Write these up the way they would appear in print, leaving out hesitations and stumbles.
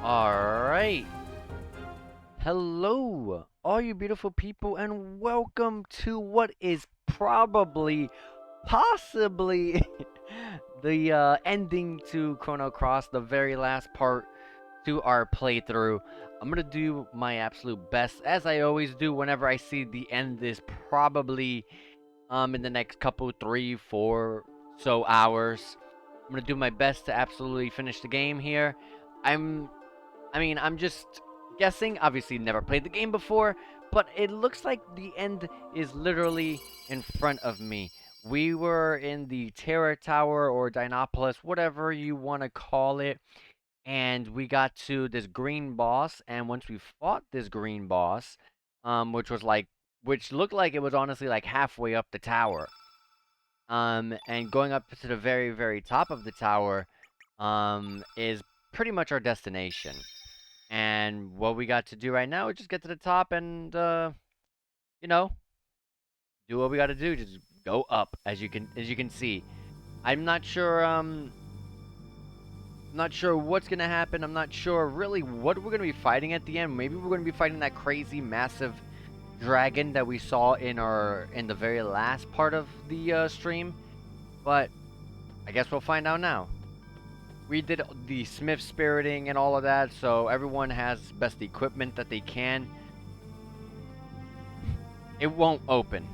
Alright. Hello, all you beautiful people, and welcome to what is possibly, the ending to Chrono Cross, the very last part to our playthrough. I'm gonna do my absolute best, as I always do whenever I see the end is probably in the next couple, 3, 4 so hours. I'm gonna do my best to absolutely finish the game here. I'm I'm just guessing. Obviously, never played the game before, but it looks like the end is literally in front of me. We were in the Terror Tower or Dinopolis, whatever you want to call it, and we got to this green boss. And once we fought this green boss, which was like, which looked like it was honestly like halfway up the tower, and going up to the very, very top of the tower, is pretty much our destination. And what we got to do right now is just get to the top and you know, do what we got to do. Just go up as you can see. I'm not sure what's gonna happen. I'm not sure really what we're gonna be fighting at the end. Maybe we're gonna be fighting that crazy massive dragon that we saw in the very last part of the stream. But I guess we'll find out now. We did the smith spiriting and all of that, so everyone has best equipment that they can. It won't open.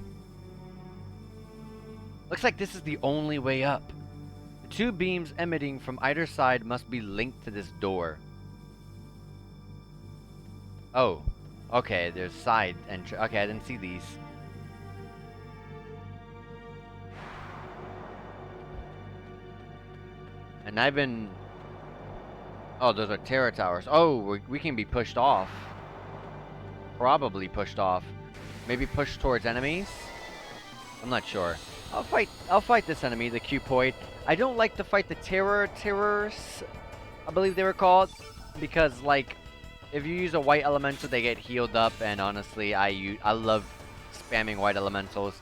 Looks like this is the only way up. The two beams emitting from either side must be linked to this door. Oh, okay, there's side entry. Okay, I didn't see these. And I've been... Oh, those are terror towers. Oh, we can be pushed off. Probably pushed off. Maybe pushed towards enemies? I'm not sure. I'll fight this enemy, the Cupoid. I don't like to fight the terrors, I believe they were called, because like if you use a white elemental they get healed up, and honestly I love spamming white elementals.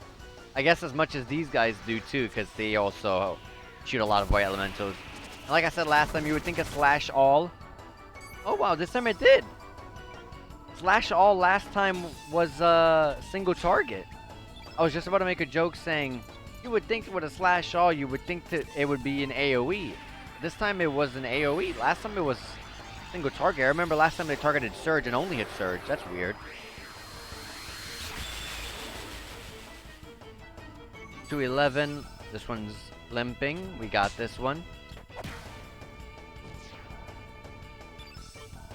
I guess as much as these guys do too, because they also shoot a lot of white elementals. And like I said last time, you would think a slash all. Oh wow, this time it did. Slash all last time was a single target. I was just about to make a joke saying, you would think with a slash all, you would think that it would be an AoE. This time it was an AoE. Last time it was single target. I remember last time they targeted Surge and only hit Surge. That's weird. 211. This one's limping. We got this one.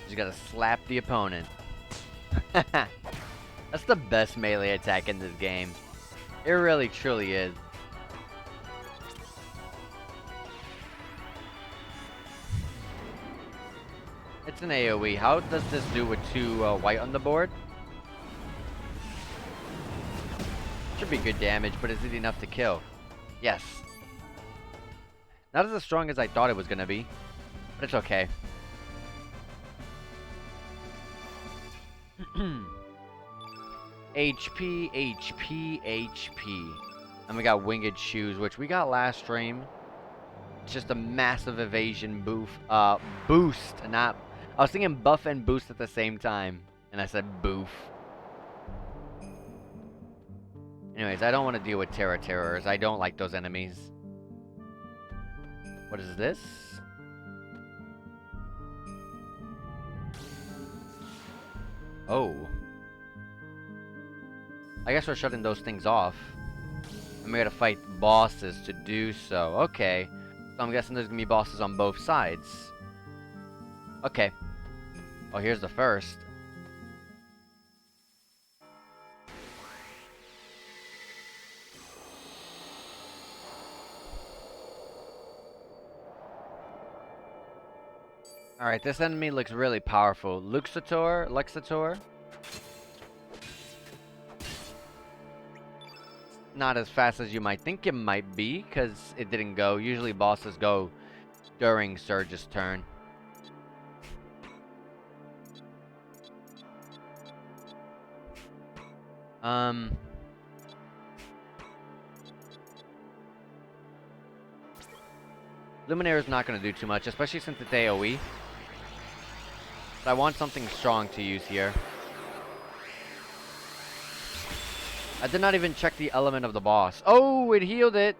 Just gotta slap the opponent. That's the best melee attack in this game. It really truly is. It's an AoE. How does this do with two white on the board? Should be good damage, but is it enough to kill? Yes. Not as strong as I thought it was gonna be, but it's okay. HP, HP, HP. And we got winged shoes, which we got last stream. It's just a massive evasion boost, not... I was thinking buff and boost at the same time, and I said boof. Anyways, I don't want to deal with terrors. I don't like those enemies. What is this? Oh. I guess we're shutting those things off. And we gotta fight bosses to do so. Okay. So I'm guessing there's gonna be bosses on both sides. Okay. Oh, here's the first. Alright, this enemy looks really powerful. Luxator. Not as fast as you might think it might be, because it didn't go. Usually bosses go during Surge's turn. Luminaire is not going to do too much, especially since it's AoE. I want something strong to use here. I did not even check the element of the boss. Oh, it healed it.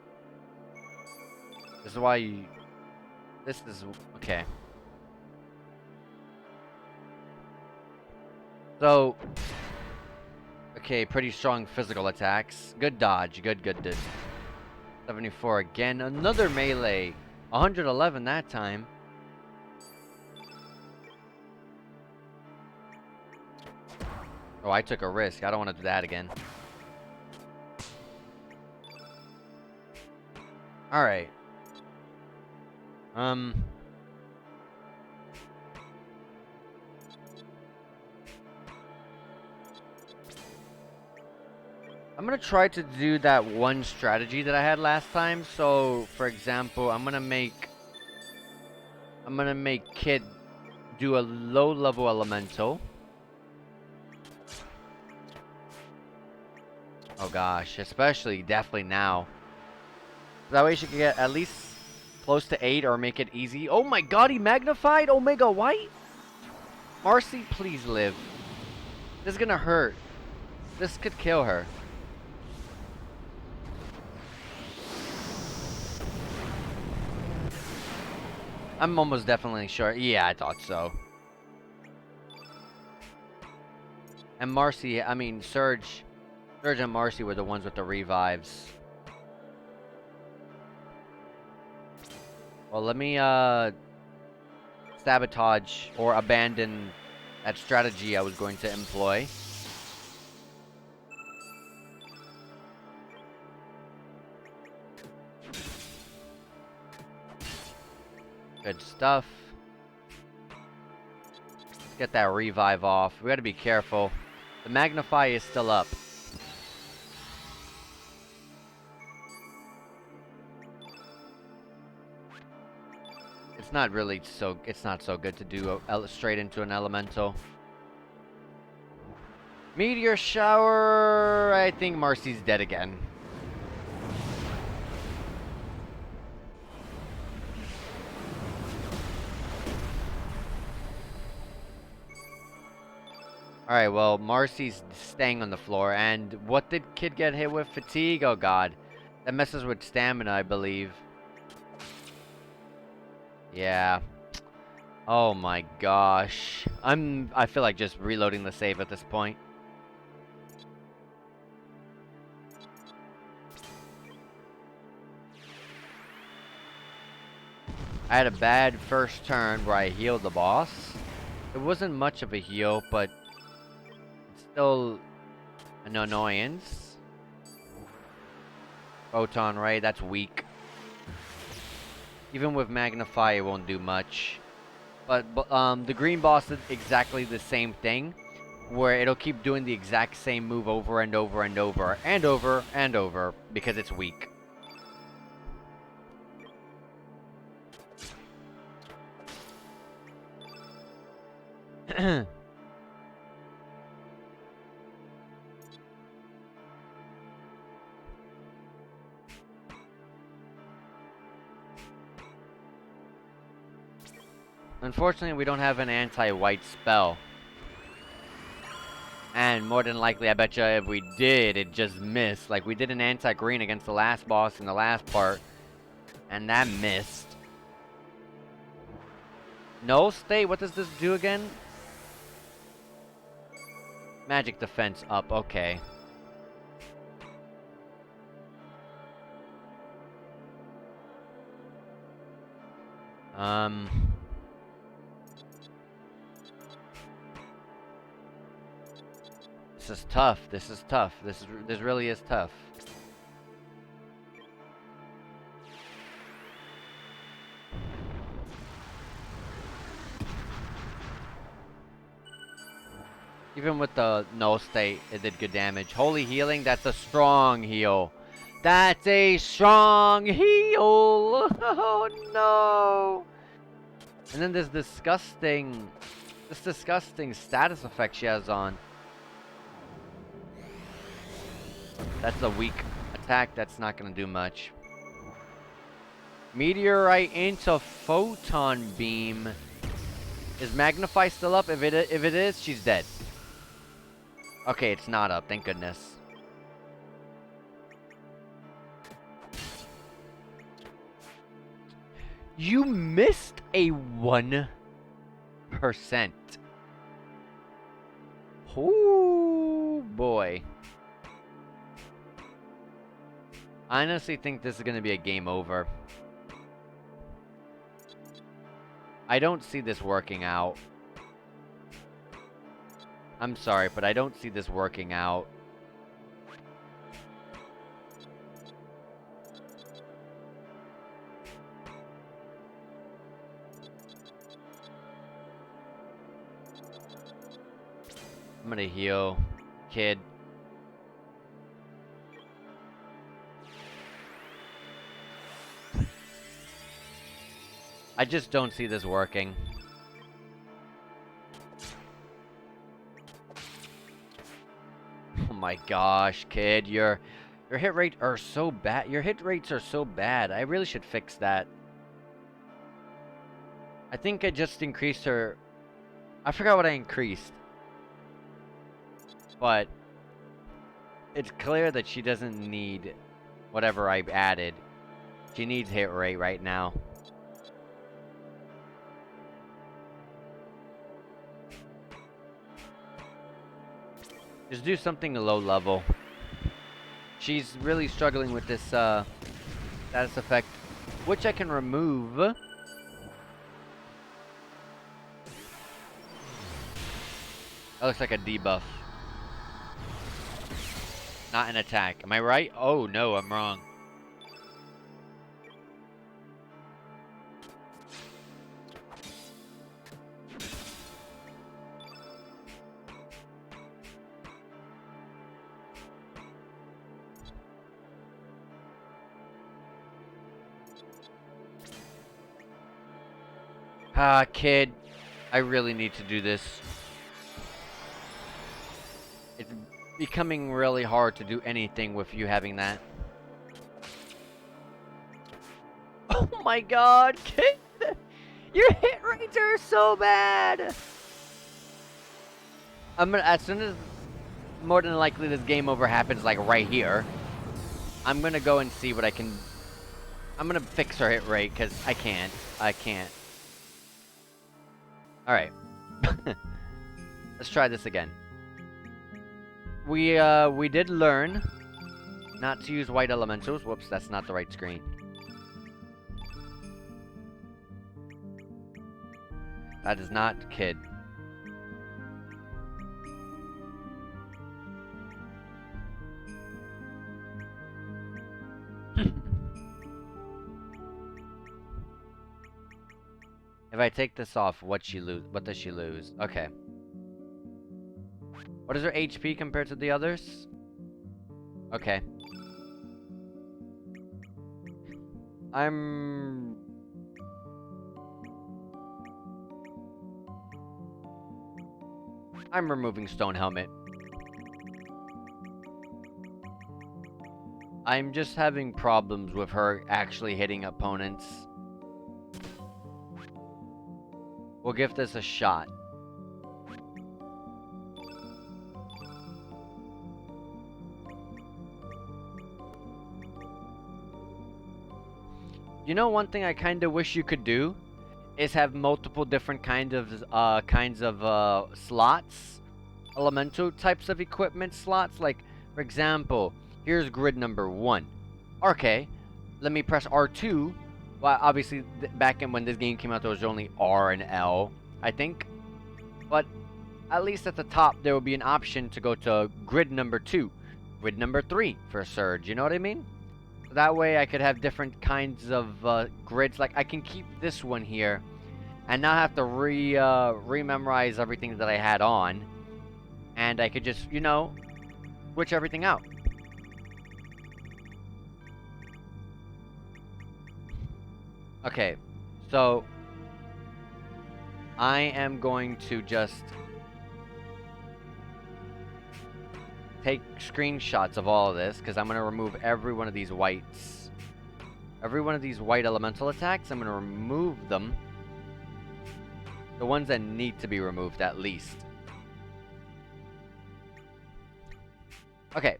This is why you... This is... Okay. So... Okay, pretty strong physical attacks. Good dodge. Good. 74 again. Another melee. 111 that time. Oh, I took a risk. I don't want to do that again. Alright. I'm gonna try to do that one strategy that I had last time. So, for example, I'm gonna make Kid do a low-level elemental. Oh gosh, especially definitely now. That way she can get at least close to 8 or make it easy. Oh my god, he magnified Omega White? Marcy, please live. This is gonna hurt. This could kill her. I'm almost definitely sure. Yeah, I thought so. And Marcy, I mean, Surge and Marcy were the ones with the revives. Well, let me, sabotage or abandon that strategy I was going to employ. Good stuff. Let's get that revive off. We gotta be careful. The Magnify is still up. It's not really so... It's not so good to do straight into an elemental. Meteor shower... I think Marcy's dead again. Alright, well, Marcy's staying on the floor. And what did Kid get hit with? Fatigue? Oh god. That messes with stamina, I believe. Yeah. Oh my gosh. I feel like just reloading the save at this point. I had a bad first turn where I healed the boss. It wasn't much of a heal, but it's still an annoyance. Photon Ray, that's weak. Even with Magnify, it won't do much. But the green boss did exactly the same thing, where it'll keep doing the exact same move over and over and over and over and over because it's weak. Unfortunately, we don't have an anti-white spell. And more than likely, I bet you if we did, it just missed. Like, we did an anti-green against the last boss in the last part. And that missed. No state, what does this do again? Magic defense up, okay. This is tough. This is tough. This really is tough. Even with the no state, it did good damage. Holy healing, that's a strong heal. That's a strong heal. Oh no. And then this disgusting status effect she has on. That's a weak attack. That's not going to do much. Meteorite into Photon Beam. Is Magnify still up? If it is, she's dead. Okay, it's not up. Thank goodness. You missed a 1%. Oh boy. I honestly think this is going to be a game over. I don't see this working out. I'm sorry, but I don't see this working out. I'm gonna heal, kid. I just don't see this working. Oh my gosh, kid, your hit rate are so bad. Your hit rates are so bad. I really should fix that. I think I just increased her. I forgot what I increased. But it's clear that she doesn't need whatever I added. She needs hit rate right now. Just do something low level. She's really struggling with this status effect, which I can remove. That looks like a debuff. Not an attack. Am I right? Oh no, I'm wrong. Ah, kid. I really need to do this. It's becoming really hard to do anything with you having that. Oh my god, kid! Your hit rates are so bad! I'm gonna, as soon as more than likely this game over happens, like right here, I'm gonna go and see what I can. I'm gonna fix her hit rate, because I can't. Alright. Let's try this again. We did learn not to use white elementals. Whoops, that's not the right screen. That is not kid. If I take this off, what does she lose? Okay. What is her HP compared to the others? Okay. I'm removing Stone Helmet. I'm just having problems with her actually hitting opponents. We'll give this a shot. You know, one thing I kind of wish you could do is have multiple different kinds of slots, elemental types of equipment slots. Like, for example, here's grid number 1. Okay, let me press R2. Well, obviously, back in when this game came out, there was only R and L, I think. But at least at the top, there will be an option to go to grid number 2, grid number 3 for a surge. You know what I mean? So that way, I could have different kinds of grids. Like, I can keep this one here, and not have to rememorize everything that I had on, and I could just, you know, switch everything out. Okay, so I am going to just take screenshots of all of this, because I'm going to remove every one of these whites. Every one of these white elemental attacks, I'm going to remove them. The ones that need to be removed, at least. Okay.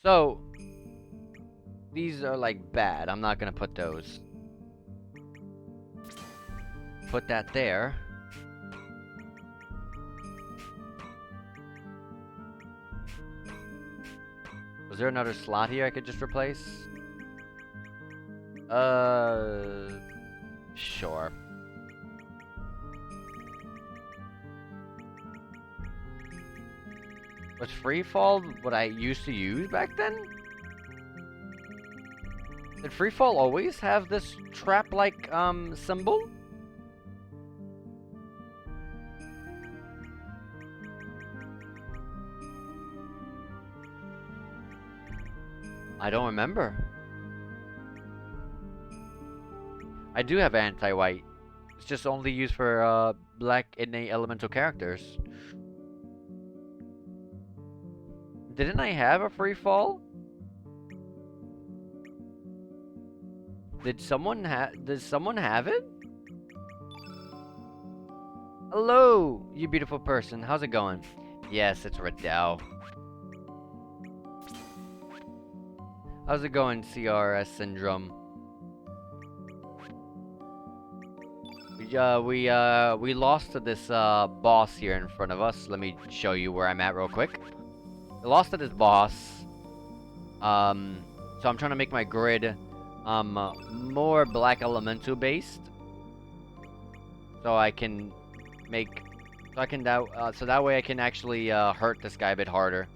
So, these are like bad. I'm not gonna put those. Put that there. Was there another slot here I could just replace? Sure. Was free fall what I used to use back then? Did free fall always have this trap-like symbol? I don't remember. I do have anti-white. It's just only used for black innate elemental characters. Didn't I have a free fall? Did someone have it? Hello, you beautiful person. How's it going? Yes, it's Riddell. How's it going, CRS Syndrome? We lost to this boss here in front of us. Let me show you where I'm at real quick. We lost to this boss. So I'm trying to make my grid more black elemental based. So I can make so that way I can actually hurt this guy a bit harder.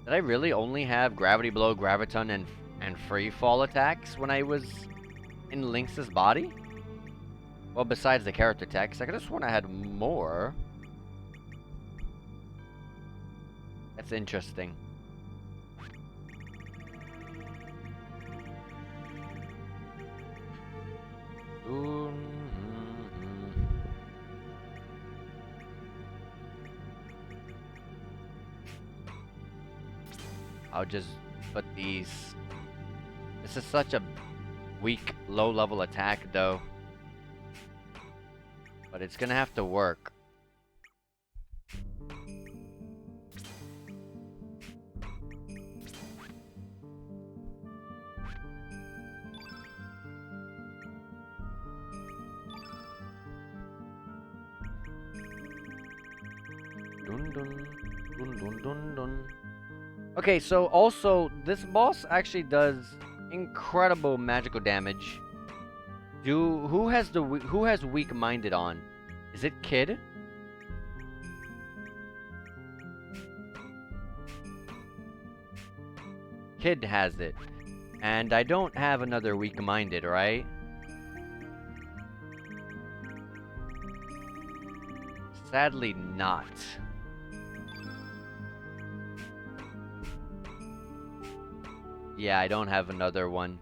Did I really only have Gravity Blow, Graviton, and Free Fall attacks when I was in Lynx's body? Well, besides the character text, I could have sworn I had more. That's interesting. I'll just put these. This is such a weak, low-level attack, though. But it's gonna have to work. Dun dun dun dun dun dun. Okay, so also this boss actually does incredible magical damage. Who has weak-minded on? Is it Kid? Kid has it. And I don't have another weak-minded, right? Sadly not. Yeah, I don't have another one.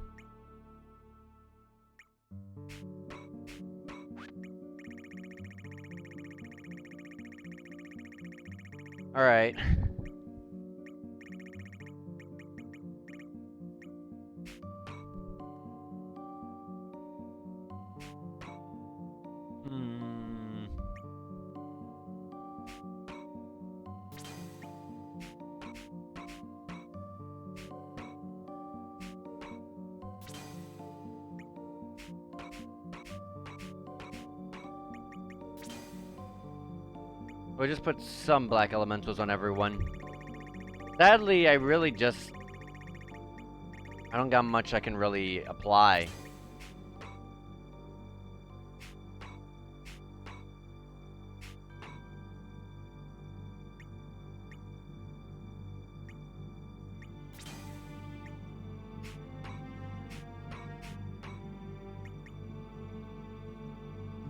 Alright. We'll just put some black elementals on everyone. Sadly, I don't got much I can really apply.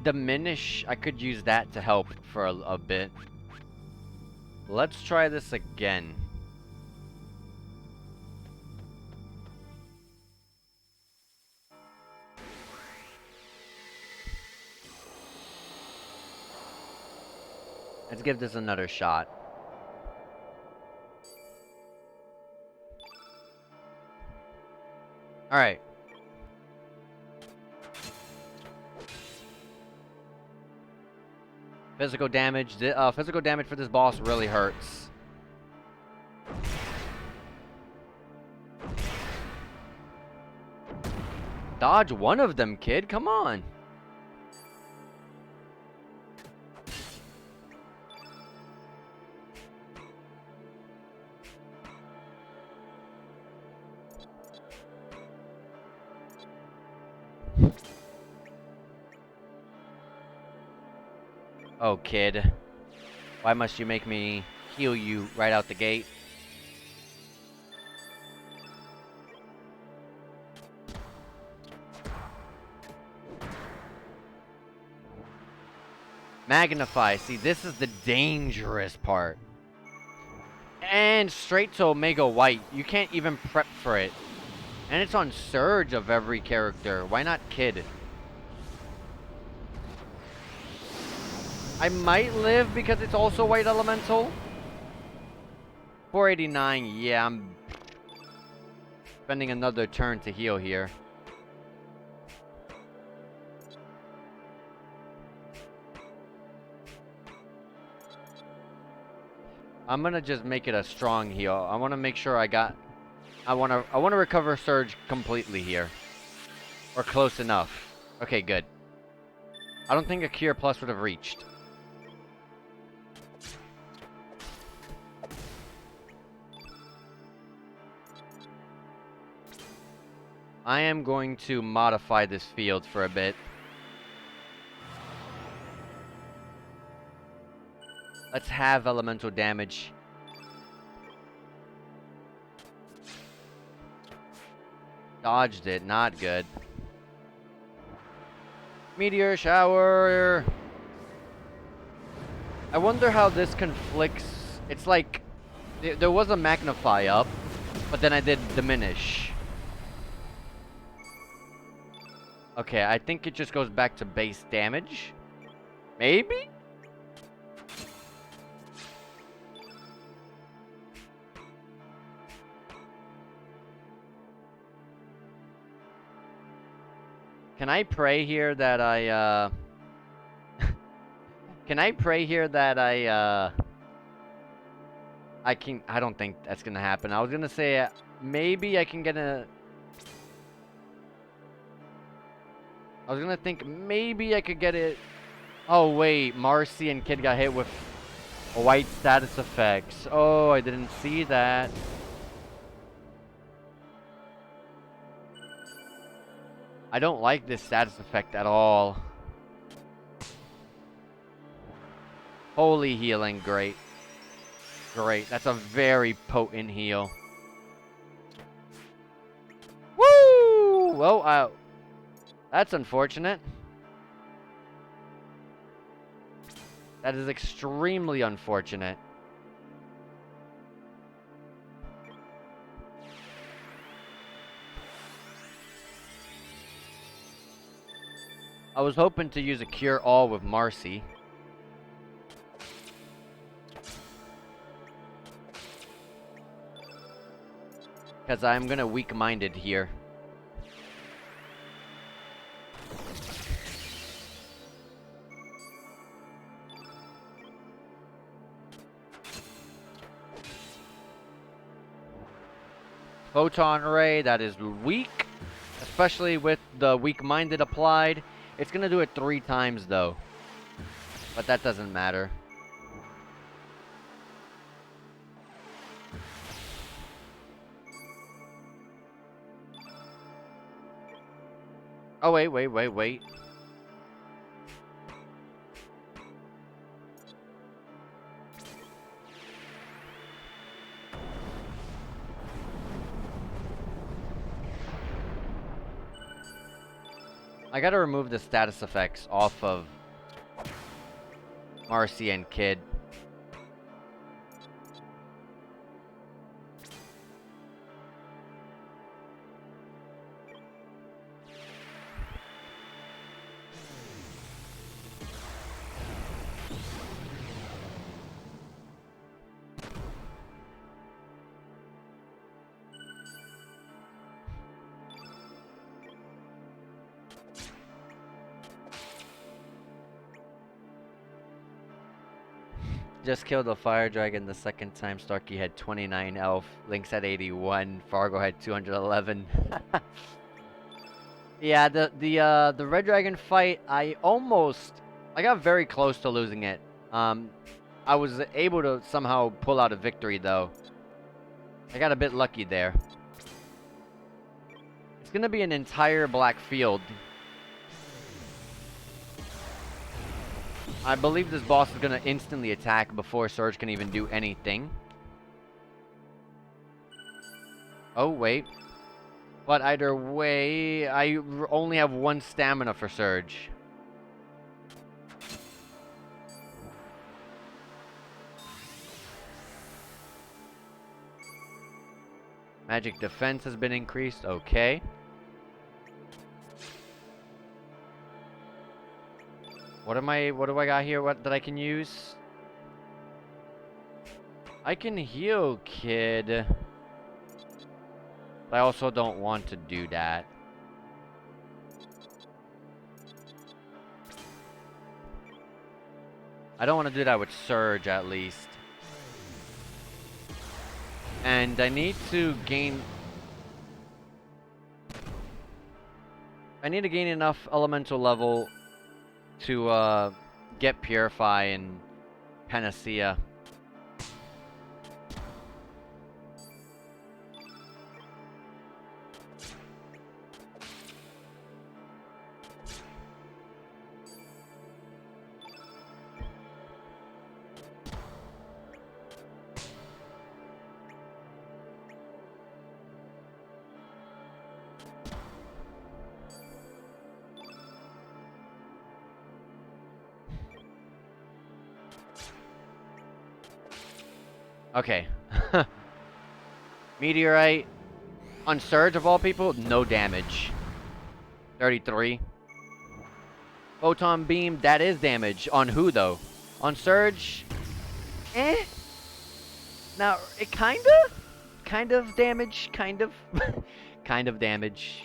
Diminish, I could use that to help for a bit. Let's try this again. Let's give this another shot. Alright. Physical damage. Physical damage for this boss really hurts. Dodge one of them, kid. Come on. Oh, kid. Why must you make me heal you right out the gate? Magnify. See, this is the dangerous part. And straight to Omega White. You can't even prep for it. And it's on Surge of every character. Why not Kid? I might live because it's also White Elemental. 489. Yeah, I'm spending another turn to heal here. I'm gonna just make it a strong heal. I want to make sure I want to recover Surge completely here, or close enough. Okay, good. I don't think a Cure Plus would have reached. I am going to modify this field for a bit. Let's have elemental damage. Dodged it, not good. Meteor shower. I wonder how this conflicts. It's like there was a magnify up, but then I did diminish. Okay, I think it just goes back to base damage. Maybe? Can I pray here that I, Can I pray here that I don't think that's gonna happen. I was gonna say, maybe I can get a... I was gonna think maybe I could get it... Oh, wait. Marcy and Kid got hit with white status effects. Oh, I didn't see that. I don't like this status effect at all. Holy healing, great. Great, that's a very potent heal. Woo! Well, that's unfortunate. That is extremely unfortunate. I was hoping to use a Cure All with Marcy. Because I'm gonna weak-minded here. Photon Ray, that is weak. Especially with the weak-minded applied. It's gonna do it 3 times though. But that doesn't matter. Oh, wait. I gotta remove the status effects off of Marcy and Kid. Just killed a fire dragon the second time. Starkey had 29 elf. Lynx had 81. Fargo had 211. Yeah, the red dragon fight, I got very close to losing it. I was able to somehow pull out a victory though. I got a bit lucky there. It's gonna be an entire black field. I believe this boss is gonna instantly attack before Surge can even do anything. Oh, wait. But either way, I only have 1 stamina for Surge. Magic defense has been increased. Okay. What do I got here? What that I can use? I can heal, kid. But I also don't want to do that. I don't want to do that with Surge, at least. And I need to gain... I need to gain enough elemental level to get Purify and Panacea. Okay. Meteorite. On Surge, of all people, no damage. 33. Photon Beam, that is damage. On who, though? On Surge? Eh? Now, it kinda? Kind of damage? Kind of? Kind of damage.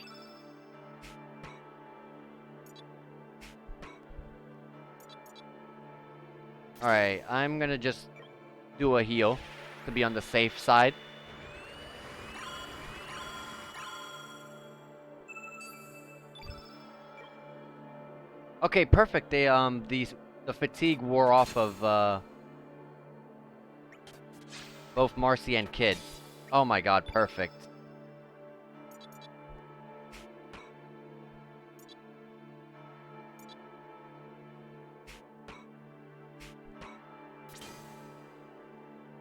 Alright, I'm gonna just do a heal to be on the safe side. Okay, perfect. They the fatigue wore off of both Marcy and Kid. Oh my god, perfect.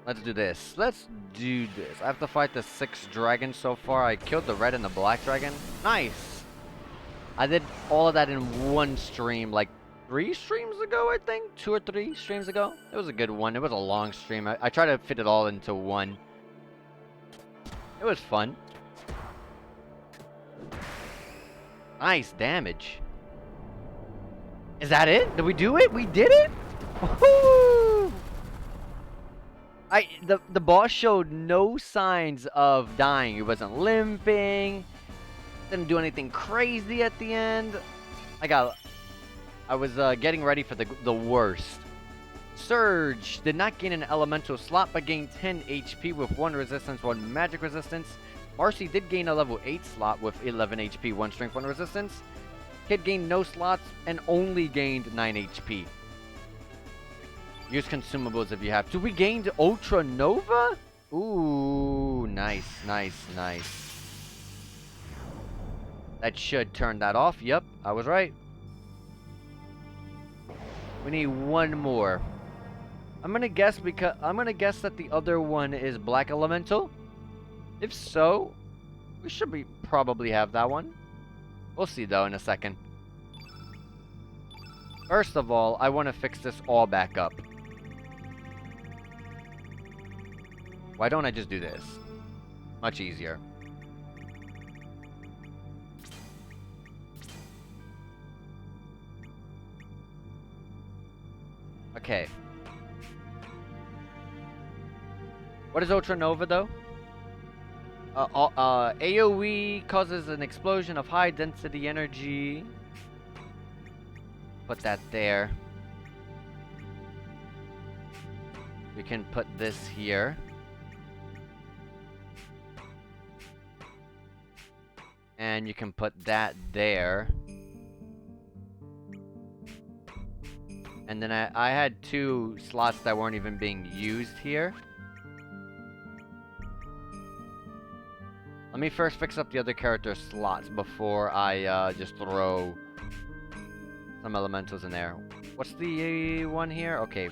Let's do this. Let's do this. I have to fight the 6 dragons so far. I killed the red and the black dragon. Nice! I did all of that in 1 stream, like 3 streams ago, I think? 2 or 3 streams ago? It was a good one. It was a long stream. I tried to fit it all into 1. It was fun. Nice damage. Is that it? Did we do it? We did it? Woohoo! The boss showed no signs of dying. He wasn't limping. Didn't do anything crazy at the end. I was getting ready for the worst. Surge did not gain an elemental slot, but gained 10 HP with 1 resistance, 1 magic resistance. Marcy did gain a level 8 slot with 11 HP, 1 strength, 1 resistance. Kid gained no slots and only gained 9 HP. Use consumables if you have to. We gained Ultra Nova? Ooh, nice, nice, nice. That should turn that off. Yep, I was right. We need 1 more. I'm gonna guess that the other one is Black Elemental. If so, we should probably have that one. We'll see though in a second. First of all, I want to fix this all back up. Why don't I just do this? Much easier. Okay. What is Ultra Nova though? AoE causes an explosion of high density energy. Put that there. We can put this here. And you can put that there. And then I had 2 slots that weren't even being used here. Let me first fix up the other character slots before I just throw some elementals in there. What's the one here? Okay.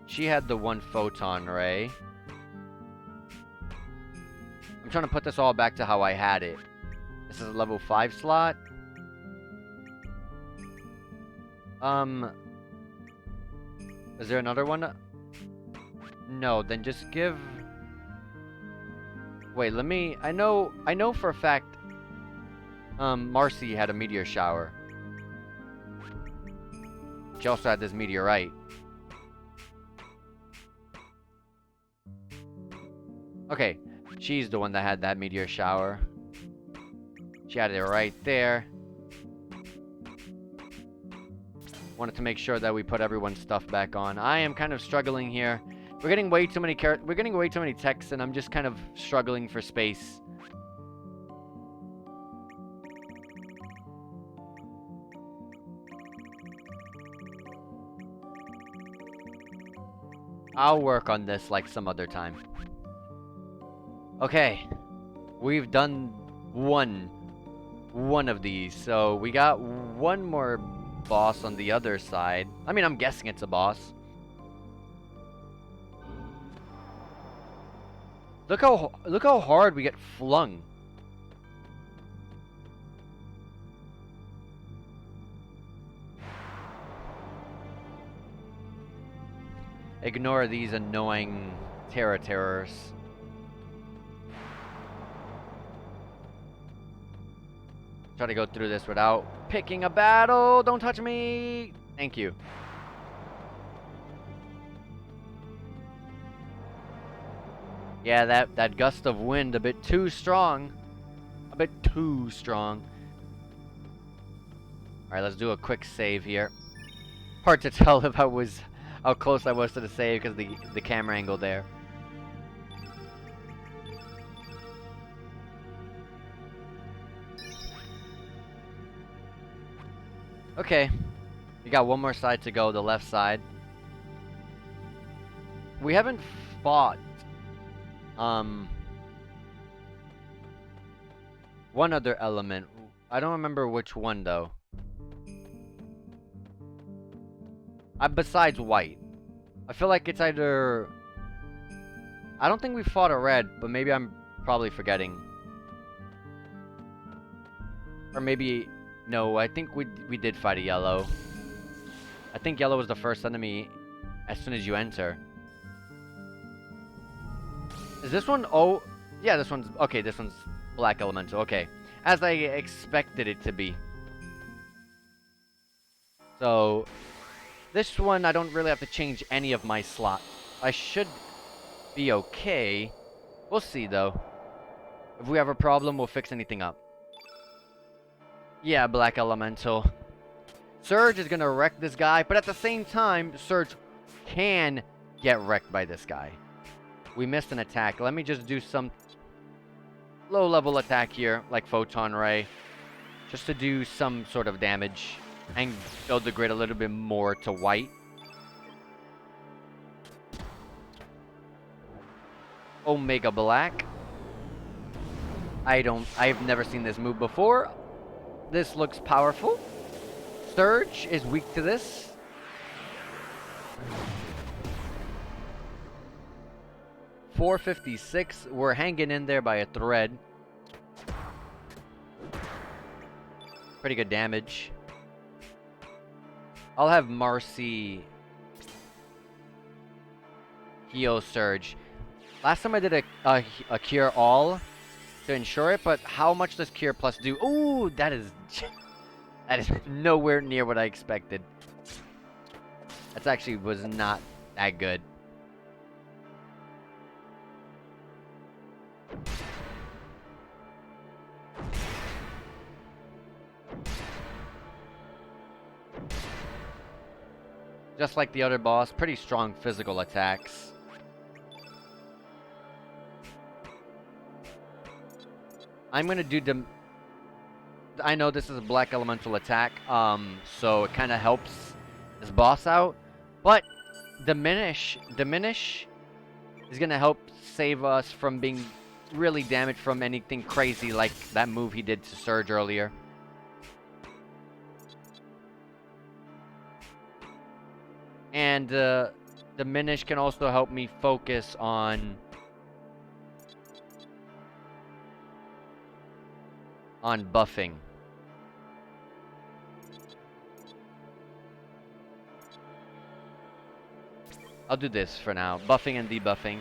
She had the 1 photon ray. I'm trying to put this all back to how I had it. This is a level 5 slot. Is there another one? No, then just give... Wait, let me... I know for a fact, Marcy had a meteor shower. She also had this meteorite. Okay, she's the one that had that meteor shower. She had it right there. Wanted to make sure that we put everyone's stuff back on. I am kind of struggling here. We're getting way too many texts, and I'm just kind of struggling for space. I'll work on this like some other time. Okay, we've done one of these, so we got one more boss on the other side. I mean, I'm guessing it's a boss. Look how hard we get flung. Ignore these annoying terrors. Try to go through this without picking a battle. Don't touch me. Thank you. Yeah, that gust of wind a bit too strong. A bit too strong. Alright, let's do a quick save here. Hard to tell if how close I was to the save because the camera angle there. Okay. We got one more side to go, the left side. We haven't fought one other element. I don't remember which one though. Besides white. I feel like it's either... I don't think we fought a red, but maybe I'm probably forgetting. Or maybe... No, I think we did fight a yellow. I think yellow was the first enemy as soon as you enter. Is this one... Oh, yeah, this one's... Okay, this one's black elemental. Okay. As I expected it to be. So... This one, I don't really have to change any of my slots. I should be okay. We'll see, though. If we have a problem, we'll fix anything up. Yeah, black elemental. Surge is gonna wreck this guy, but at the same time, Surge can get wrecked by this guy. We missed an attack. Let me just do some low-level attack here, like Photon Ray, just to do some sort of damage and build the grid a little bit more to white. Omega Black. I've never seen this move before. This looks powerful. Surge is weak to this. $456. We're hanging in there by a thread. Pretty good damage. I'll have Marcy heal Surge. Last time I did a Cure All to ensure it, but how much does Cure Plus do? Ooh, that is nowhere near what I expected. That actually was not that good. Just like the other boss, pretty strong physical attacks. I'm gonna do the... I know this is a black elemental attack, so it kind of helps this boss out. But Diminish is gonna help save us from being really damaged from anything crazy like that move he did to Surge earlier. And Diminish can also help me focus on buffing. I'll do this for now. Buffing and debuffing.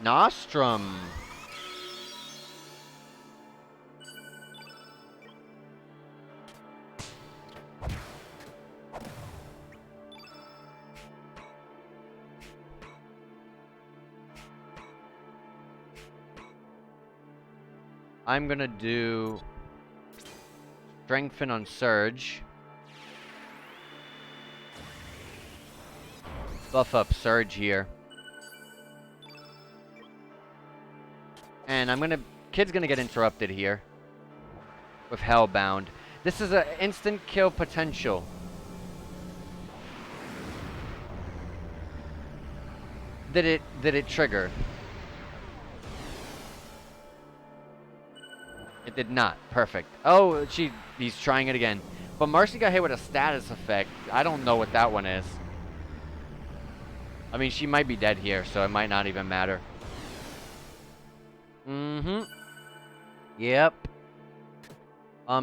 Nostrum. I'm gonna do Strengthen on Surge. Buff up Surge here. And Kid's gonna get interrupted here with Hellbound. This is an instant kill potential. Did it trigger? It did not. Perfect. Oh, he's trying it again. But Marcy got hit with a status effect. I don't know what that one is. I mean, she might be dead here, so it might not even matter. Yep.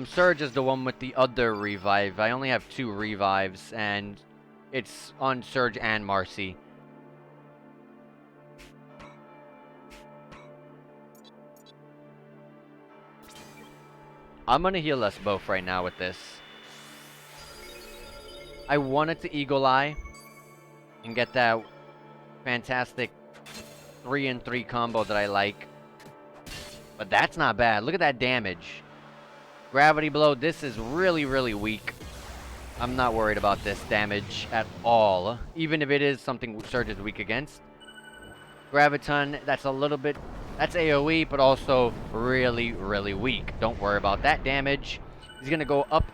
Surge is the one with the other revive. I only have 2 revives, and it's on Surge and Marcy. I'm gonna heal us both right now with this. I wanted to Eagle Eye and get that fantastic 3-in-3 combo that I like. But that's not bad. Look at that damage. Gravity Blow, this is really, really weak. I'm not worried about this damage at all. Even if it is something Surge is weak against. Graviton, that's a little bit... That's AoE, but also really, really weak. Don't worry about that damage. He's gonna go up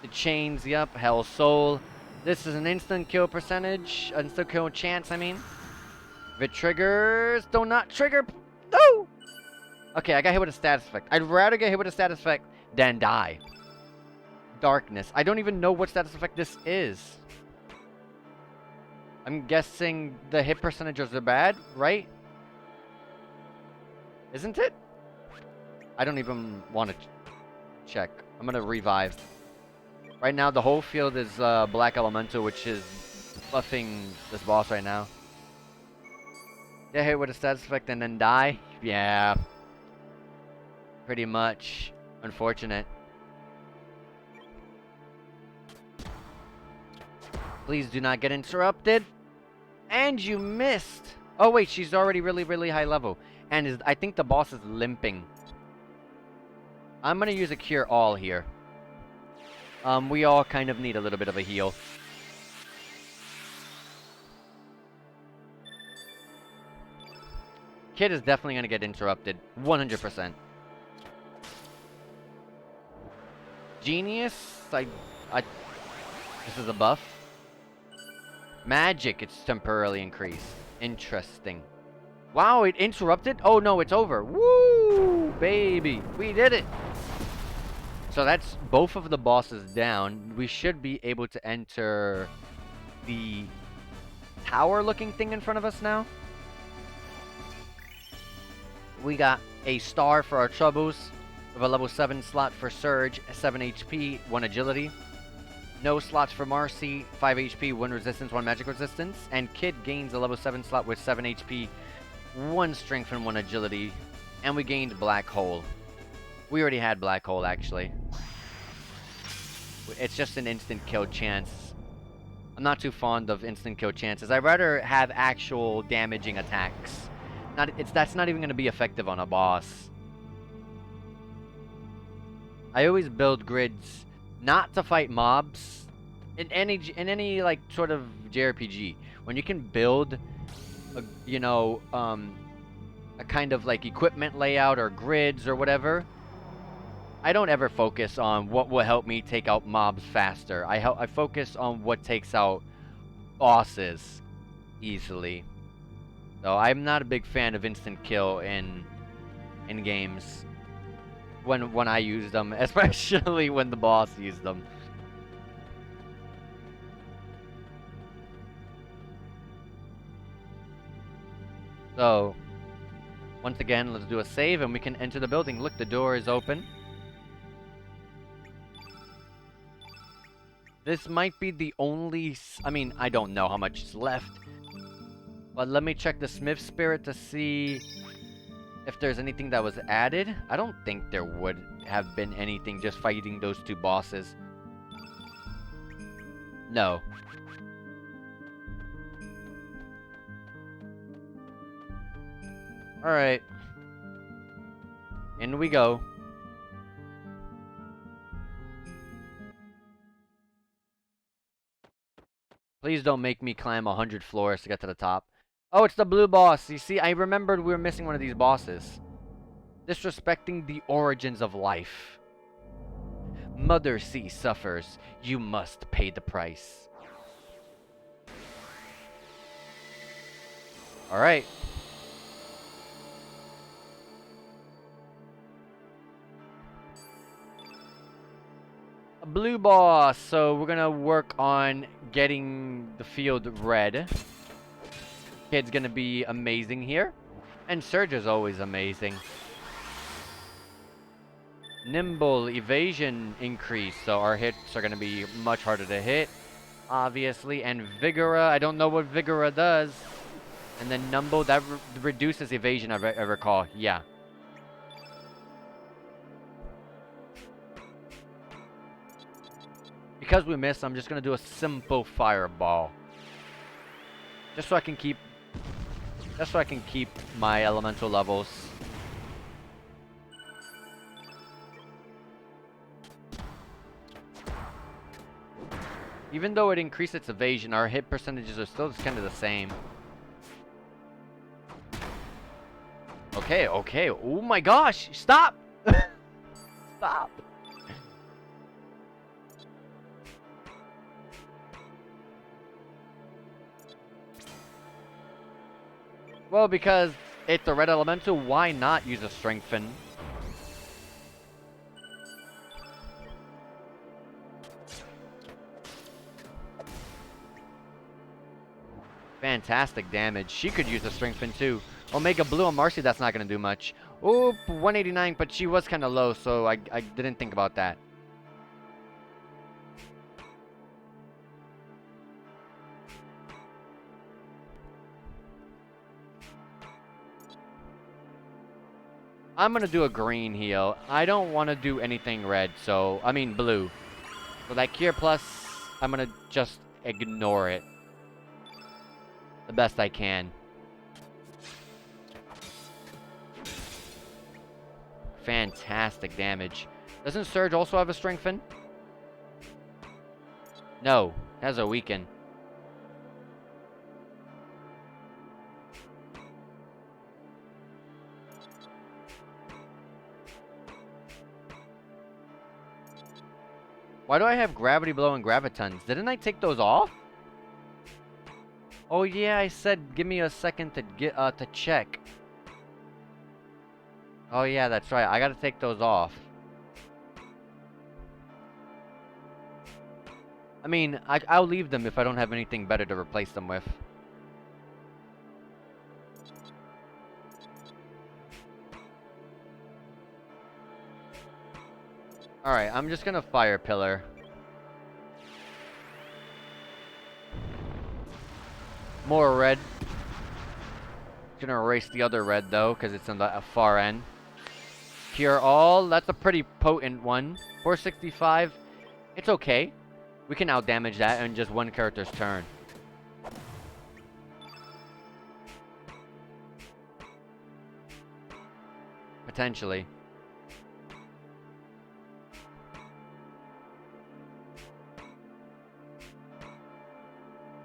the chains. Yep, Hell Soul. This is an instant kill percentage. Instant kill chance, I mean. If it triggers... Do not trigger... No! Okay, I got hit with a status effect. I'd rather get hit with a status effect than die. Darkness. I don't even know what status effect this is. I'm guessing the hit percentages are bad, right? Isn't it? I don't even want to check. I'm gonna revive. Right now, the whole field is Black Elemental, which is buffing this boss right now. Get hit with a status effect and then die? Yeah. Pretty much. Unfortunate. Please do not get interrupted. And you missed. Oh wait, she's already really, really high level. And I think the boss is limping. I'm gonna use a Cure All here. We all kind of need a little bit of a heal. Kid is definitely gonna get interrupted. 100%. Genius? This is a buff. Magic, it's temporarily increased. Interesting. Wow, it interrupted? Oh no, it's over. Woo, baby. We did it. So that's both of the bosses down. We should be able to enter the tower-looking thing in front of us now. We got a star for our troubles. With a level 7 slot for Surge, 7 HP, 1 agility. No slots for Marcy, 5 HP, 1 resistance, 1 magic resistance. And Kid gains a level 7 slot with 7 HP, 1 strength, and 1 agility. And we gained Black Hole. We already had Black Hole, actually. It's just an instant kill chance. I'm not too fond of instant kill chances. I'd rather have actual damaging attacks. That's not even going to be effective on a boss. I always build grids not to fight mobs in any like sort of JRPG. When you can build a, a kind of like equipment layout or grids or whatever, I don't ever focus on what will help me take out mobs faster. I focus on what takes out bosses easily. So I'm not a big fan of instant kill in games when I use them, especially when the boss uses them. So once again, let's do a save and we can enter the building. Look, the door is open. This might be the only... I mean, I don't know how much is left. But let me check the Smith Spirit to see if there's anything that was added. I don't think there would have been anything just fighting those two bosses. No. Alright. In we go. Please don't make me climb 100 floors to get to the top. Oh, it's the blue boss. You see, I remembered we were missing one of these bosses. Disrespecting the origins of life. Mother Sea suffers. You must pay the price. Alright. A blue boss. So we're gonna work on getting the field red. Kid's gonna be amazing here. And Surge is always amazing. Nimble evasion increase, so our hits are gonna be much harder to hit, obviously. And Vigora, I don't know what Vigora does. And then Numble, that reduces evasion, I recall. Yeah. Because we missed, I'm just gonna do a simple fireball. Just so I can keep my elemental levels. Even though it increased its evasion, our hit percentages are still just kind of the same. Okay, okay. Oh my gosh! Stop! Stop! Well, because it's a red elemental, why not use a strengthen? Fantastic damage. She could use a strengthen too. Omega Blue on Marcy, that's not going to do much. Oh, 189, but she was kind of low, so I didn't think about that. I'm going to do a green heal. I don't want to do anything red, so... I mean blue. So that Cure Plus, I'm going to just ignore it. The best I can. Fantastic damage. Doesn't Surge also have a strengthen? No, it has a weaken. Why do I have Gravity Blow and Gravitons? Didn't I take those off? Oh yeah, I said give me a second to get to check. Oh yeah, that's right. I gotta take those off. I mean, I'll leave them if I don't have anything better to replace them with. Alright, I'm just gonna Fire Pillar. More red. Gonna erase the other red though, because it's on the far end. Cure all. That's a pretty potent one. 465. It's okay. We can outdamage that in just one character's turn. Potentially.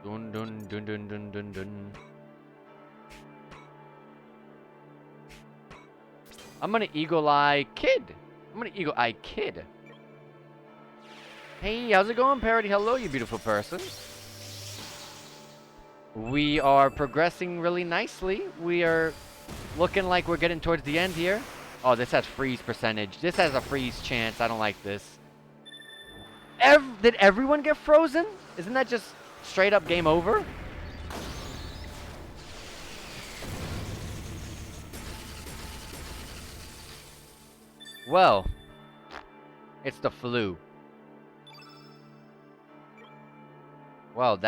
Dun dun dun dun dun dun dun. I'm gonna Eagle Eye Kid. I'm gonna Eagle Eye Kid. Hey, how's it going, Parody? Hello, you beautiful person. We are progressing really nicely. We are looking like we're getting towards the end here. Oh, this has freeze percentage. This has a freeze chance. I don't like this. Did everyone get frozen? Isn't that just straight up game over? Well, it's the flu. Well,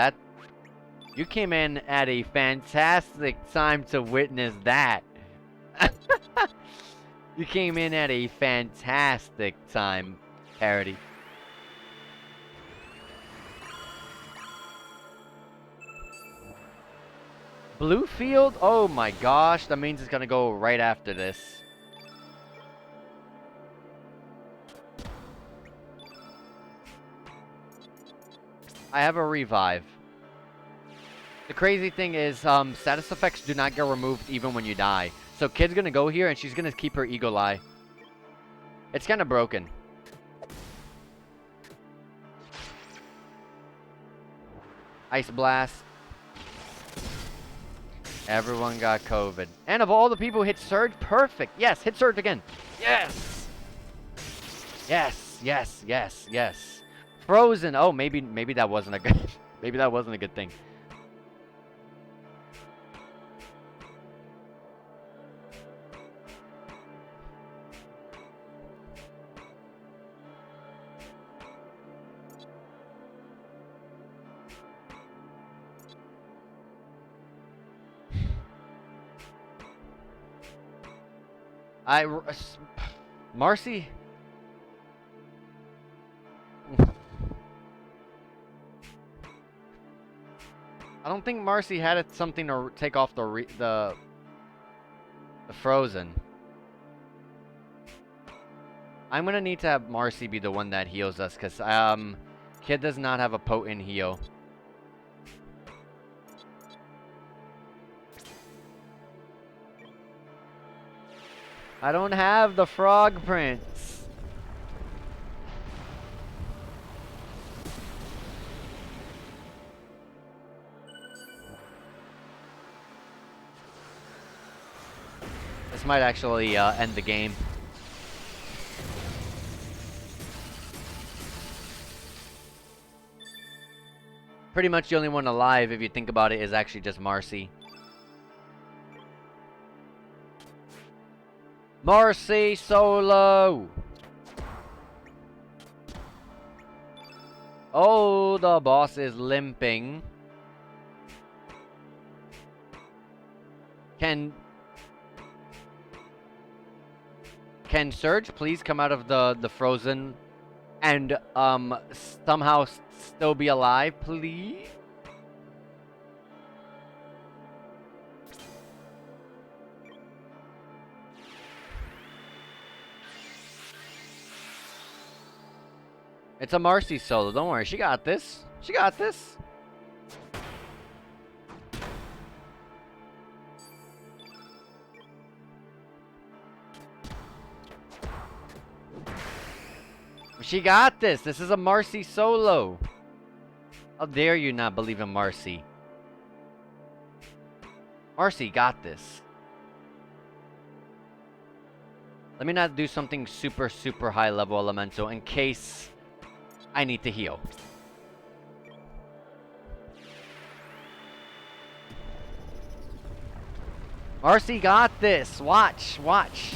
you came in at a fantastic time to witness that. You came in at a fantastic time, Parody. Blue field? Oh my gosh, that means it's gonna go right after this. I have a revive. The crazy thing is, status effects do not get removed even when you die. So Kid's gonna go here and she's gonna keep her Eagle Eye. It's kinda broken. Ice Blast. Everyone got COVID. And of all the people who hit Surge, perfect. Yes, hit Surge again. Yes! Yes, yes, yes, yes. Frozen. Oh, maybe that wasn't a good maybe that wasn't a good thing. Marcy. I don't think Marcy had something to take off the frozen. I'm gonna need to have Marcy be the one that heals us, cause Kid does not have a potent heal. I don't have the Frog Prince. This might actually end the game. Pretty much the only one alive, if you think about it, is actually just Marcy. Marcy solo! Oh, the boss is limping. Can Surge please come out of the frozen and somehow still be alive, please? It's a Marcy solo. Don't worry. She got this. She got this. She got this. This is a Marcy solo. How dare you not believe in Marcy? Marcy got this. Let me not do something super, super high level elemental in case I need to heal. Marcy got this. Watch, watch.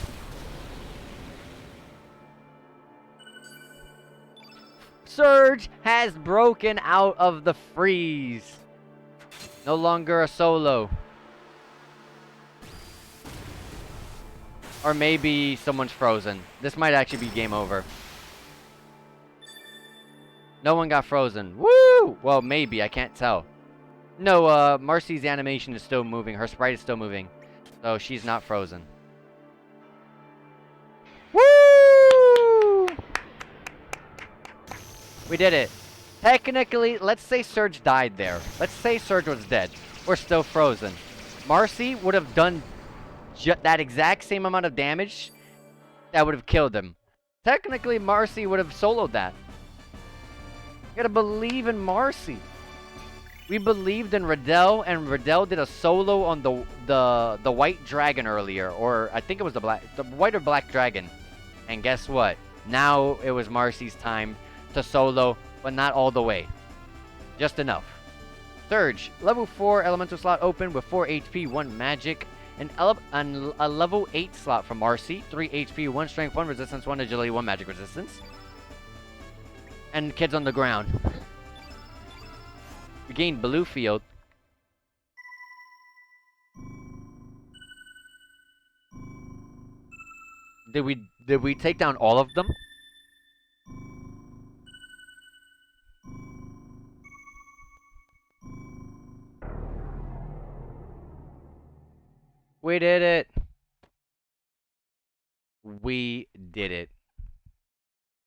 Surge has broken out of the freeze. No longer a solo. Or maybe someone's frozen. This might actually be game over. No one got frozen. Woo! Well, maybe. I can't tell. No, Marcy's animation is still moving. Her sprite is still moving. So she's not frozen. Woo! We did it. Technically, let's say Surge died there. Let's say Surge was dead. Or still frozen. Marcy would have done that exact same amount of damage that would have killed him. Technically, Marcy would have soloed that. You gotta believe in Marcy. We believed in Riddell, and Riddell did a solo on the white dragon earlier, or I think it was the white or black dragon. And guess what? Now it was Marcy's time to solo, but not all the way. Just enough. Surge, level 4 elemental slot open with 4 HP, 1 magic, and a level 8 slot from Marcy, 3 HP, 1 strength, 1 resistance, 1 agility, 1 magic resistance. And kids on the ground. We gained blue field. Did we take down all of them? We did it. We did it.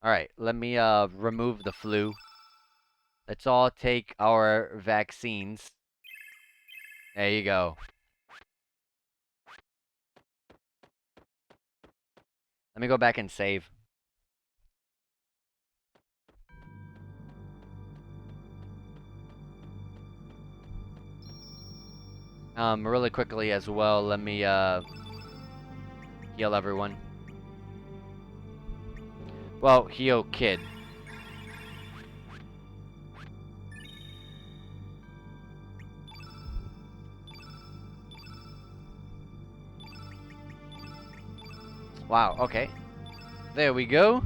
Alright, let me remove the flu. Let's all take our vaccines. There you go. Let me go back and save. Really quickly as well, let me heal everyone. Well, heal kid. Wow, okay. There we go.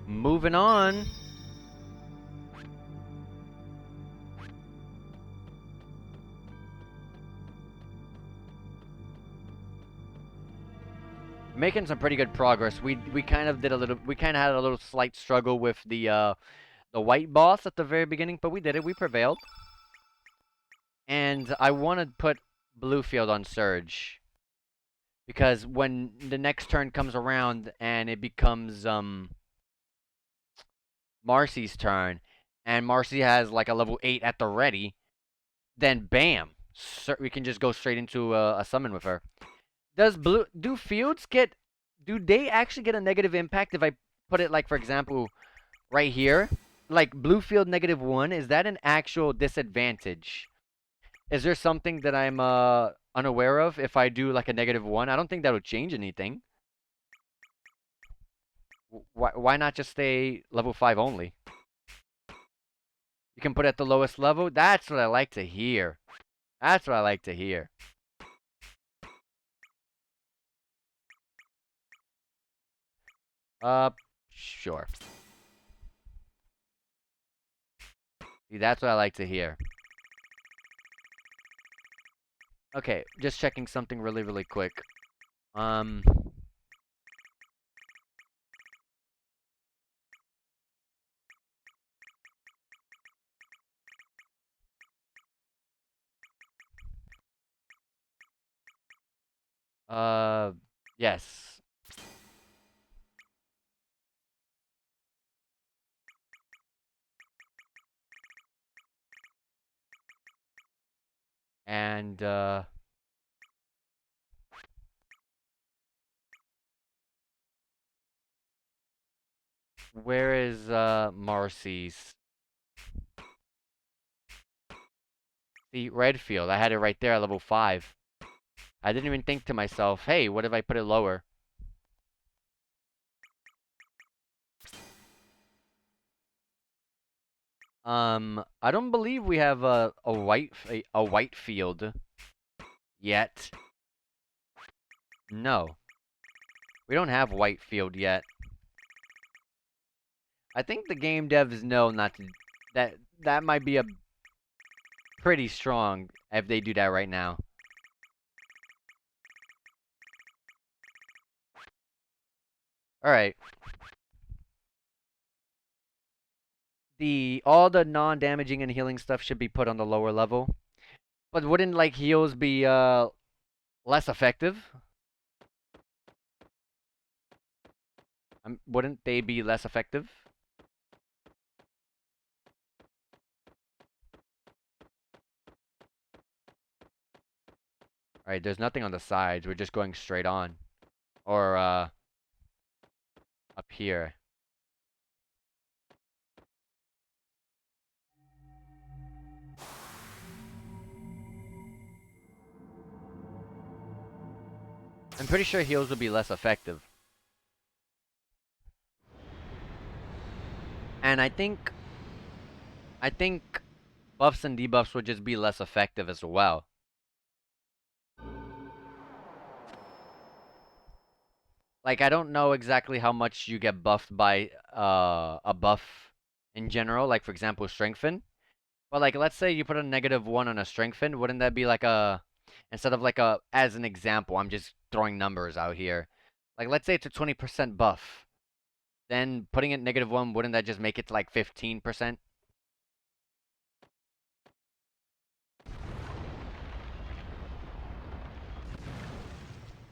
Moving on. Making some pretty good progress. We kind of had a little slight struggle with the white boss at the very beginning, but we did it. We prevailed. And I want to put blue field on Surge. Because when the next turn comes around and it becomes Marcy's turn, and Marcy has like a level 8 at the ready, then bam, we can just go straight into a summon with her. Do fields do they actually get a negative impact if I put it like, for example, right here? Like blue field -1, is that an actual disadvantage? Is there something that I'm unaware of if I do like a -1? I don't think that would change anything. Why not just stay level 5 only? You can put it at the lowest level? That's what I like to hear. That's what I like to hear. Sure. See, that's what I like to hear. Okay, just checking something really, really quick. Yes. And, where is, Marcy's? See, Redfield. I had it right there at level 5. I didn't even think to myself, hey, what if I put it lower? I don't believe we have a white field yet. No. We don't have white field yet. I think the game devs know not to that might be a pretty strong if they do that right now. Alright. All the non-damaging and healing stuff should be put on the lower level. But wouldn't like heals be less effective? Wouldn't they be less effective? Alright, there's nothing on the sides. We're just going straight on. Or, up here. I'm pretty sure heals will be less effective. And I think buffs and debuffs would just be less effective as well. Like, I don't know exactly how much you get buffed by a buff in general, like for example, strengthen. But like, let's say you put a -1 on a strengthen, wouldn't that be like a, instead of like a, as an example, I'm just throwing numbers out here. Like, let's say it's a 20% buff. Then putting it -1, wouldn't that just make it to like 15%?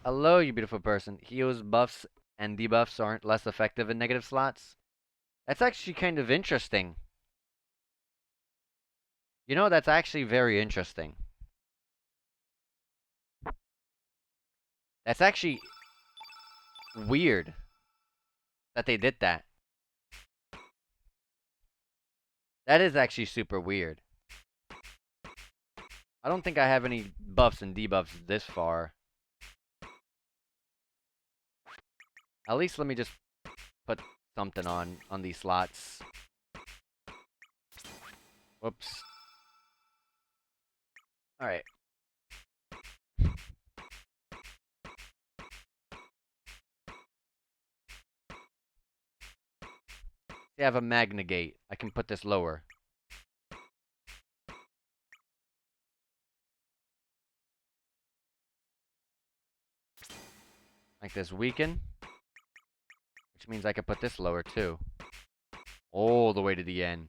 Hello, you beautiful person. Heals, buffs, and debuffs aren't less effective in negative slots? That's actually kind of interesting. You know, that's actually very interesting. That's actually weird that they did that. That is actually super weird. I don't think I have any buffs and debuffs this far. At least let me just put something on these slots. Whoops. Alright. See, I have a Magna Gate. I can put this lower. Like this weaken. Which means I can put this lower too. All the way to the end.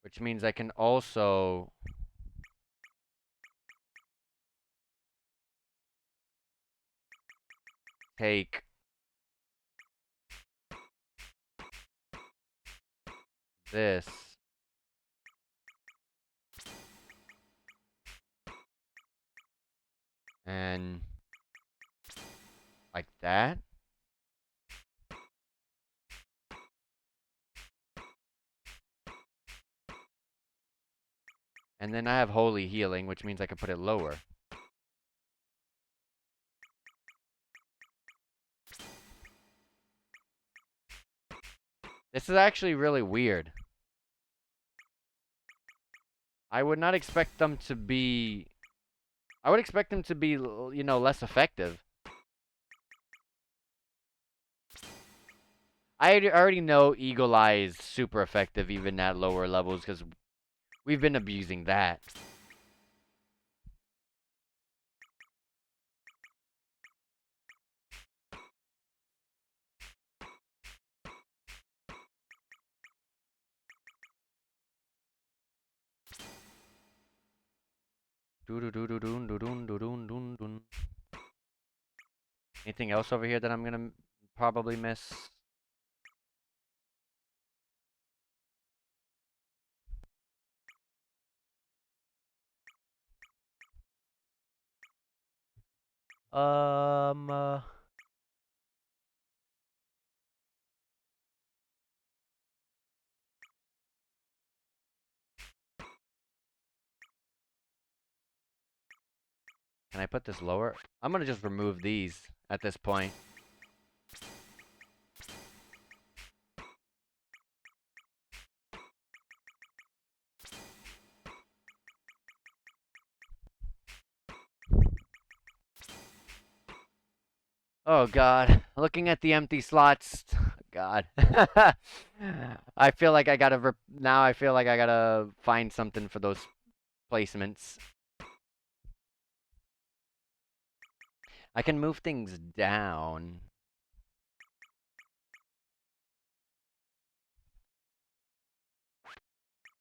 Which means I can also take this and like that. And then I have Holy Healing, which means I can put it lower. This is actually really weird. I would not expect them to be... I would expect them to be, you know, less effective. I already know Eagle Eye is super effective even at lower levels because we've been abusing that. Anything else over here that I'm gonna probably miss? Uh, Can I put this lower? I'm gonna just remove these at this point. Oh god, looking at the empty slots. God. I feel like I gotta now I feel like I gotta find something for those placements. I can move things down.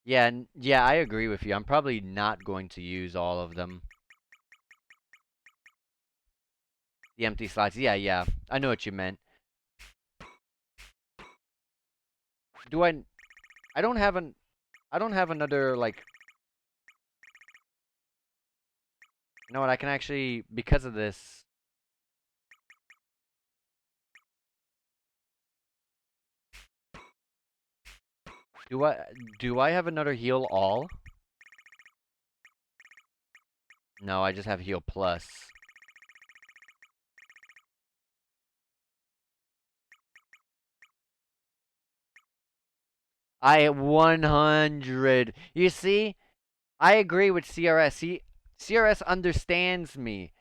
Yeah, yeah, I agree with you. I'm probably not going to use all of them. The empty slots. Yeah, yeah. I know what you meant. Do I don't have an I don't have another like You know what? I can actually, because of this. Do I have another heal all? No, I just have heal plus. I 100. You see, I agree with CRS. CRS understands me.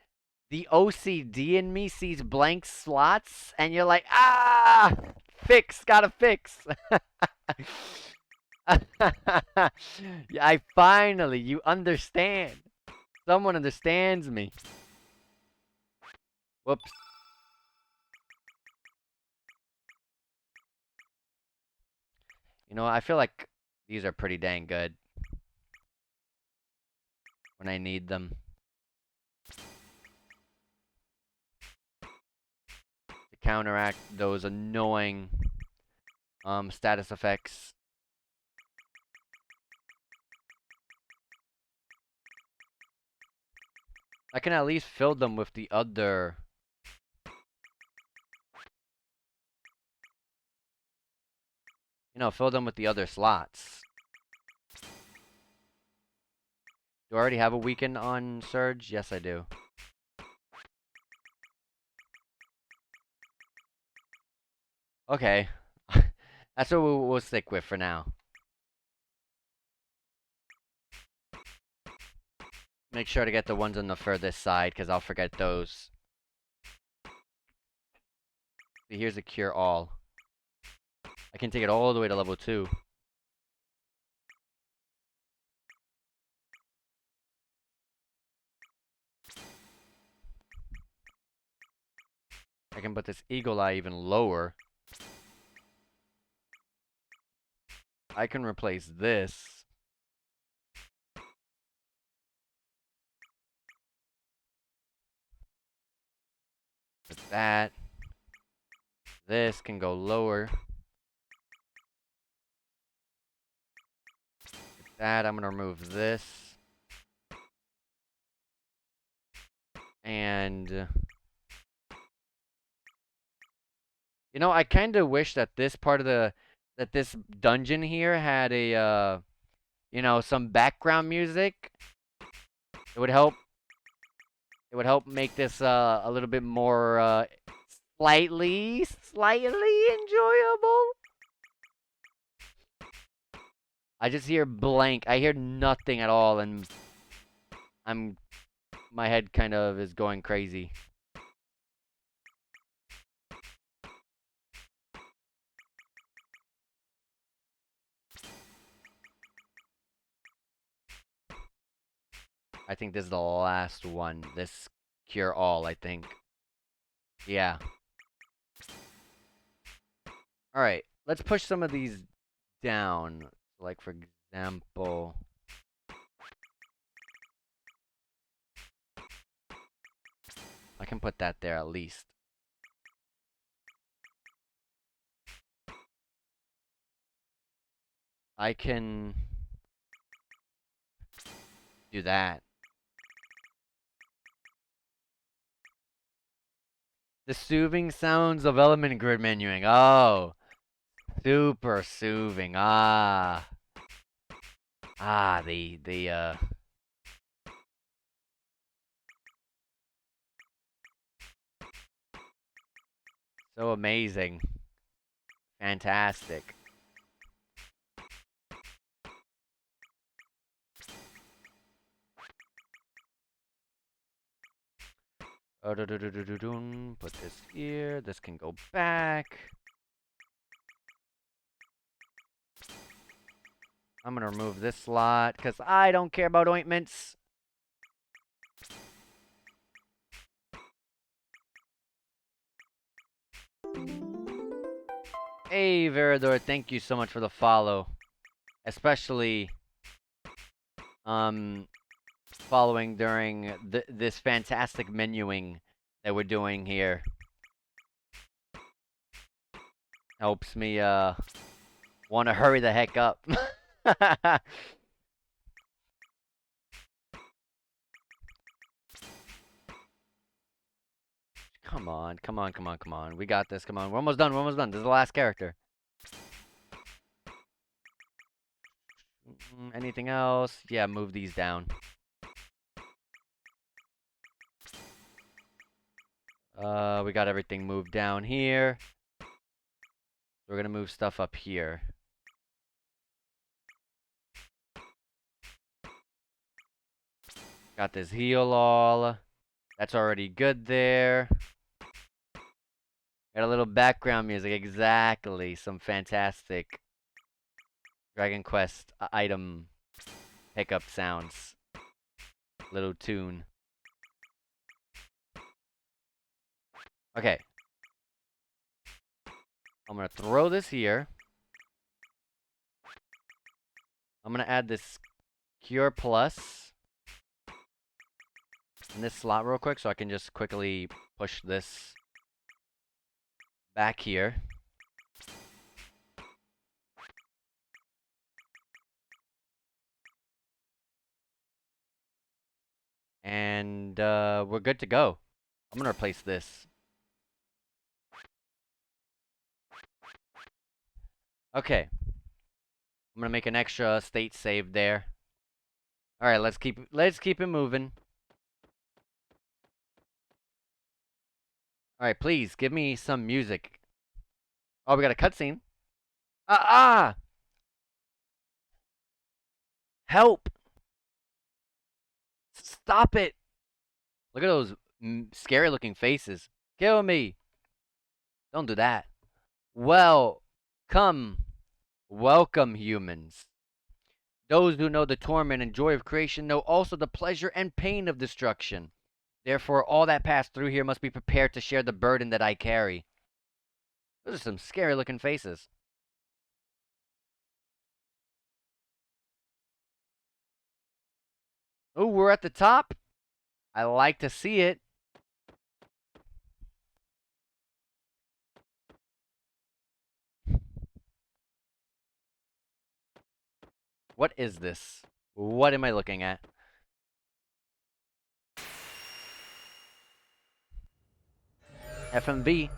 The OCD in me sees blank slots, and you're like, ah, fix, gotta fix. You understand. Someone understands me. Whoops. You know, I feel like these are pretty dang good when I need them to counteract those annoying status effects. I can at least fill them with the other. You know, fill them with the other slots. Do I already have a weekend on Surge? Yes, I do. Okay. That's what we'll stick with for now. Make sure to get the ones on the furthest side, because I'll forget those. See, here's a cure all. I can take it all the way to level 2. I can put this Eagle Eye even lower. I can replace this. With that. This can go lower. With that, I'm going to remove this. And... You know, I kind of wish that this part of that this dungeon here had a, you know, some background music. It would help. It would help make this a little bit more slightly enjoyable. I just hear blank. I hear nothing at all, and my head kind of is going crazy. I think this is the last one. This cure all, I think. Yeah. All right. Let's push some of these down. Like, for example... I can put that there at least. I can do that. The soothing sounds of element grid menuing. Oh, super soothing. Ah, the so amazing, fantastic. Oh, put this here. This can go back. I'm gonna remove this slot because I don't care about ointments. Hey, Verador, thank you so much for the follow. Especially, following during this fantastic menuing that we're doing here. Helps me, want to hurry the heck up. Come on, come on, come on, come on. We got this. Come on. We're almost done. We're almost done. This is the last character. Anything else? Yeah, move these down. We got everything moved down here. We're gonna move stuff up here. Got this heal all. That's already good there. Got a little background music. Exactly. Some fantastic Dragon Quest item pickup sounds. Little tune. Okay. I'm gonna throw this here. I'm gonna add this Cure Plus in this slot real quick so I can just quickly push this back here. And we're good to go. I'm gonna replace this. Okay. I'm gonna make an extra state save there. All right, let's keep it moving. All right, please give me some music. Oh, we got a cutscene. Ah! Help! Stop it! Look at those scary looking faces. Kill me! Don't do that. Well, come. Welcome, humans. Those who know the torment and joy of creation know also the pleasure and pain of destruction. Therefore, all that pass through here must be prepared to share the burden that I carry. Those are some scary looking faces. Oh, we're at the top. I like to see it. What is this? What am I looking at? FMV.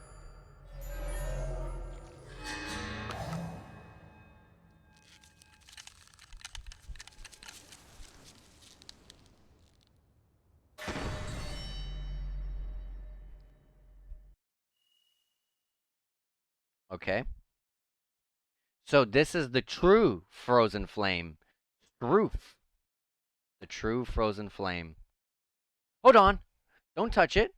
Okay. So this is the true frozen flame. Truth. The true frozen flame. Hold on. Don't touch it.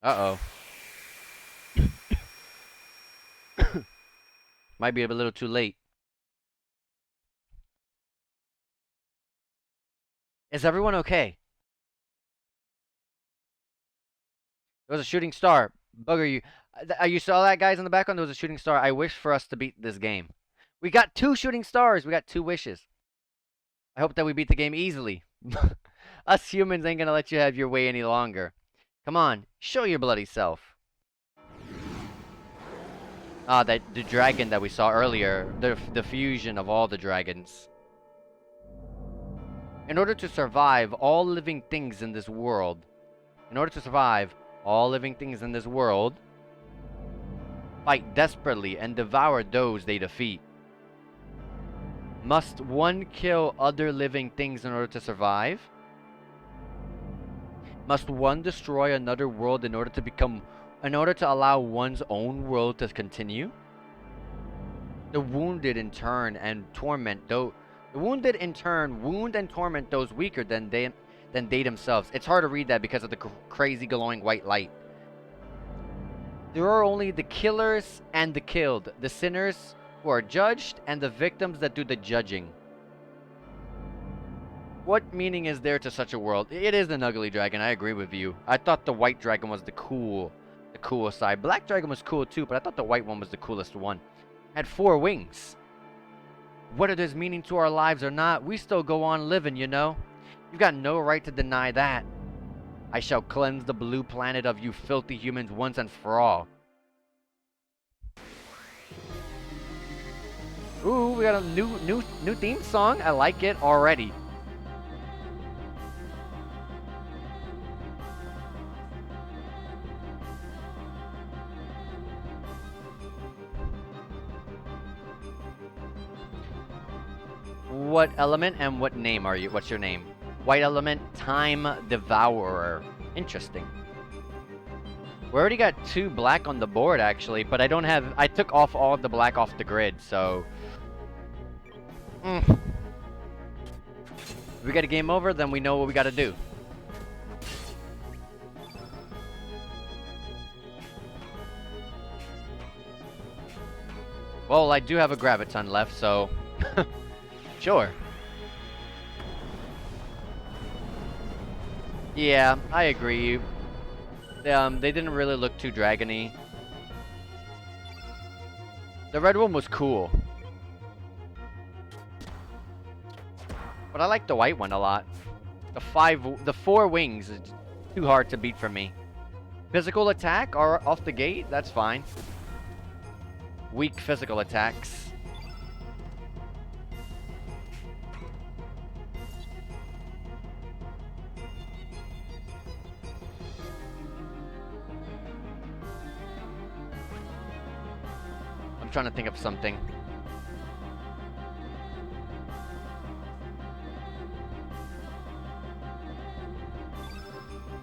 Uh-oh. Might be a little too late. Is everyone okay? There was a shooting star. Bugger you. You saw that, guys, in the background? There was a shooting star. I wish for us to beat this game. We got 2 shooting stars. We got 2 wishes. I hope that we beat the game easily. Us humans ain't gonna let you have your way any longer. Come on, show your bloody self. Ah, the dragon that we saw earlier. The fusion of all the dragons. In order to survive all living things in this world, fight desperately and devour those they defeat. Must one kill other living things in order to survive? Must one destroy another world in order to allow one's own world to continue? The wounded in turn wound and torment those weaker than they themselves. It's hard to read that because of the crazy glowing white light. There are only the killers and the killed, the sinners who are judged, and the victims that do the judging. What meaning is there to such a world? It is an ugly dragon, I agree with you. I thought the white dragon was the cool side. Black dragon was cool too, but I thought the white one was the coolest one. Had 4 wings. Whether there's meaning to our lives or not, we still go on living, you know? You've got no right to deny that. I shall cleanse the blue planet of you filthy humans once and for all. Ooh, we got a new theme song. I like it already. What element and what name are you? What's your name? White element, time devourer. Interesting. We already got 2 black on the board, actually, but I don't have... I took off all of the black off the grid, so... If we get a game over, then we know what we gotta do. Well, I do have a graviton left, so... Sure. Yeah, I agree. They didn't really look too dragony. The red one was cool. But I like the white one a lot. The 4 wings is too hard to beat for me. Physical attack or off the gate? That's fine. Weak physical attacks. I'm trying to think of something.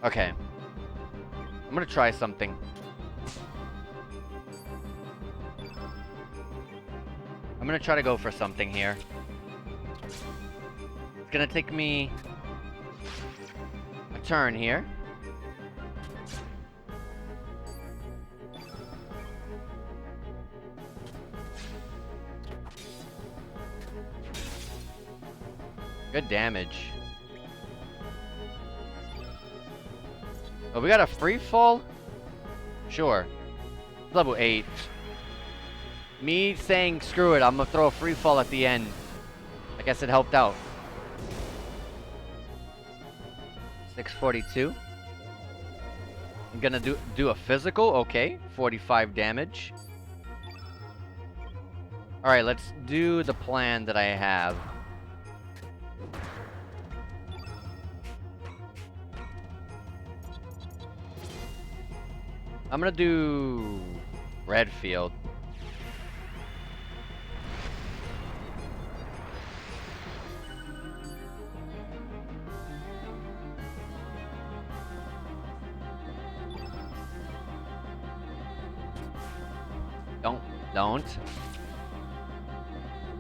Okay. I'm gonna try something. I'm gonna try to go for something here. It's gonna take me a turn here. Good damage. Oh, we got a free fall? Sure. Level 8. Me saying screw it, I'm gonna throw a free fall at the end. I guess it helped out. 642. I'm gonna do a physical, okay. 45 damage. Alright, let's do the plan that I have. I'm gonna do Redfield.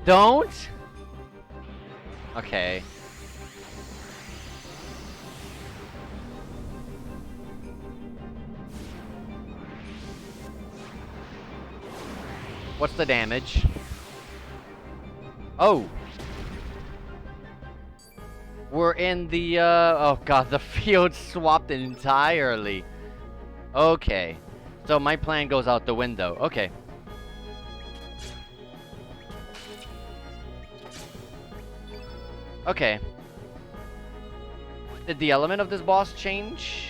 Don't! Okay. What's the damage? Oh! We're in the, oh god, the field swapped entirely. Okay. So my plan goes out the window. Okay. Okay. Did the element of this boss change?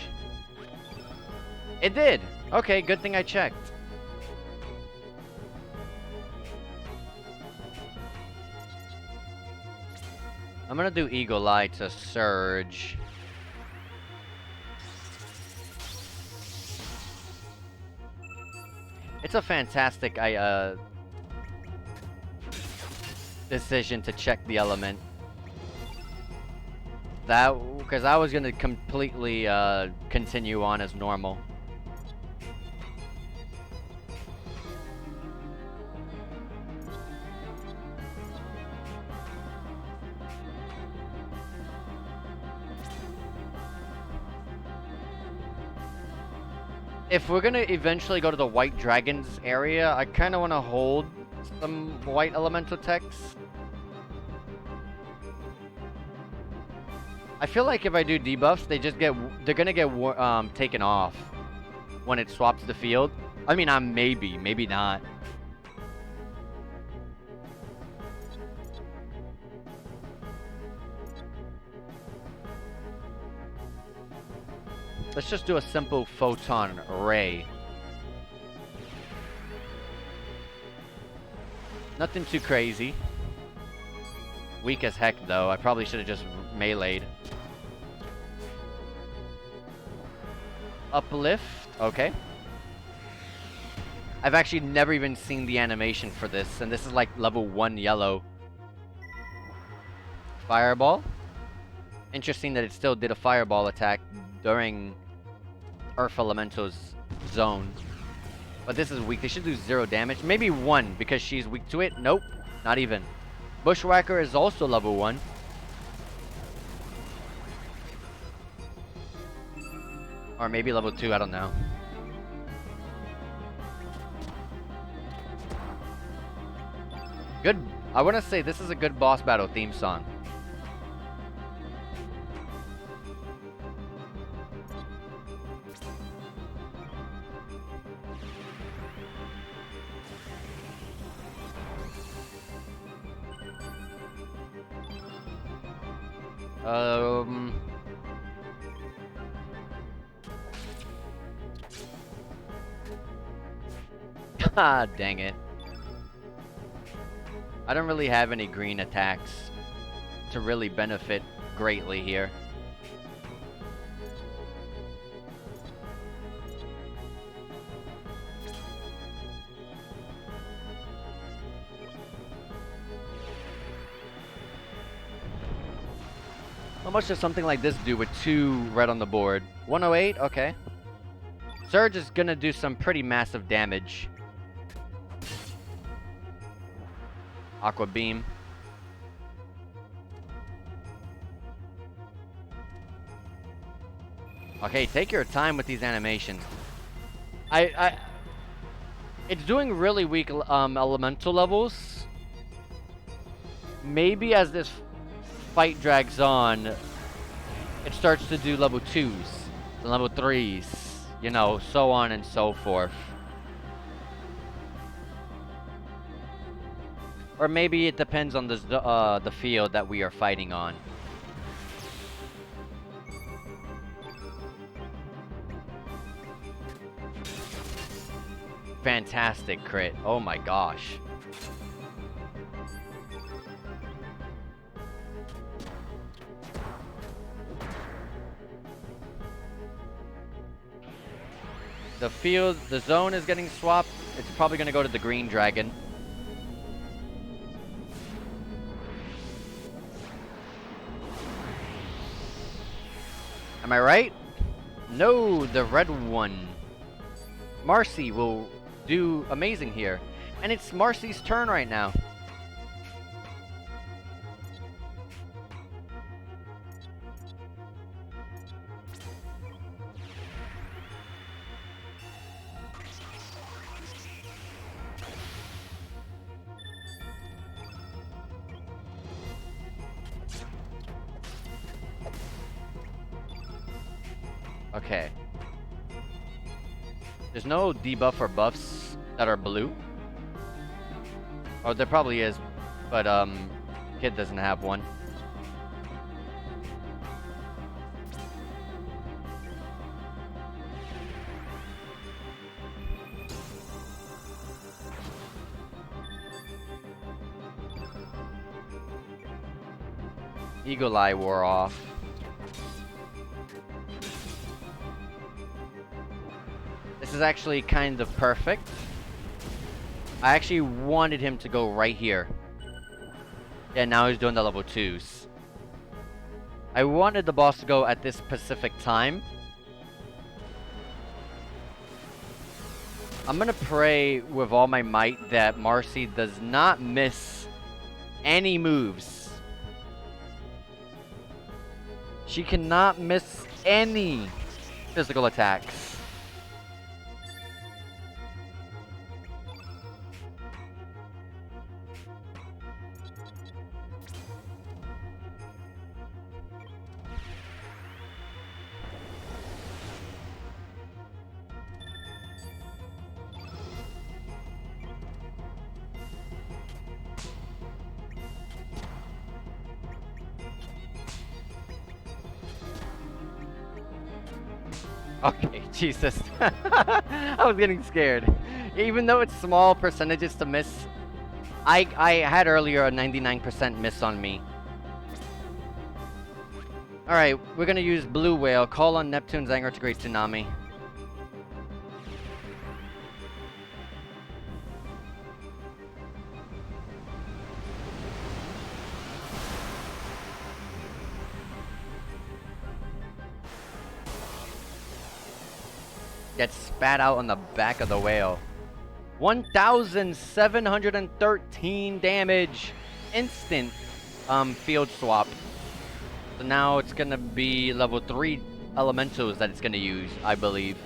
It did! Okay, good thing I checked. I'm gonna do Eagle Eye to Surge. It's a fantastic decision to check the element. That, because I was gonna completely continue on as normal. If we're gonna eventually go to the White Dragons area, I kind of want to hold some white elemental techs. I feel like if I do debuffs, they're gonna get taken off when it swaps the field. I mean, maybe not. Let's just do a simple photon ray. Nothing too crazy. Weak as heck, though. I probably should have just meleeed. Uplift. Okay. I've actually never even seen the animation for this, and this is like level 1 yellow. Fireball. Interesting that it still did a fireball attack during Earth Elemental's zone. But this is weak. They should do 0 damage. Maybe 1 because she's weak to it. Nope. Not even. Bushwhacker is also level 1. Or maybe level 2. I don't know. Good. I want to say this is a good boss battle theme song. Ah, dang it. I don't really have any green attacks to really benefit greatly here. How much does something like this do with 2 red on the board? 108? Okay. Surge is gonna do some pretty massive damage. Aqua Beam. Okay, take your time with these animations. It's doing really weak elemental levels. Maybe as this fight drags on, it starts to do level 2s, and level 3s, you know, so on and so forth. Or maybe it depends on the field that we are fighting on. Fantastic crit. Oh my gosh. The field, the zone is getting swapped. It's probably going to go to the green dragon. Am I right? No, the red one. Marcy will do amazing here. And it's Marcy's turn right now. Okay. There's no debuff or buffs that are blue. Oh, there probably is, but Kid doesn't have one. Eagle Eye wore off. This is actually kind of perfect. I actually wanted him to go right here. Yeah, now he's doing the level 2s. I wanted the boss to go at this specific time. I'm gonna pray with all my might that Marcy does not miss any moves. She cannot miss any physical attacks. Okay, Jesus. I was getting scared. Even though it's small percentages to miss, I had earlier a 99% miss on me. Alright, we're gonna use Blue Whale. Call on Neptune's anger to create tsunami. gets spat out on the back of the whale. 1,713 damage. Instant field swap. So now it's gonna be level 3 elementals that it's gonna use, I believe.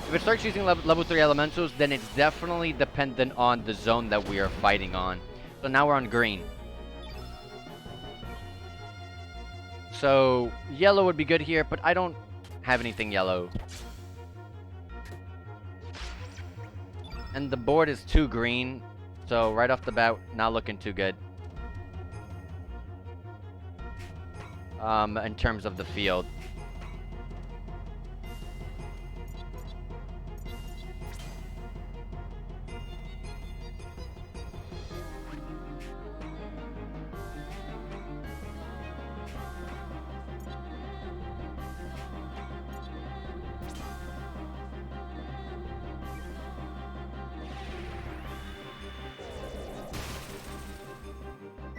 If it starts using level 3 elementals, then it's definitely dependent on the zone that we are fighting on. So now we're on green. So yellow would be good here, but I don't have anything yellow. And the board is too green, so right off the bat, not looking too good. In terms of the field.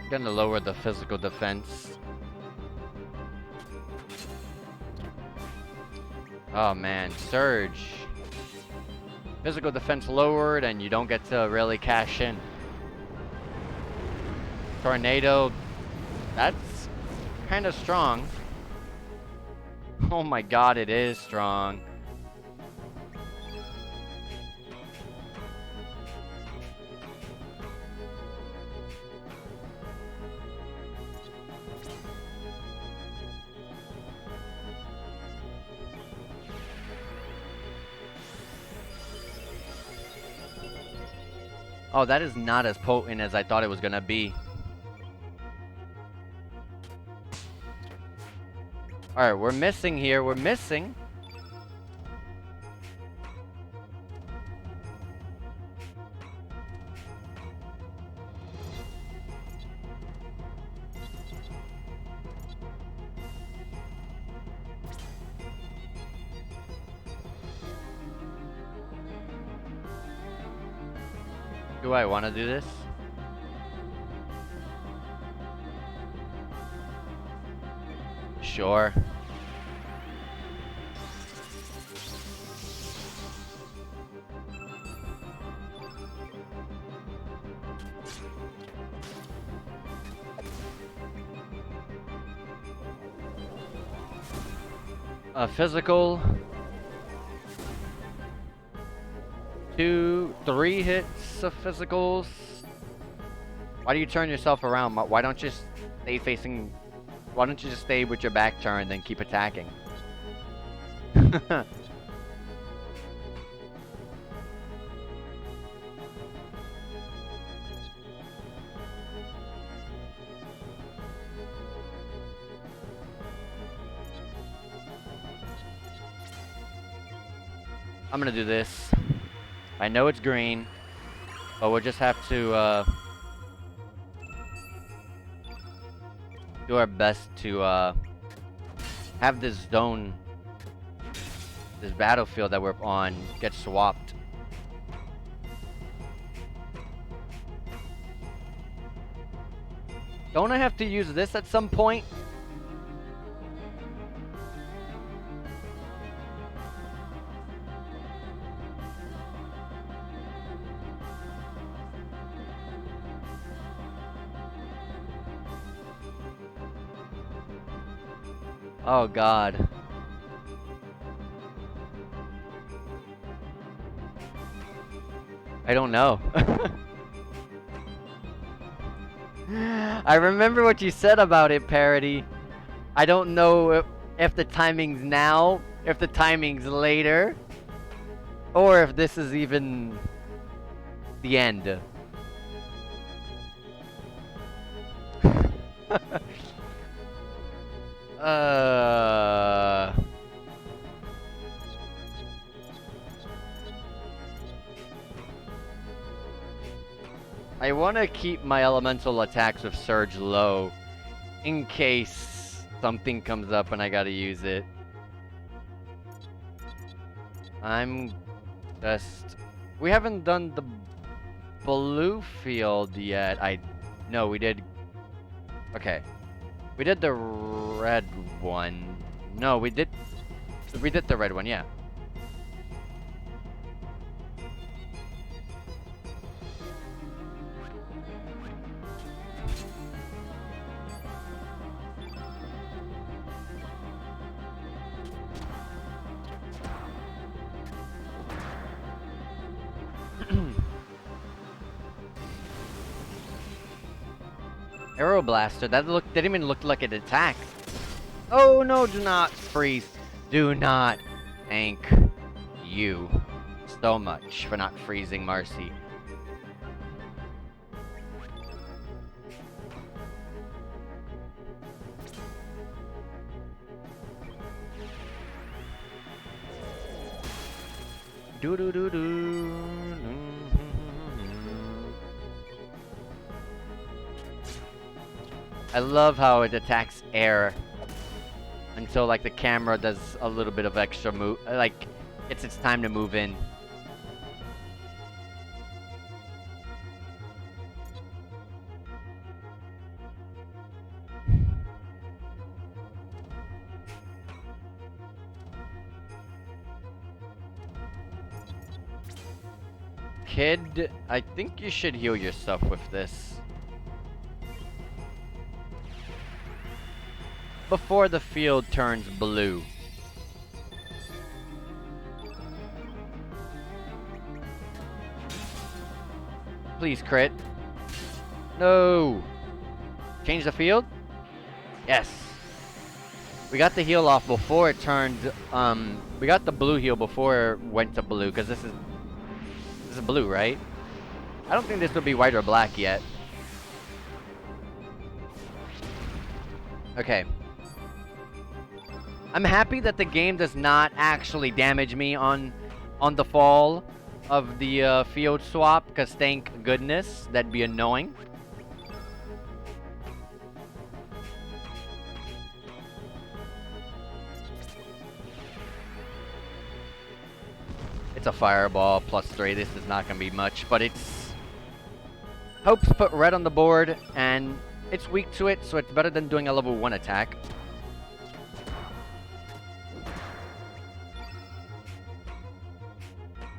Gonna lower the physical defense. Oh man, Surge. Physical defense lowered and you don't get to really cash in. Tornado, that's kind of strong. Oh my god, it is strong. Oh, that is not as potent as I thought it was gonna be. Alright, we're missing here. We're missing. Do I want to do this? Sure. Physical. 2, 3 hits of physicals. Why do you turn yourself around? Why don't you stay facing... Why don't you just stay with your back turned and keep attacking? I'm gonna do this. I know it's green, but we'll just have to do our best to have this zone, this battlefield that we're on, get swapped. Don't I have to use this at some point? Oh god. I don't know. I remember what you said about it, Parody. I don't know if the timing's now, if the timing's later, or if this is even the end. I want to keep my elemental attacks with Surge low in case something comes up and I gotta use it. I'm just... We haven't done the blue field yet. No, we did... Okay. We did the red one. No, we did the red one, yeah. Arrow blaster. That didn't even look like an attack. Oh no! Do not freeze. Do not. Thank you so much for not freezing Marcy. Do do do do. I love how it attacks air until like the camera does a little bit of extra move, like it's time to move in. Kid, I think you should heal yourself with this. Before the field turns blue. Please crit. No! Change the field? Yes. We got the heal off before it turned, we got the blue heal before it went to blue, because this is blue, right? I don't think this would be white or black yet. Okay. I'm happy that the game does not actually damage me on the fall of the field swap, because thank goodness, that'd be annoying. It's a fireball +3. This is not going to be much, but it's... Hopes put red on the board, and it's weak to it, so it's better than doing a level 1 attack.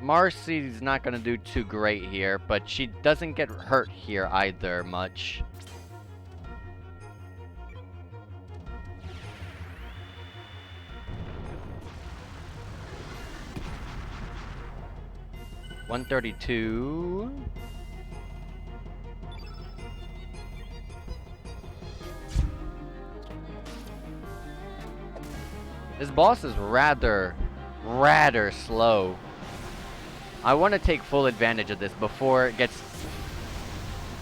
Marcy's not going to do too great here, but she doesn't get hurt here either much. $132. This boss is rather slow. I want to take full advantage of this before it gets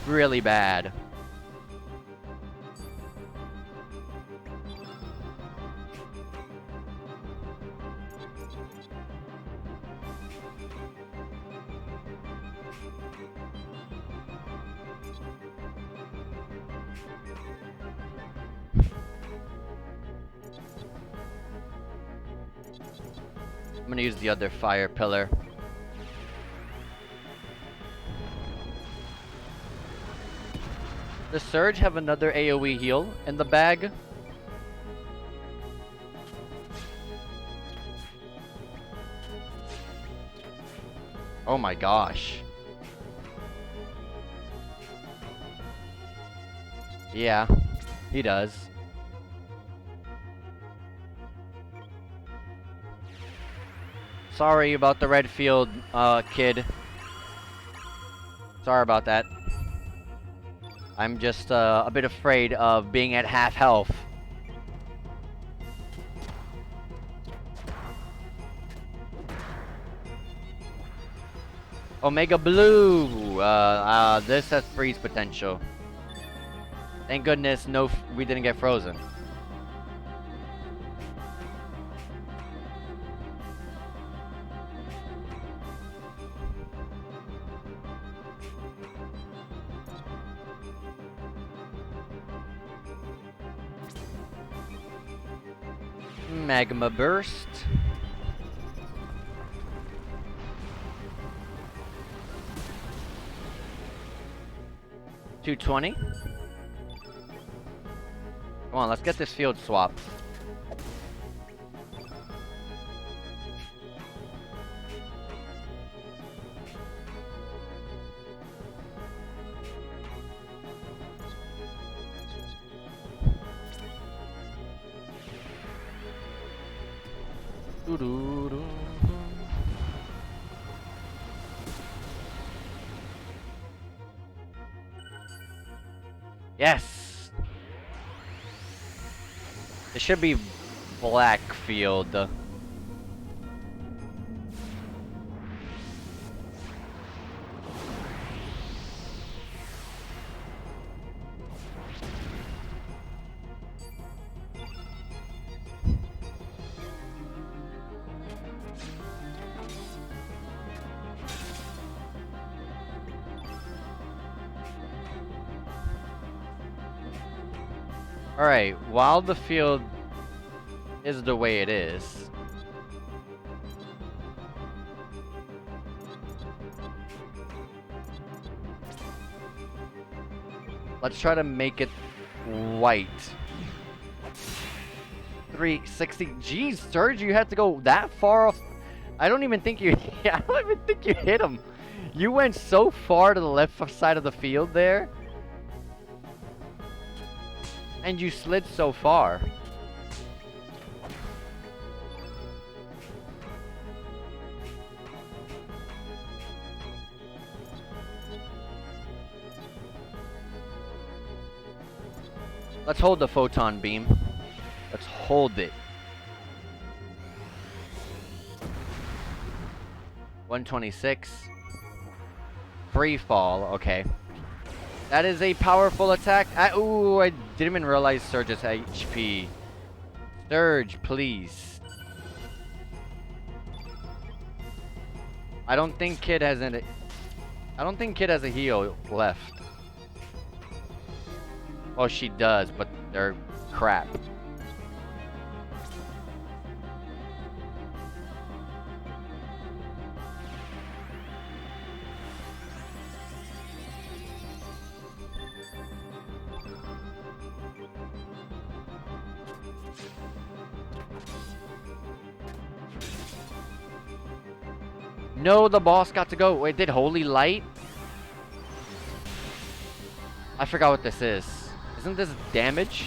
really bad. I'm gonna use the other fire pillar. Does Surge have another AoE heal in the bag? Oh my gosh. Yeah, he does. Sorry about the red field, kid. Sorry about that. I'm just a bit afraid of being at half health. Omega Blue! This has freeze potential. Thank goodness we didn't get frozen. Magma Burst. $220. Come on, let's get this field swap. Yes! It should be black field. Alright, while the field is the way it is, let's try to make it white. 360. Jeez, Serge, you had to go that far off. I don't even think you. I don't even think you hit him. You went so far to the left side of the field there, and you slid so far. Let's hold the photon beam. Let's hold it. 126. Free fall. Okay. That is a powerful attack. Ooh, I didn't even realize Surge's HP. Surge, please. I don't think Kid has any. I don't think Kid has a heal left. Well, she does, but they're crap. No, the boss got to go. Wait, did Holy Light? I forgot what this is. Isn't this damage?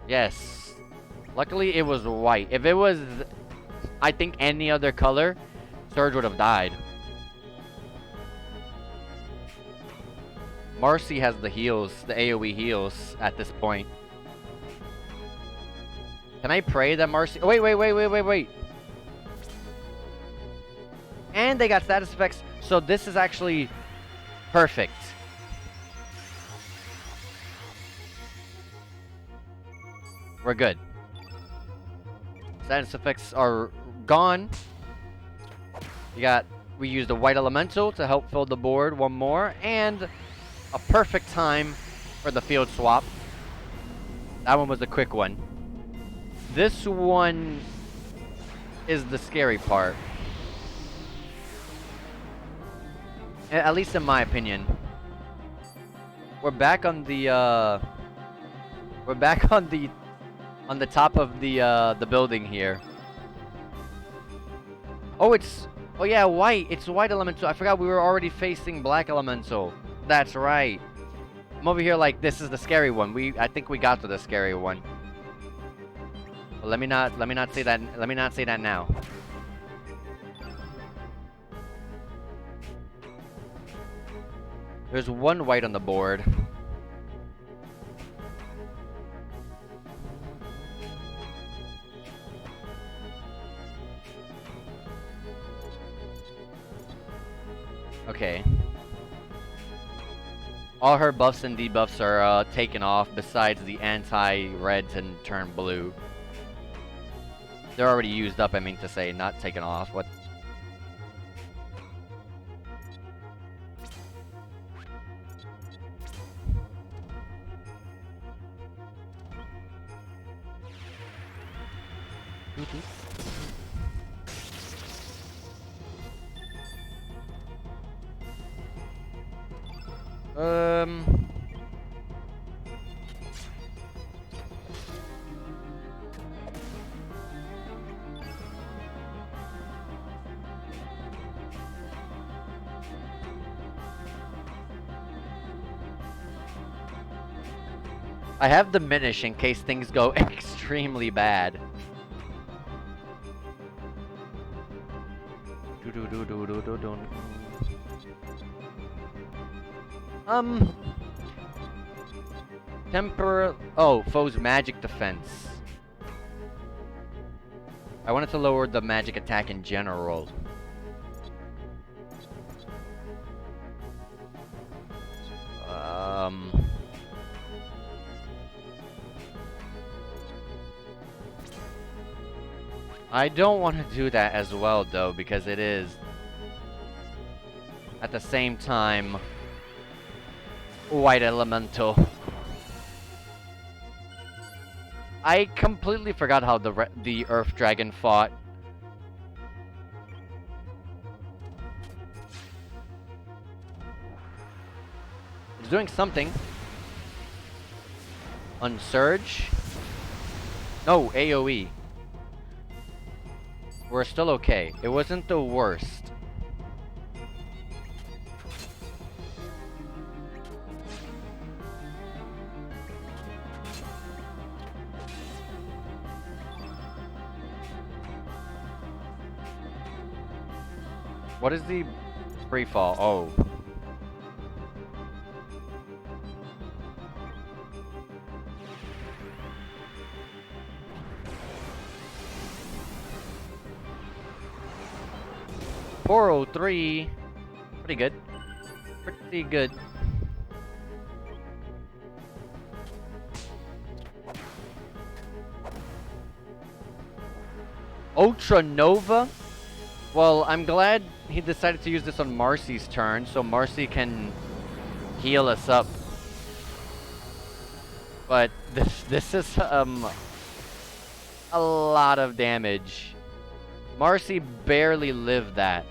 Yes. Luckily, it was white. If it was, I think, any other color, Surge would have died. Marcy has the heals, the AoE heals at this point. Can I pray that Marcy... Oh, wait. And they got status effects, so this is actually perfect. We're good. Status effects are gone. We used the white elemental to help fill the board one more, and a perfect time for the field swap. That one was a quick one. This one is the scary part. At least in my opinion. We're back on the on the top of the building here. Oh, yeah, white. It's white elemental. I forgot we were already facing black elemental. That's right. I'm over here like this is the scary one. I think we got to the scary one. But let me not say that. Let me not say that now. There's one white on the board. Okay. All her buffs and debuffs are taken off, besides the anti-red and turn blue. They're already used up, I mean to say, not taken off. What? I have diminish in case things go extremely bad. Oh, foe's magic defense. I wanted to lower the magic attack in general. I don't want to do that as well, though, because it is, at the same time, white elemental. I completely forgot how the Earth Dragon fought. It's doing something. Unsurge? No, AoE. We're still okay. It wasn't the worst. What is the free fall? Oh. $403. Pretty good. Pretty good. Ultra Nova? Well, I'm glad he decided to use this on Marcy's turn, so Marcy can heal us up. But this is a lot of damage. Marcy barely lived that.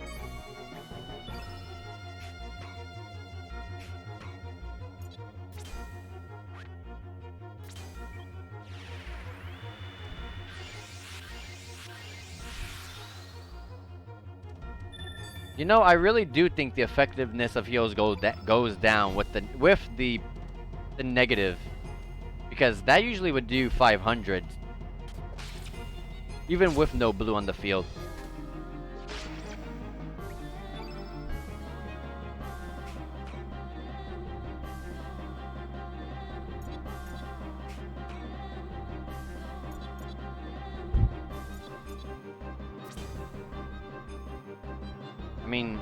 You know, I really do think the effectiveness of heals goes down with the negative, because that usually would do 500, even with no blue on the field. I mean,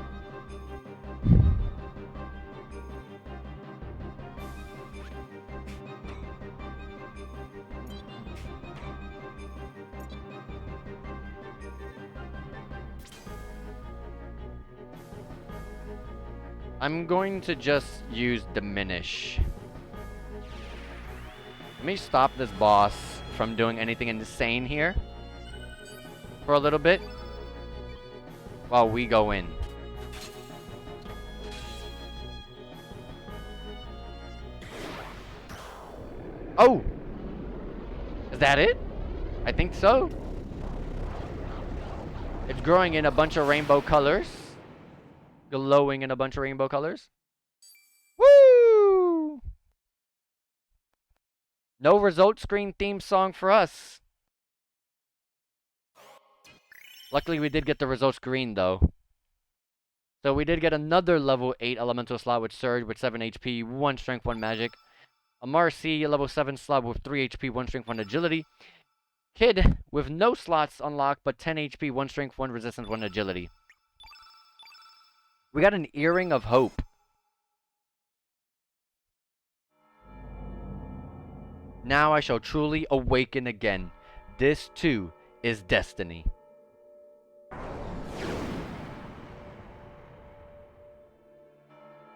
I'm going to just use Diminish. Let me stop this boss from doing anything insane here for a little bit while we go in. Oh! Is that it? I think so. It's growing in a bunch of rainbow colors. Glowing in a bunch of rainbow colors. Woo! No result screen theme song for us. Luckily, we did get the result screen, though. So we did get another level 8 elemental slot with Surge with 7 HP, 1 strength, 1 magic. A Marcy, a level 7 slot with 3 HP, 1 strength, 1 agility. Kid with no slots unlocked, but 10 HP, 1 strength, 1 resistance, 1 agility. We got an Earring of Hope. Now I shall truly awaken again. This too is destiny.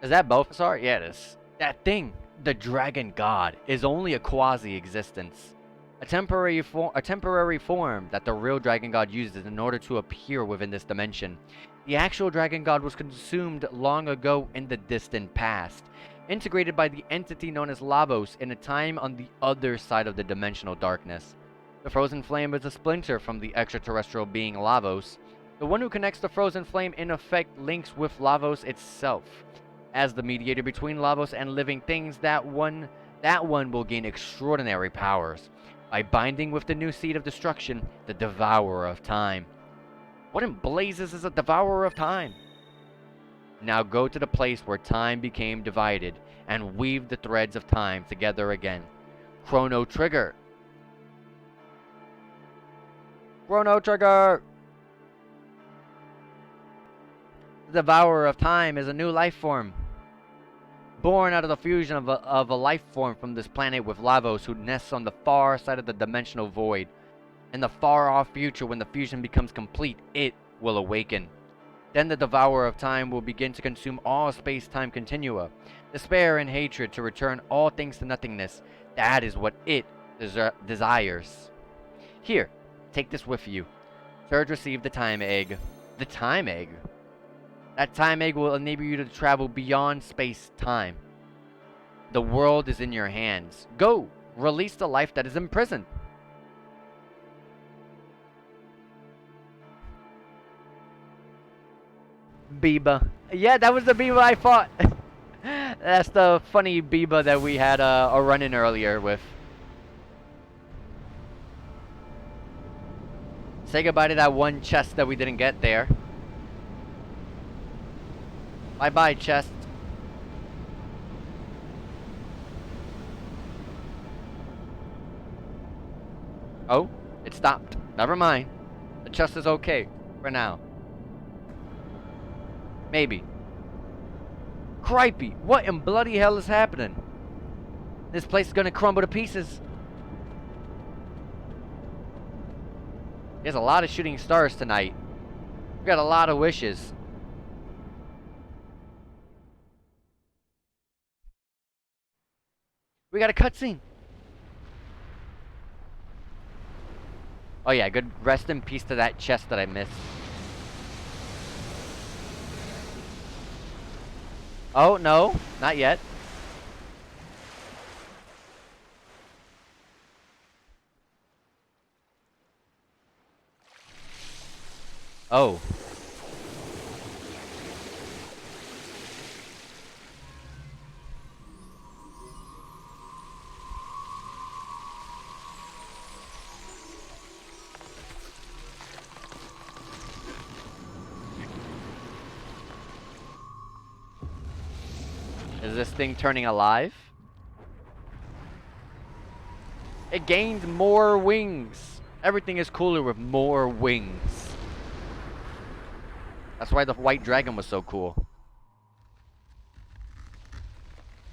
Is that Balthasar? Yeah, it is. That thing, the Dragon God, is only a quasi-existence. A temporary form that the real Dragon God uses in order to appear within this dimension. The actual Dragon God was consumed long ago in the distant past, integrated by the entity known as Lavos in a time on the other side of the dimensional darkness. The Frozen Flame is a splinter from the extraterrestrial being Lavos. The one who connects the Frozen Flame in effect links with Lavos itself. As the mediator between Lavos and living things, that one will gain extraordinary powers by binding with the new seed of destruction, the Devourer of Time. What in blazes is a Devourer of Time? Now go to the place where time became divided and weave the threads of time together again. Chrono Trigger. Chrono Trigger! The Devourer of Time is a new life form. Born out of the fusion of a life form from this planet with Lavos, who nests on the far side of the dimensional void. In the far-off future, when the fusion becomes complete, it will awaken. Then the Devourer of Time will begin to consume all space-time continua. Despair and hatred to return all things to nothingness. That is what it desires. Here, take this with you. Surge received the Time Egg. The Time Egg? That Time Egg will enable you to travel beyond space-time. The world is in your hands. Go! Release the life that is imprisoned. Biba. Yeah, that was the Biba I fought. That's the funny Biba that we had a run-in earlier with. Say goodbye to that one chest that we didn't get there. Bye-bye, chest. Oh, it stopped. Never mind. The chest is okay for now. Maybe. Cripey, what in bloody hell is happening? This place is gonna crumble to pieces. There's a lot of shooting stars tonight. We got a lot of wishes. We got a cutscene. Oh yeah, good rest in peace to that chest that I missed. Oh, no, not yet. Oh. Is this thing turning alive? It gained more wings. Everything is cooler with more wings. That's why the white dragon was so cool.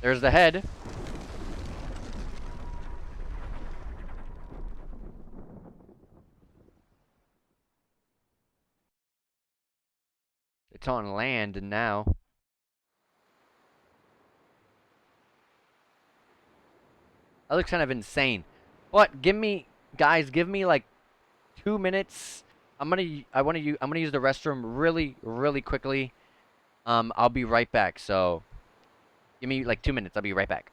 There's the head. It's on land and now. That looks kind of insane. But give me, guys, give me like 2 minutes. I'm gonna use the restroom really quickly. I'll be right back. So give me like 2 minutes. I'll be right back.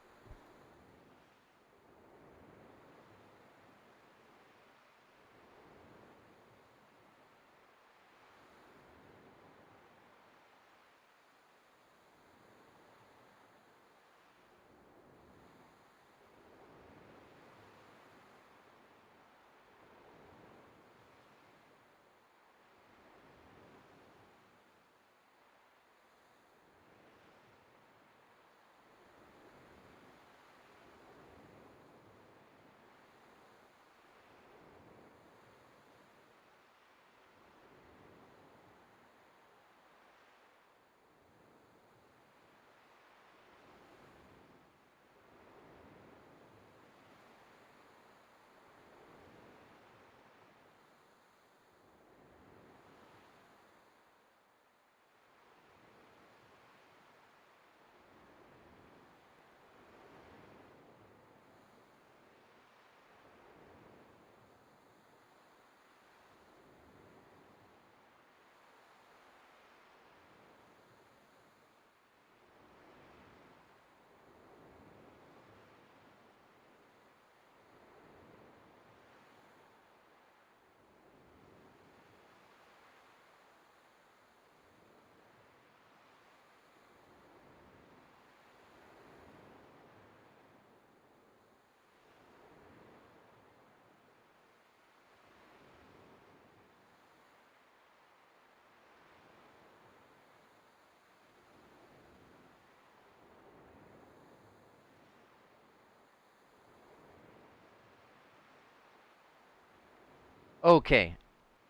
Okay,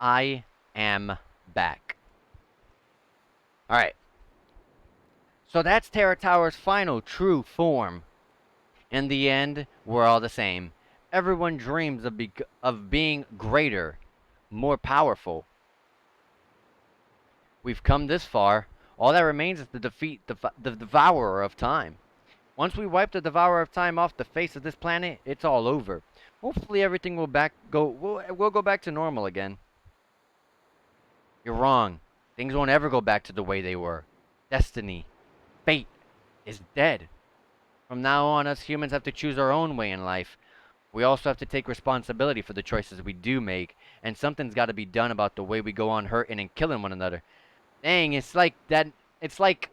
I am back. Alright, so that's Terra Tower's final true form. In the end, we're all the same. Everyone dreams of being greater, more powerful. We've come this far. All that remains is to defeat the Devourer of Time. Once we wipe the Devourer of Time off the face of this planet, it's all over. Hopefully everything will go back to normal again. You're wrong. Things won't ever go back to the way they were. Destiny, fate, is dead. From now on, us humans have to choose our own way in life. We also have to take responsibility for the choices we do make, and something's got to be done about the way we go on hurting and killing one another. Dang, it's like that. It's like,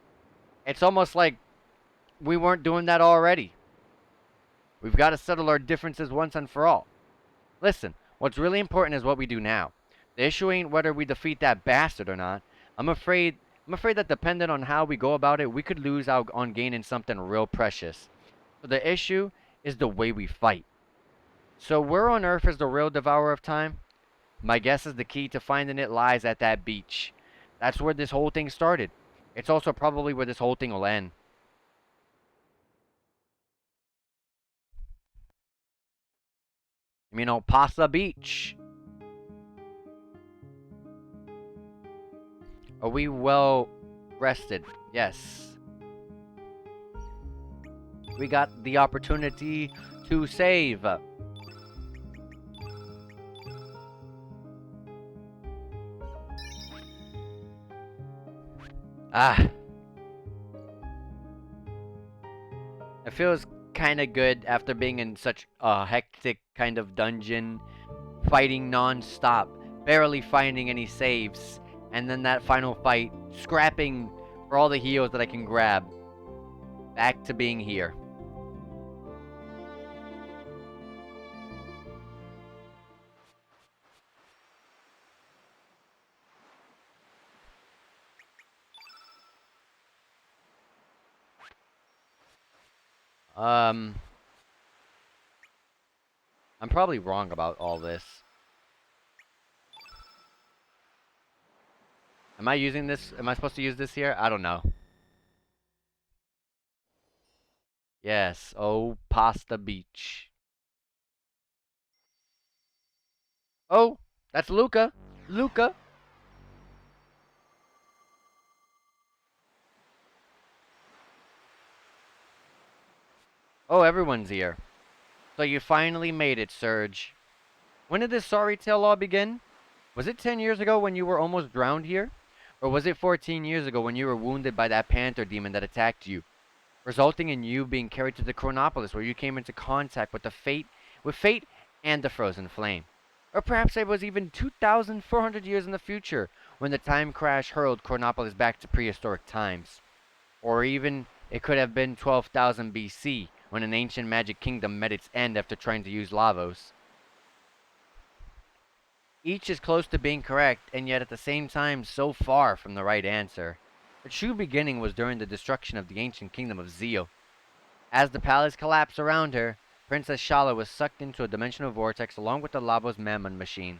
it's almost like we weren't doing that already. We've got to settle our differences once and for all. Listen, what's really important is what we do now. The issue ain't whether we defeat that bastard or not. I'm afraid that depending on how we go about it, we could lose out on gaining something real precious. So the issue is the way we fight. So where on earth is the real Devourer of Time? My guess is the key to finding it lies at that beach. That's where this whole thing started. It's also probably where this whole thing will end. Pasta Beach. Are we well rested? Yes. We got the opportunity to save. Ah. It feels kind of good after being in such a hectic kind of dungeon, fighting non-stop, barely finding any saves, and then that final fight, scrapping for all the heals that I can grab. Back to being here. Um, I'm probably wrong about all this. Am I using this? Am I supposed to use this here? I don't know. Yes. Oh, Pasta Beach. Oh, that's Luca. Luca. Oh, everyone's here. So you finally made it, Surge. When did this sorry tale all begin? Was it 10 years ago when you were almost drowned here? Or was it 14 years ago when you were wounded by that panther demon that attacked you, resulting in you being carried to the Chronopolis where you came into contact with fate and the frozen flame? Or perhaps it was even 2,400 years in the future when the time crash hurled Chronopolis back to prehistoric times. Or even it could have been 12,000 BC when an ancient magic kingdom met its end after trying to use Lavos. Each is close to being correct, and yet at the same time so far from the right answer. The true beginning was during the destruction of the ancient kingdom of Zeo. As the palace collapsed around her, Princess Shala was sucked into a dimensional vortex along with the Lavos Mammon machine.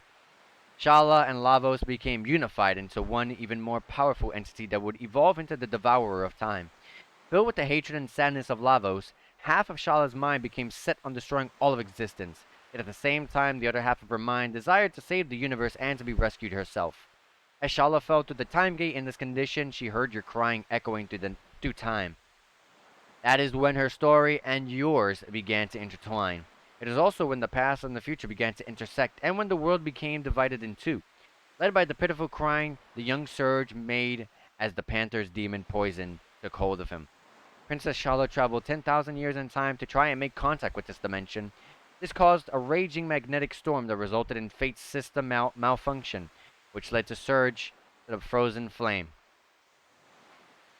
Shala and Lavos became unified into one even more powerful entity that would evolve into the Devourer of Time. Filled with the hatred and sadness of Lavos, half of Shala's mind became set on destroying all of existence. Yet at the same time, the other half of her mind desired to save the universe and to be rescued herself. As Shala fell through the time gate in this condition, she heard your crying echoing through time. That is when her story and yours began to intertwine. It is also when the past and the future began to intersect, and when the world became divided in two. Led by the pitiful crying, the young Surge made as the Panther's demon poison took hold of him. Princess Shala traveled 10,000 years in time to try and make contact with this dimension. This caused a raging magnetic storm that resulted in Fate's system malfunction, which led to Surge to the frozen flame.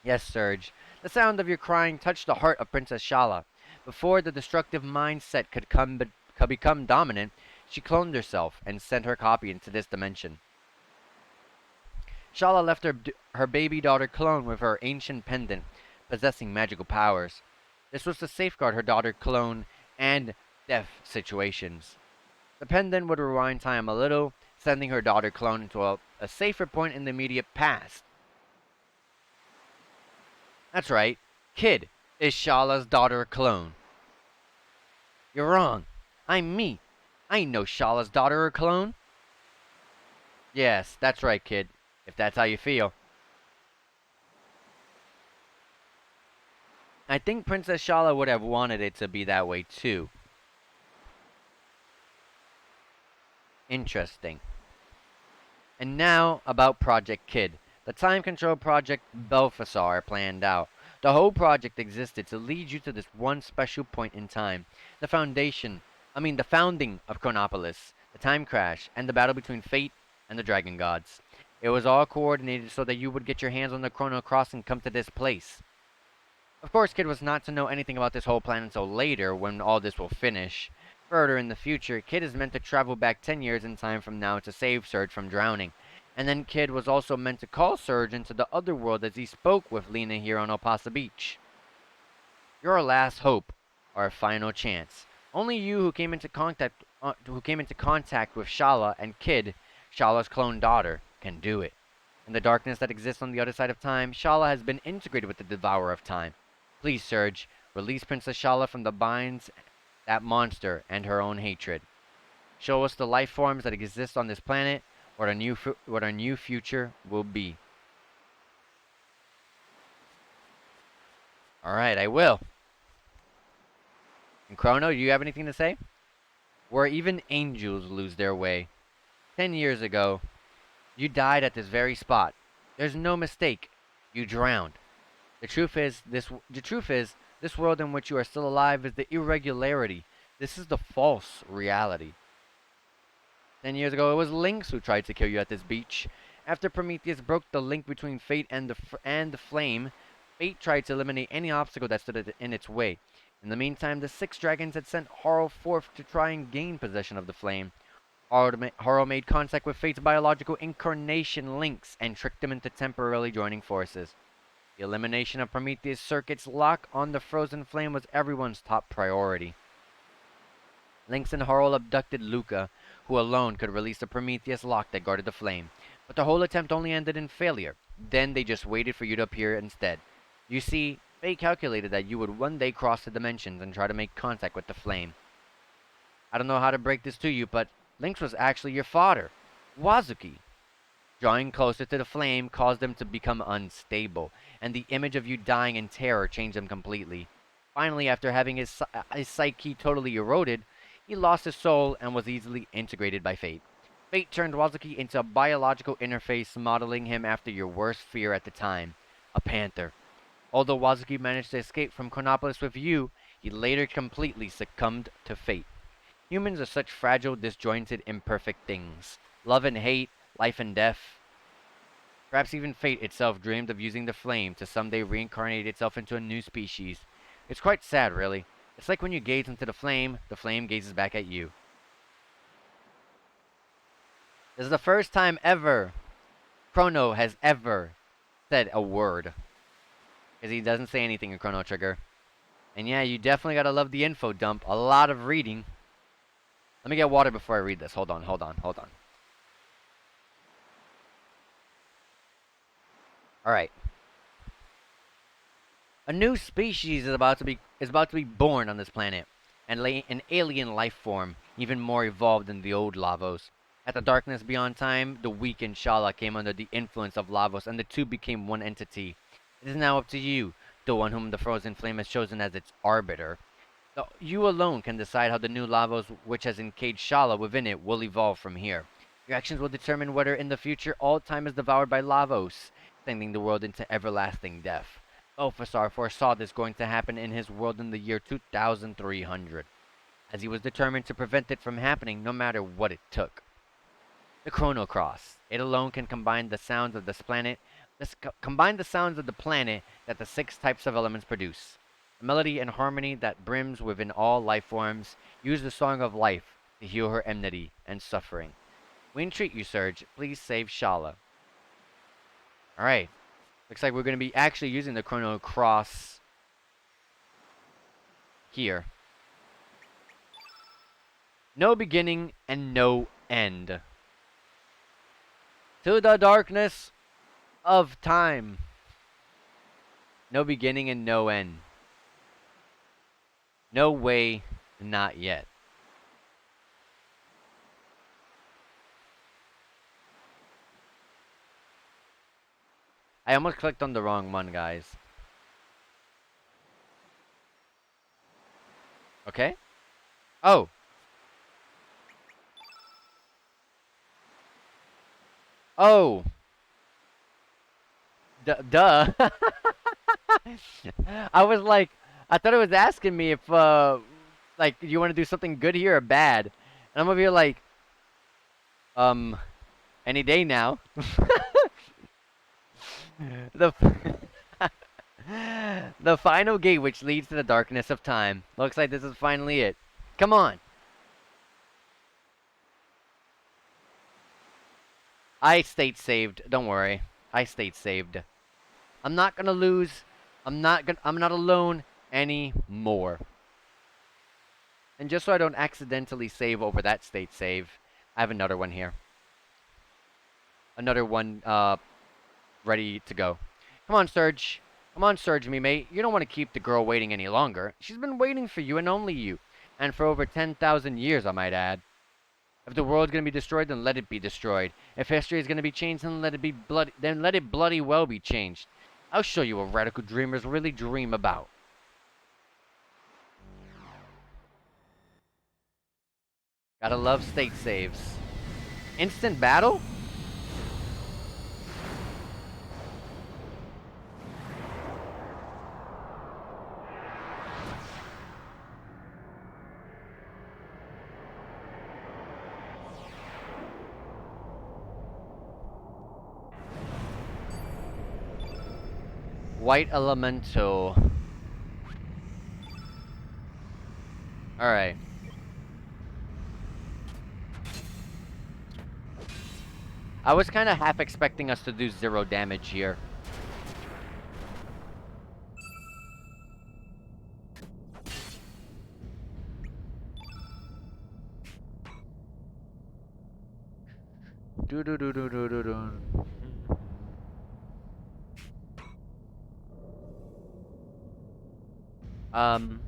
Yes, Surge, the sound of your crying touched the heart of Princess Shala. Before the destructive mindset could become dominant, she cloned herself and sent her copy into this dimension. Shala left her baby daughter clone with her ancient pendant, possessing magical powers. This was to safeguard her daughter clone and death situations. The pendant would rewind time a little, sending her daughter clone into a safer point in the immediate past. That's right, Kid is Shala's daughter clone. You're wrong. I'm me. I ain't no Shala's daughter or clone. Yes, that's right, Kid. If that's how you feel. I think Princess Shala would have wanted it to be that way too. Interesting. And now about Project Kid. The time control project Belfasar planned out. The whole project existed to lead you to this one special point in time. The the founding of Chronopolis, the time crash, and the battle between Fate and the Dragon Gods. It was all coordinated so that you would get your hands on the Chrono Cross and come to this place. Of course, Kid was not to know anything about this whole plan until later, when all this will finish. Further in the future, Kid is meant to travel back 10 years in time from now to save Surge from drowning. And then Kid was also meant to call Surge into the other world as he spoke with Lena here on El Paso Beach. You're our last hope, our final chance. Only you who came into contact with Shala and Kid, Shala's clone daughter, can do it. In the darkness that exists on the other side of time, Shala has been integrated with the Devourer of Time. Please, Surge, release Princess Shala from the binds that monster and her own hatred. Show us the life forms that exist on this planet, what our new future will be. Alright, I will. And Chrono, do you have anything to say? Where even angels lose their way. 10 years ago, you died at this very spot. There's no mistake. You drowned. The truth is, this world in which you are still alive is the irregularity. This is the false reality. 10 years ago, it was Lynx who tried to kill you at this beach. After Prometheus broke the link between Fate and the flame, Fate tried to eliminate any obstacle that stood in its way. In the meantime, the six dragons had sent Harl forth to try and gain possession of the flame. Harl made contact with Fate's biological incarnation Lynx and tricked him into temporarily joining forces. The elimination of Prometheus' circuit's lock on the frozen flame was everyone's top priority. Lynx and Harl abducted Luca, who alone could release the Prometheus lock that guarded the flame. But the whole attempt only ended in failure. Then they just waited for you to appear instead. You see, Fate calculated that you would one day cross the dimensions and try to make contact with the flame. I don't know how to break this to you, but Lynx was actually your father, Wazuki. Drawing closer to the flame caused them to become unstable, and the image of you dying in terror changed him completely. Finally, after having his psyche totally eroded, he lost his soul and was easily integrated by Fate. Fate turned Wazuki into a biological interface, modeling him after your worst fear at the time, a panther. Although Wazuki managed to escape from Chronopolis with you, he later completely succumbed to Fate. Humans are such fragile, disjointed, imperfect things. Love and hate, life and death. Perhaps even Fate itself dreamed of using the flame to someday reincarnate itself into a new species. It's quite sad, really. It's like when you gaze into the flame gazes back at you. This is the first time ever Chrono has ever said a word. Because he doesn't say anything in Chrono Trigger. And yeah, you definitely gotta love the info dump. A lot of reading. Let me get water before I read this. Hold on. Alright. A new species is about to be born on this planet, and an alien life form, even more evolved than the old Lavos. At the darkness beyond time, the weakened Shala came under the influence of Lavos, and the two became one entity. It is now up to you, the one whom the frozen flame has chosen as its arbiter. So you alone can decide how the new Lavos, which has encaged Shala within it, will evolve from here. Your actions will determine whether in the future all time is devoured by Lavos, sending the world into everlasting death. Balthasar foresaw this going to happen in his world in the year 2300, as he was determined to prevent it from happening no matter what it took. The Chrono Cross. It alone can combine the sounds of this planet, combine the sounds of the planet that the six types of elements produce. A melody and harmony that brims within all life forms. Use the song of life to heal her enmity and suffering. We entreat you, Surge. Please save Shala. Alright. Looks like we're going to be actually using the Chrono Cross here. No beginning and no end. To the darkness of time. No beginning and no end. No way, not yet. I almost clicked on the wrong one, guys. Okay? Oh. Oh. Duh. I was like, I thought it was asking me if, like, you want to do something good here or bad? And I'm gonna be like, um, any day now. the the final gate which leads to the darkness of time. Looks like this is finally it. Come on. I stayed saved. Don't worry. I stayed saved. I'm not gonna lose. I'm not alone anymore. And just so I don't accidentally save over that state save, I have another one here. Another one ready to go. Come on, Surge. Come on, Surge, me mate. You don't want to keep the girl waiting any longer. She's been waiting for you and only you. And for over 10,000 years, I might add. If the world's gonna be destroyed, then let it be destroyed. If history is gonna be changed, then let it be then let it bloody well be changed. I'll show you what radical dreamers really dream about. Gotta love state saves. Instant battle? White elemental. Alright. I was kind of half expecting us to do 0 damage here. Do do do do do do do. Um.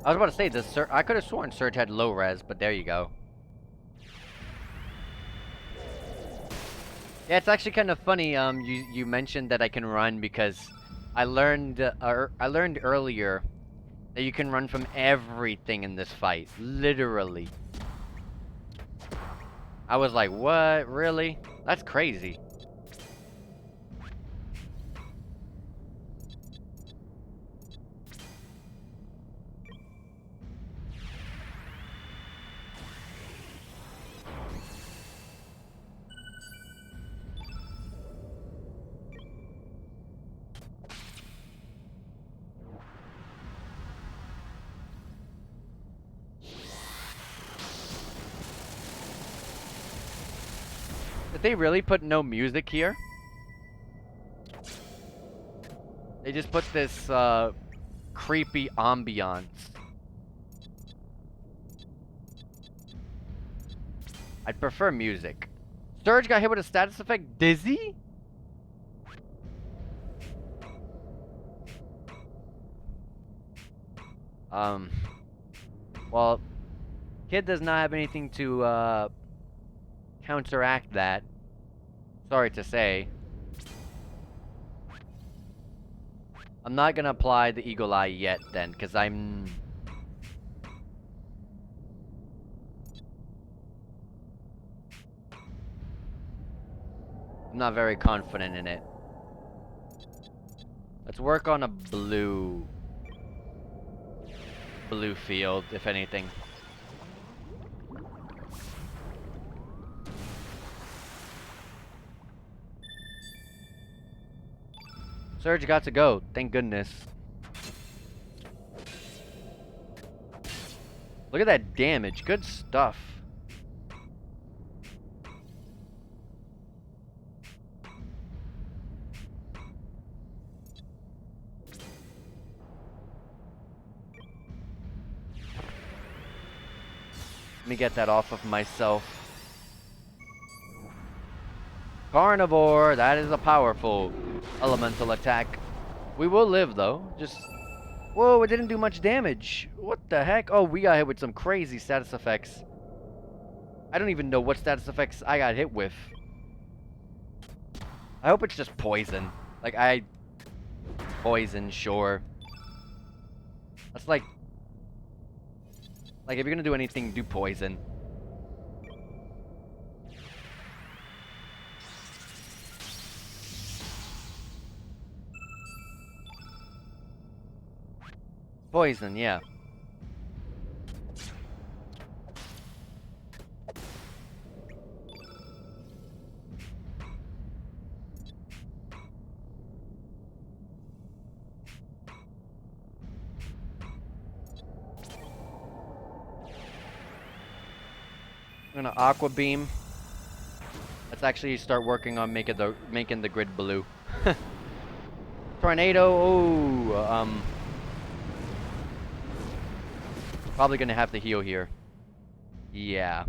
I was about to say this. I could have sworn Surge had low res, but there you go. Yeah, it's actually kind of funny. You mentioned that I can run because I learned earlier that you can run from everything in this fight, literally. I was like, what? Really? That's crazy. Did they really put no music here? They just put this, creepy ambiance. I'd prefer music. Surge got hit with a status effect. Dizzy? Well, Kid does not have anything to, counteract that. Sorry to say. I'm not gonna apply the Eagle Eye yet, then, because I'm not very confident in it. Let's work on a blue field, if anything. Surge got to go, thank goodness. Look at that damage, good stuff. me get that off of myself. Carnivore, that is a powerful elemental attack. We will live though, just... Whoa, it didn't do much damage. What the heck? Oh, we got hit with some crazy status effects. I don't even know what status effects I got hit with. I hope it's just poison. Like, poison, sure. That's like... Like, if you're gonna do anything, do poison. Poison, yeah. I'm gonna Aqua Beam. Let's actually start working on making the grid blue. Tornado, oh, probably gonna have to heal here. Yeah.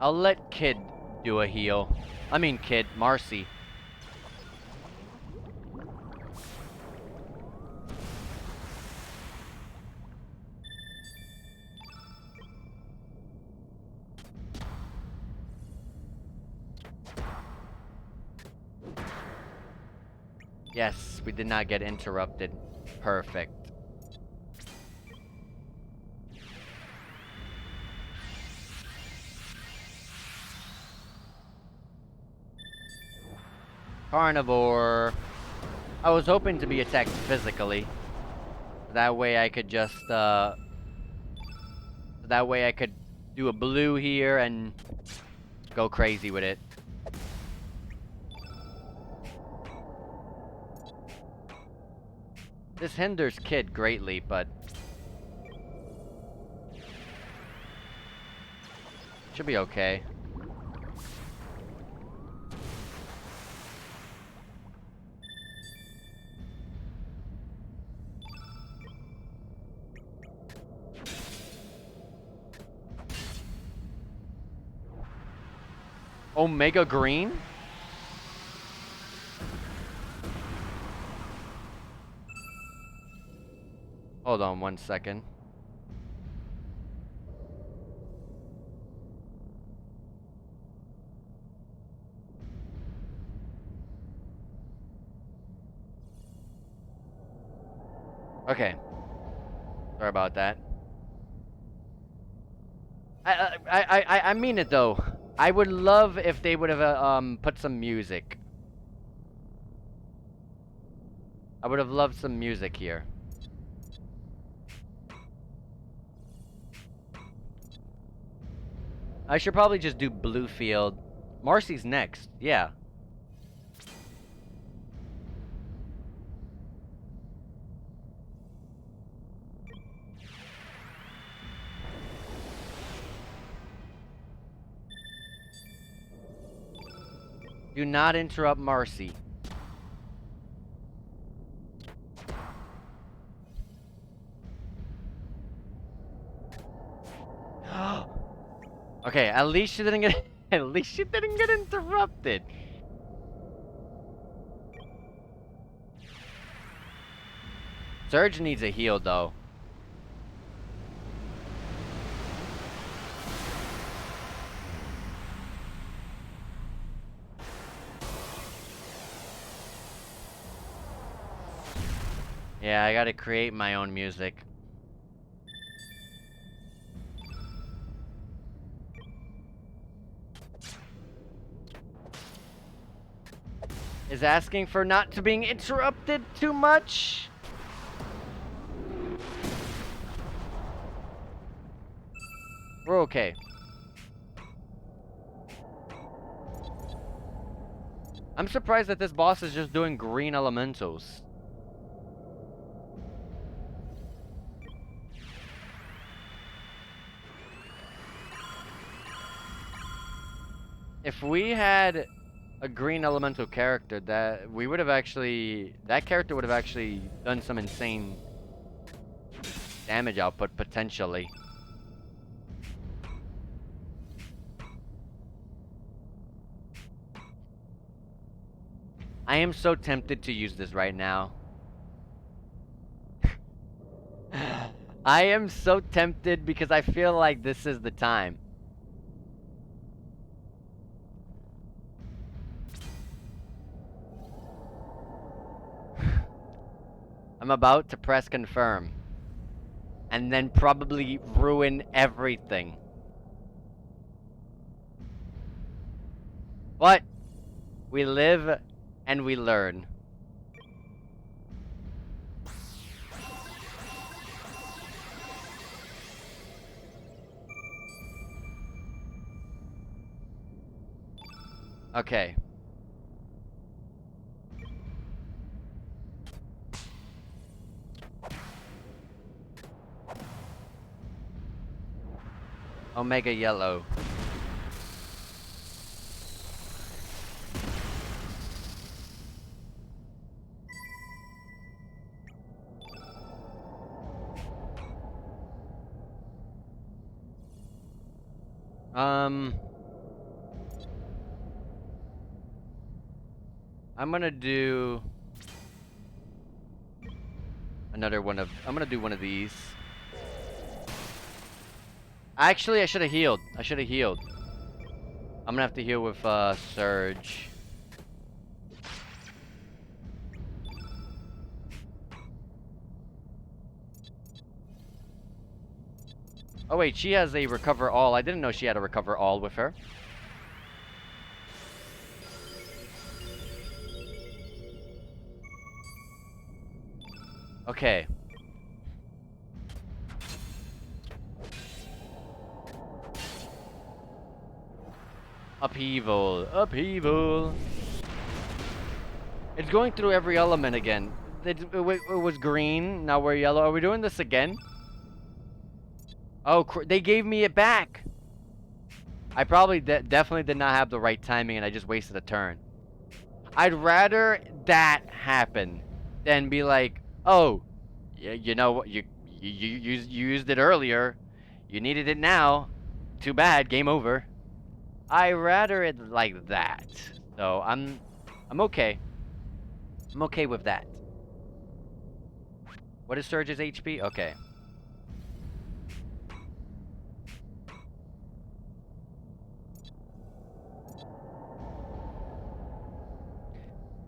I'll let Kid do a heal. I mean Kid, Marcy. Yes, we did not get interrupted. Perfect. Carnivore. I was hoping to be attacked physically. That way I could just, that way I could do a blue here and go crazy with it. This hinders Kid greatly, but... should be okay. Omega Green? Hold on 1 second. Okay. Sorry about that. I mean it though. I would love if they would have put some music. I would have loved some music here. I should probably just do Bluefield. Marcy's next, yeah. Do not interrupt Marcy. Okay, at least she didn't get at least she didn't get interrupted. Surge needs a heal though. Yeah, I gotta create my own music. Is asking for not to being interrupted too much? We're okay. I'm surprised that this boss is just doing green elementals. If we had a green elemental character, that character would have actually done some insane damage output potentially. I am so tempted to use this right now. I am so tempted because I feel like this is the time. I'm about to press confirm. And then probably ruin everything. But we live and we learn. Okay. Omega Yellow. I'm gonna do I'm gonna do one of these. Actually, I should have healed. I'm gonna have to heal with, Surge. Oh wait, she has a recover all. I didn't know she had a recover all with her. Okay. Upheaval. It's going through every element again. It was green, now we're yellow. Are we doing this again? Oh, they gave me it back. I probably definitely did not have the right timing and I just wasted a turn. I'd rather that happen than be like, oh, you know what, you used it earlier. You needed it now. Too bad, game over. I rather it like that. So I'm okay. I'm okay with that. What is Surge's HP? Okay.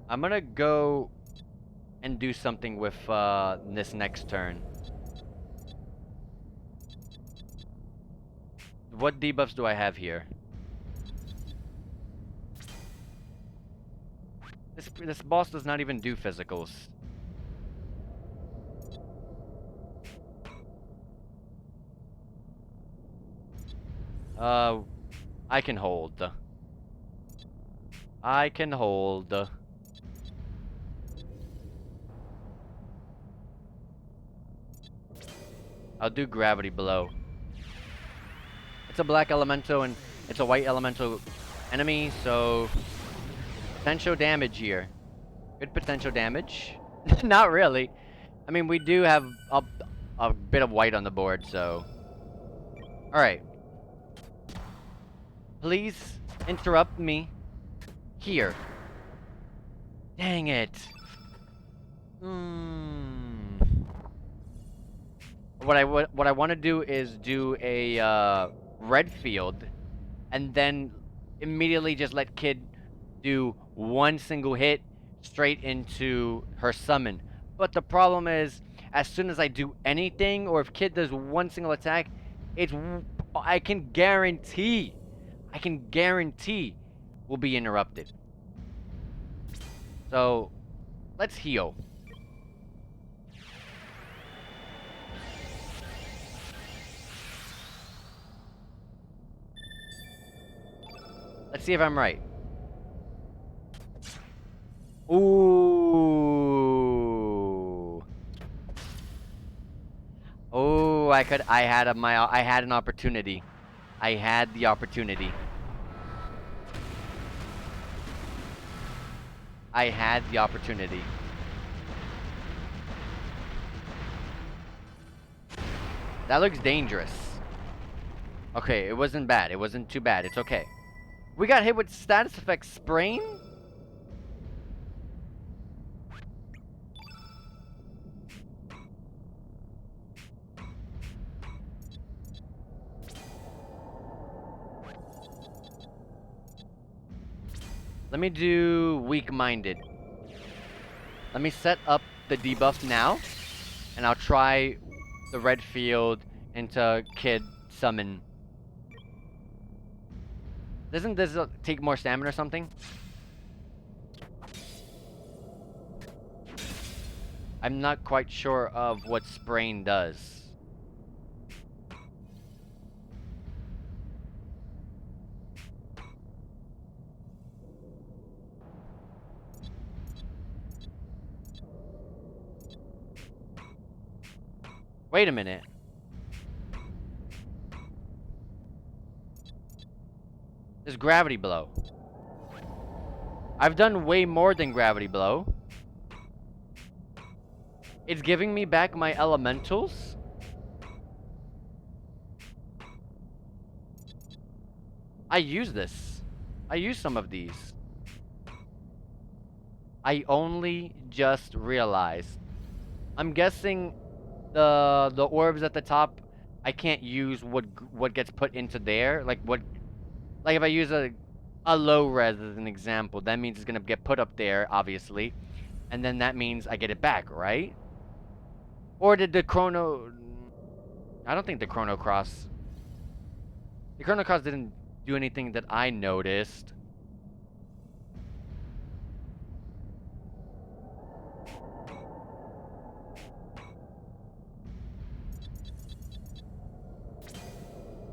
I'm gonna go and do something with this next turn. What debuffs do I have here? This boss does not even do physicals. I can hold. I can hold. I'll do gravity blow. It's a black elemental and it's a white elemental enemy, so potential damage here. Good potential damage. Not really. I mean, we do have a bit of white on the board, so. Alright. Please interrupt me here. Dang it. What I want to do is do a red field, and then immediately just let Kid do one single hit straight into her summon. But the problem is, as soon as I do anything, or if Kid does one single attack, I can guarantee will be interrupted. So let's heal. Let's see if I'm right. Ooh. Oh, I had an opportunity. I had the opportunity. I had the opportunity. That looks dangerous. Okay, it wasn't bad. It wasn't too bad. It's okay. We got hit with status effect sprain? Let me do weak-minded. Let me set up the debuff now, and I'll try the red field into Kid Summon. Doesn't this take more stamina or something? I'm not quite sure of what Sprain does. Wait a minute. There's Gravity Blow. I've done way more than Gravity Blow. It's giving me back my elementals. I use this. I use some of these. I only just realized. I'm guessing the orbs at the top, I can't use what gets put into there. Like if I use a low res as an example, that means it's gonna get put up there, obviously, and then that means I get it back, right? Or did the Chrono? I don't think the Chrono Cross. The Chrono Cross didn't do anything that I noticed.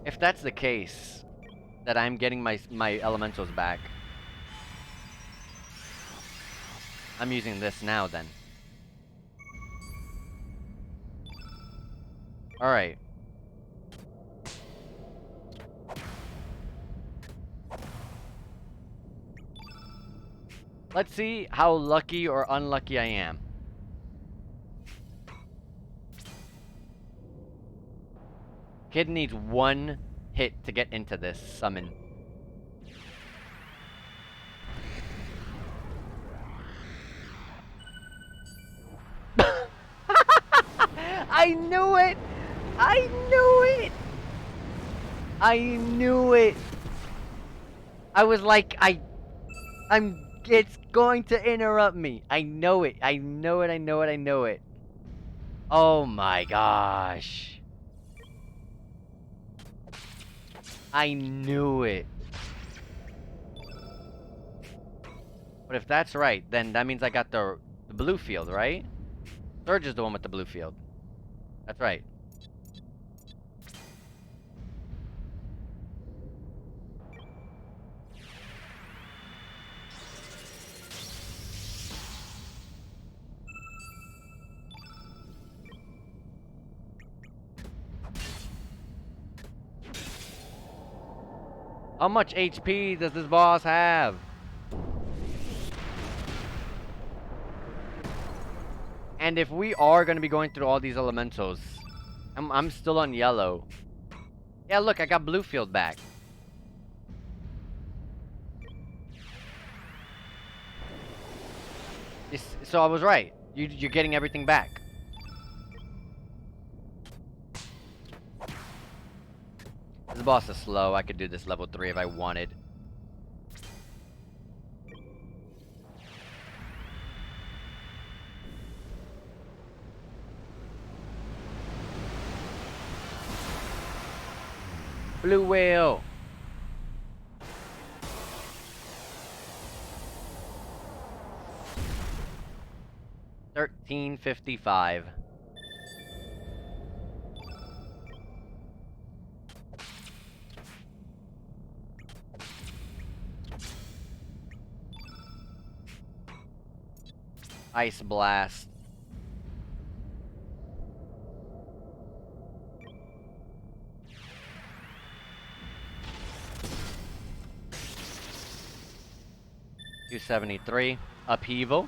If that's the case, that I'm getting my elementals back, I'm using this now then. Alright. Let's see how lucky or unlucky I am. Kid needs one hit to get into this summon. I knew it! I knew it! I knew it! I was like, it's going to interrupt me. I know it. I know it. I know it. I know it. Oh my gosh. I knew it. But if that's right, then that means I got the blue field, right? Surge is the one with the blue field. That's right. How much HP does this boss have? And if we are going to be going through all these elementals, I'm still on yellow. Yeah, look, I got blue field back. So I was right. You're getting everything back. This boss is slow. I could do this level 3 if I wanted. Blue whale. $13.55. Ice Blast. $273. Upheaval.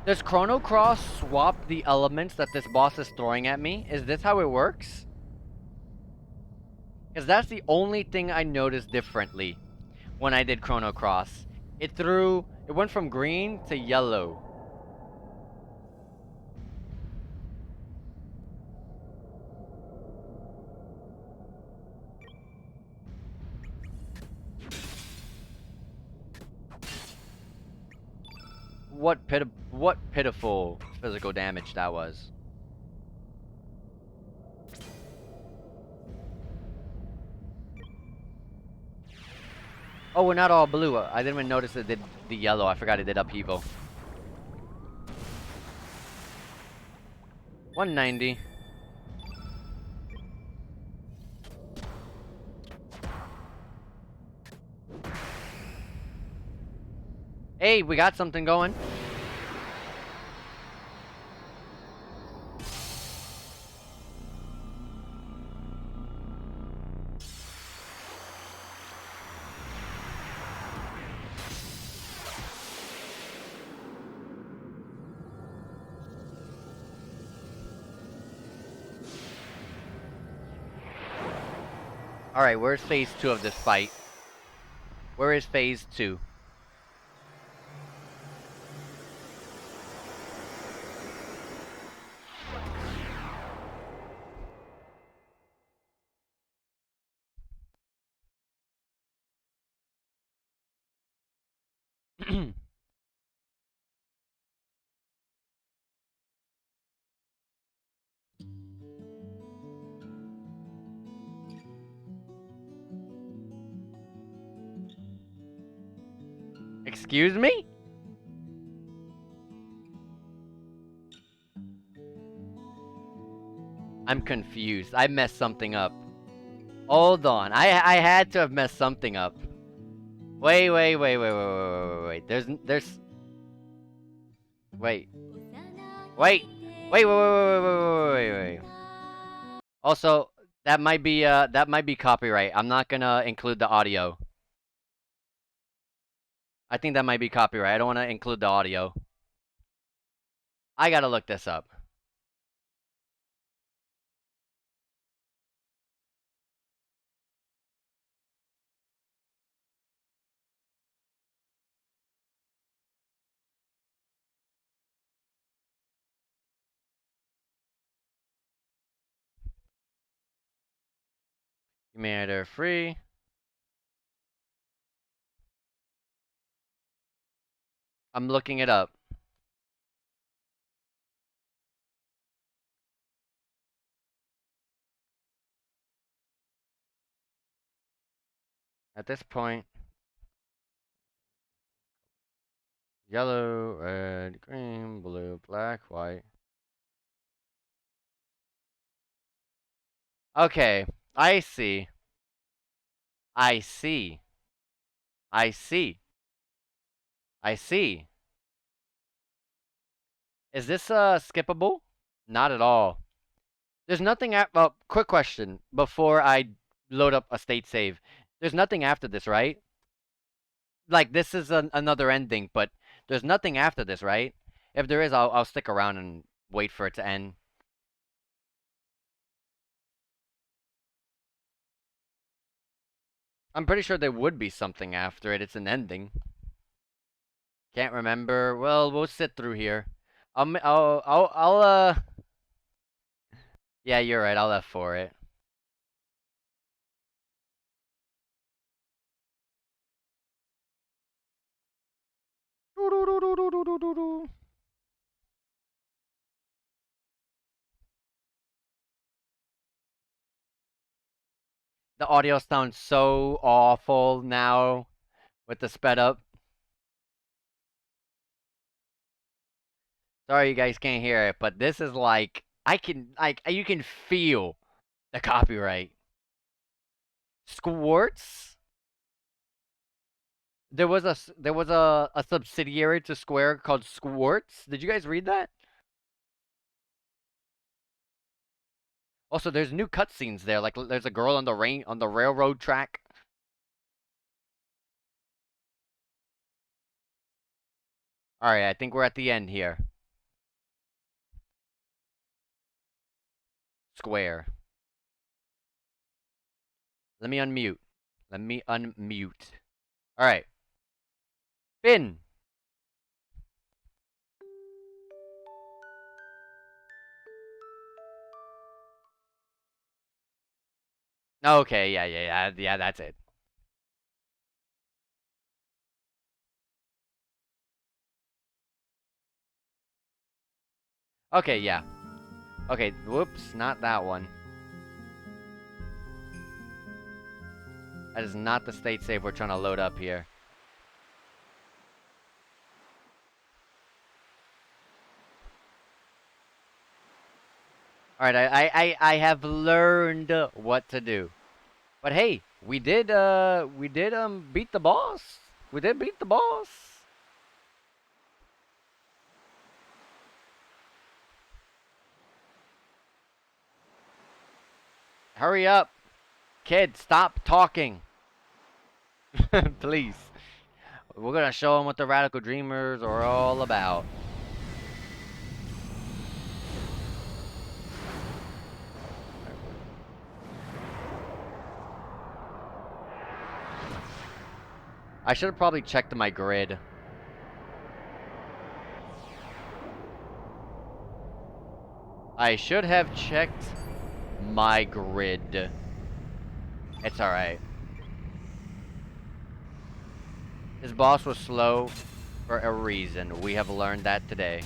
Does Chrono Cross swap the elements that this boss is throwing at me? Is this how it works? Because that's the only thing I noticed differently when I did Chrono Cross. It went from green to yellow. What pitiful physical damage that was. Oh, we're not all blue. I didn't even notice it did the yellow. I forgot it did upheaval. 190. Hey, we got something going. Alright, where's phase 2 of this fight? Where is phase 2? Excuse me? I'm confused. I messed something up. Hold on. I had to have messed something up. Wait. Wait. Wait. Also, that might be copyright. I'm not gonna include the audio. I think that might be copyright. I don't want to include the audio. I gotta look this up. Humanity free. I'm looking it up. At this point, yellow, red, green, blue, black, white. Okay, I see. I see. I see. I see. Is this skippable? Not at all. There's nothing well, quick question before I load up a state save. There's nothing after this, right? Like this is another ending, but there's nothing after this, right? If there is, I'll stick around and wait for it to end. I'm pretty sure there would be something after it. It's an ending. Can't remember. Well, we'll sit through here. I'll yeah, you're right. I'll F4 it. The audio sounds so awful now with the sped up. Sorry you guys can't hear it, but this is like you can feel the copyright. Squirts? There was a subsidiary to Square called Squirts. Did you guys read that? Also, there's new cutscenes there. Like there's a girl on the railroad track. All right, I think we're at the end here. Square. Let me unmute. Let me unmute. All right. Finn. Okay, yeah, that's it. Okay, yeah. Okay, whoops, not that one. That is not the state save we're trying to load up here. All right, I have learned what to do. But hey, we did beat the boss. We did beat the boss. Hurry up, kid, stop talking. Please. We're gonna show them what the Radical Dreamers are all about. I should have probably checked my grid. I should have checked my grid. It's alright. This boss was slow for a reason. We have learned that today.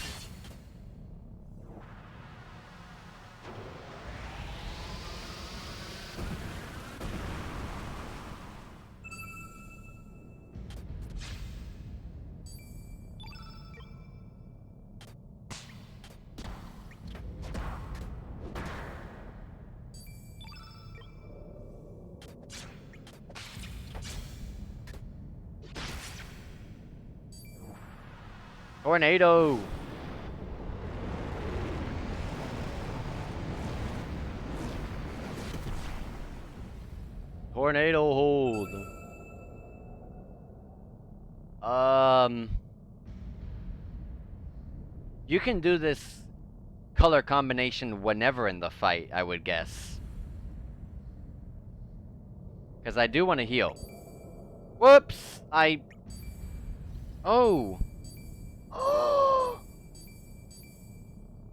Tornado! Tornado hold. You can do this color combination whenever in the fight, I would guess. Because I do want to heal. Whoops! Oh!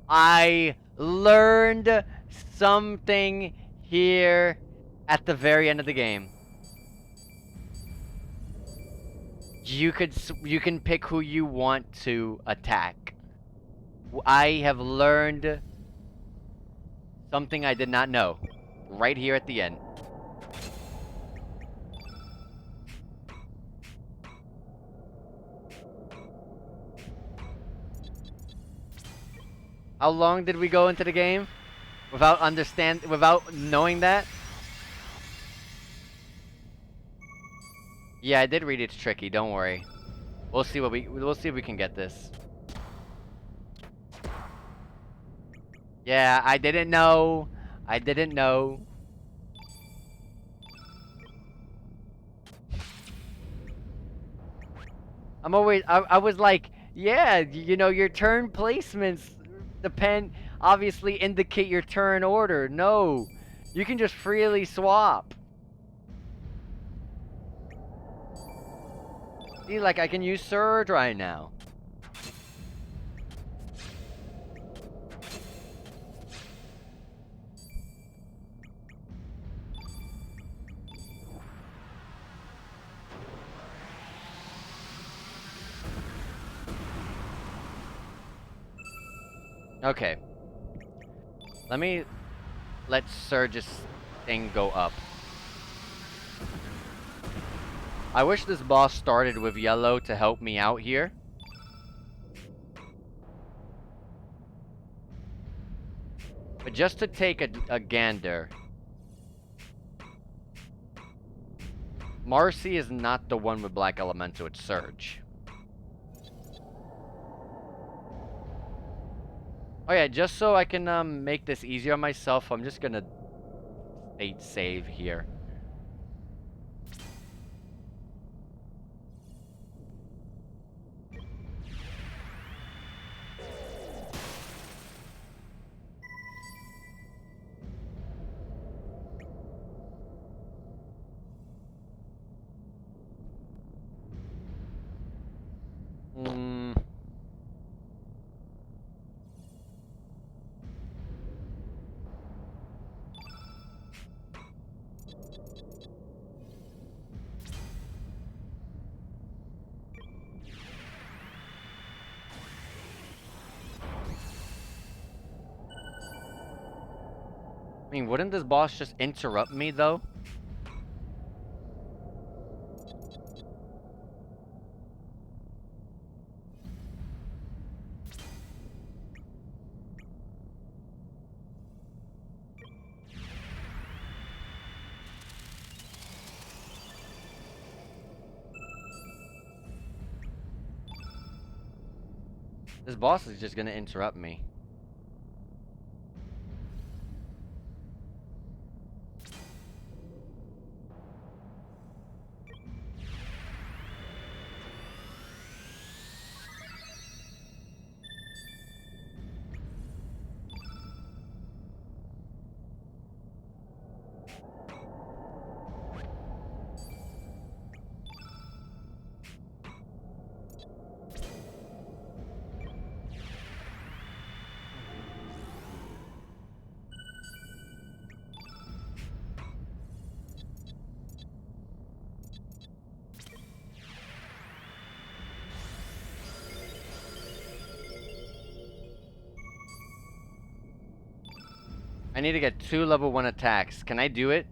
I learned something here at the very end of the game. You can pick who you want to attack. I have learned something I did not know right here at the end. How long did we go into the game without knowing that? Yeah, I did read it's tricky, don't worry. We'll see if we can get this. Yeah, I didn't know. I didn't know. I was like, yeah, you know, your turn placements obviously indicate your turn order. No, you can just freely swap. See, like I can use Surge right now. Okay. Let Surge's thing go up. I wish this boss started with yellow to help me out here. But just to take a gander. Marcy is not the one with Black Elemental, it's Surge. Oh yeah, just so I can make this easier on myself, I'm just gonna state save here. I mean, wouldn't this boss just interrupt me, though? This boss is just gonna interrupt me. I need to get 2 level 1 attacks. Can I do it?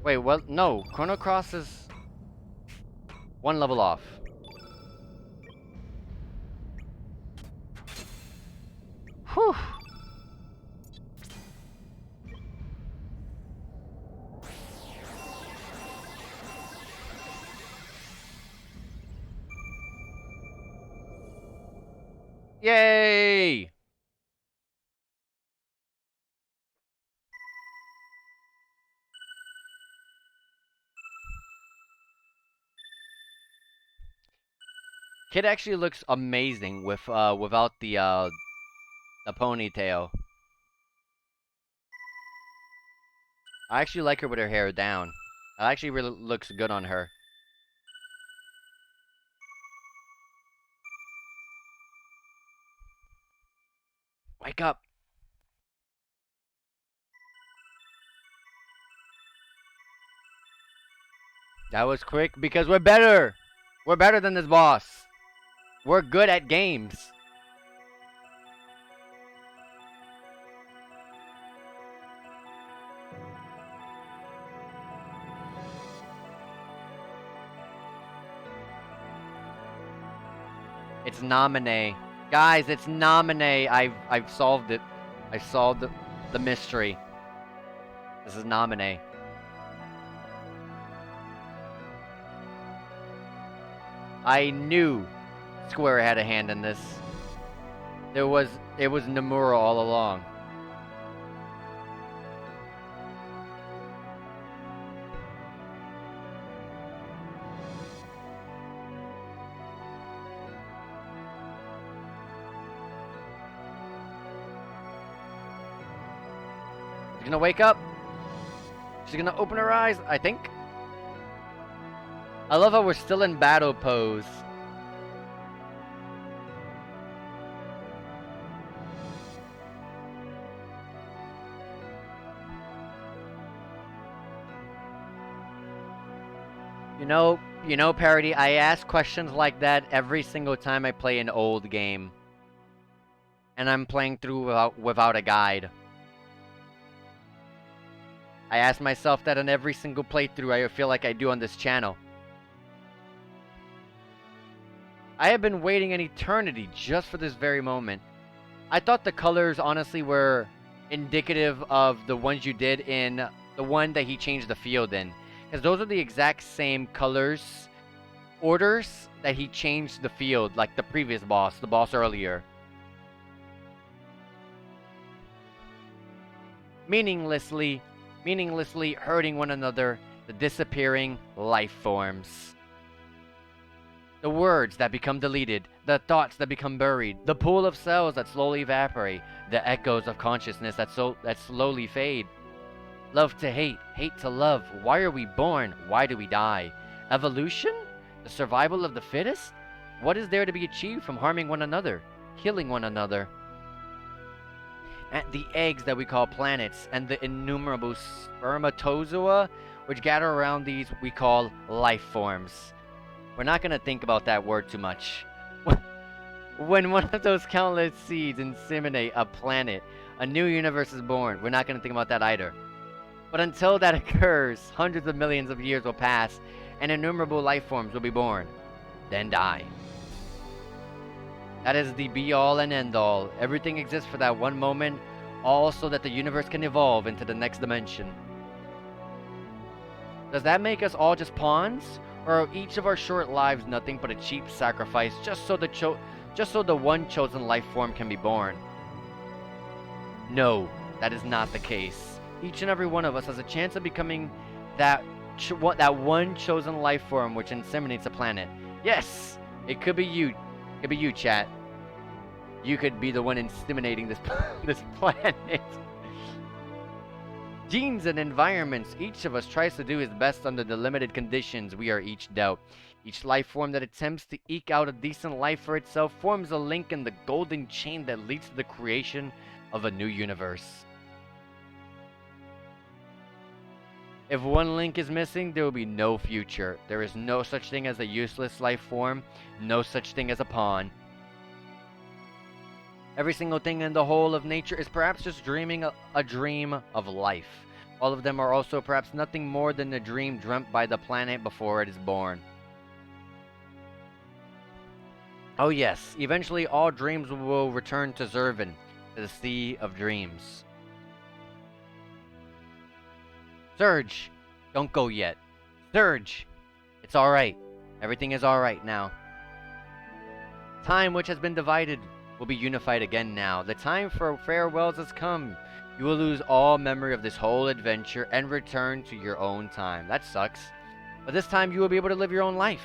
Wait, what? No. Chrono Cross is 1 level off. Whew. Yay! Kid actually looks amazing with without the ponytail. I actually like her with her hair down. It actually really looks good on her. Wake up! That was quick because we're better! We're better than this boss. We're good at games. It's Nominee. Guys, it's Nominee. I've solved it. I solved the mystery. This is Nominee. I knew Square had a hand in this. It was Nomura all along. She's gonna wake up. She's gonna open her eyes, I think. I love how we're still in battle pose. You know, Parody, I ask questions like that every single time I play an old game. And I'm playing through without a guide. I ask myself that on every single playthrough I feel like I do on this channel. I have been waiting an eternity just for this very moment. I thought the colors honestly were indicative of the ones you did in the one that he changed the field in. Because those are the exact same colors, orders that he changed the field, like the previous boss, the boss earlier. Meaninglessly hurting one another, the disappearing life forms. The words that become deleted, the thoughts that become buried, the pool of cells that slowly evaporate, the echoes of consciousness that slowly fade. Love to hate, hate to love. Why are we born? Why do we die? Evolution? The survival of the fittest? What is there to be achieved from harming one another, killing one another? And the eggs that we call planets, and the innumerable spermatozoa which gather around these we call life forms. We're not going to think about that word too much. When one of those countless seeds inseminate a planet, a new universe is born. We're not going to think about that either. But until that occurs, hundreds of millions of years will pass, and innumerable life forms will be born, then die. That is the be-all and end-all. Everything exists for that one moment, all so that the universe can evolve into the next dimension. Does that make us all just pawns? Or are each of our short lives nothing but a cheap sacrifice just so the one chosen life form can be born? No, that is not the case. Each and every one of us has a chance of becoming that one chosen life form which inseminates a planet. Yes, it could be you. It could be you, chat. You could be the one inseminating this planet. Genes and environments, each of us tries to do his best under the limited conditions we are each dealt. Each life form that attempts to eke out a decent life for itself forms a link in the golden chain that leads to the creation of a new universe. If one link is missing, there will be no future. There is no such thing as a useless life form, no such thing as a pawn. Every single thing in the whole of nature is perhaps just dreaming a dream of life. All of them are also perhaps nothing more than a dream dreamt by the planet before it is born. Oh yes, eventually all dreams will return to Zervin, to the Sea of Dreams. Surge! Don't go yet. Surge! It's alright. Everything is alright now. Time which has been divided will be unified again now. The time for farewells has come. You will lose all memory of this whole adventure and return to your own time. That sucks. But this time you will be able to live your own life.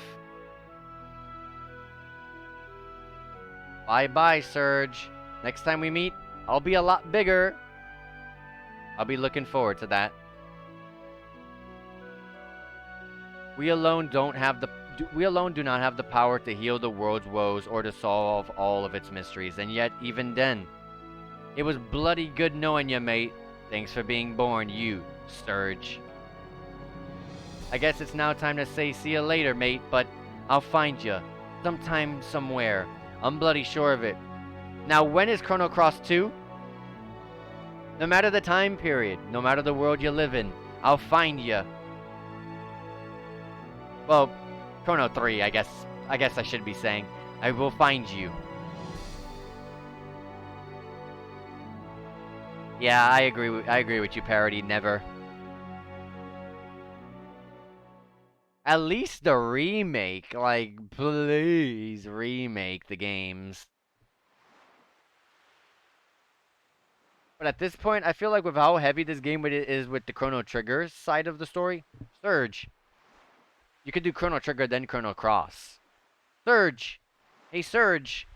Bye-bye, Surge. Next time we meet, I'll be a lot bigger. I'll be looking forward to that. We alone do not have the power to heal the world's woes or to solve all of its mysteries, and yet, even then, it was bloody good knowing you, mate. Thanks for being born, you, Surge. I guess it's now time to say see you later, mate, but I'll find you. Sometime, somewhere. I'm bloody sure of it. Now, when is Chrono Cross 2? No matter the time period, no matter the world you live in, I'll find you. Well, Chrono 3, I guess I should be saying. I will find you. Yeah, I agree with you, Parody. Never. At least the remake, like, please remake the games. But at this point, I feel like with how heavy this game is with the Chrono Trigger side of the story, Surge. You could do Chrono Trigger, then Chrono Cross. Surge! Hey, Surge!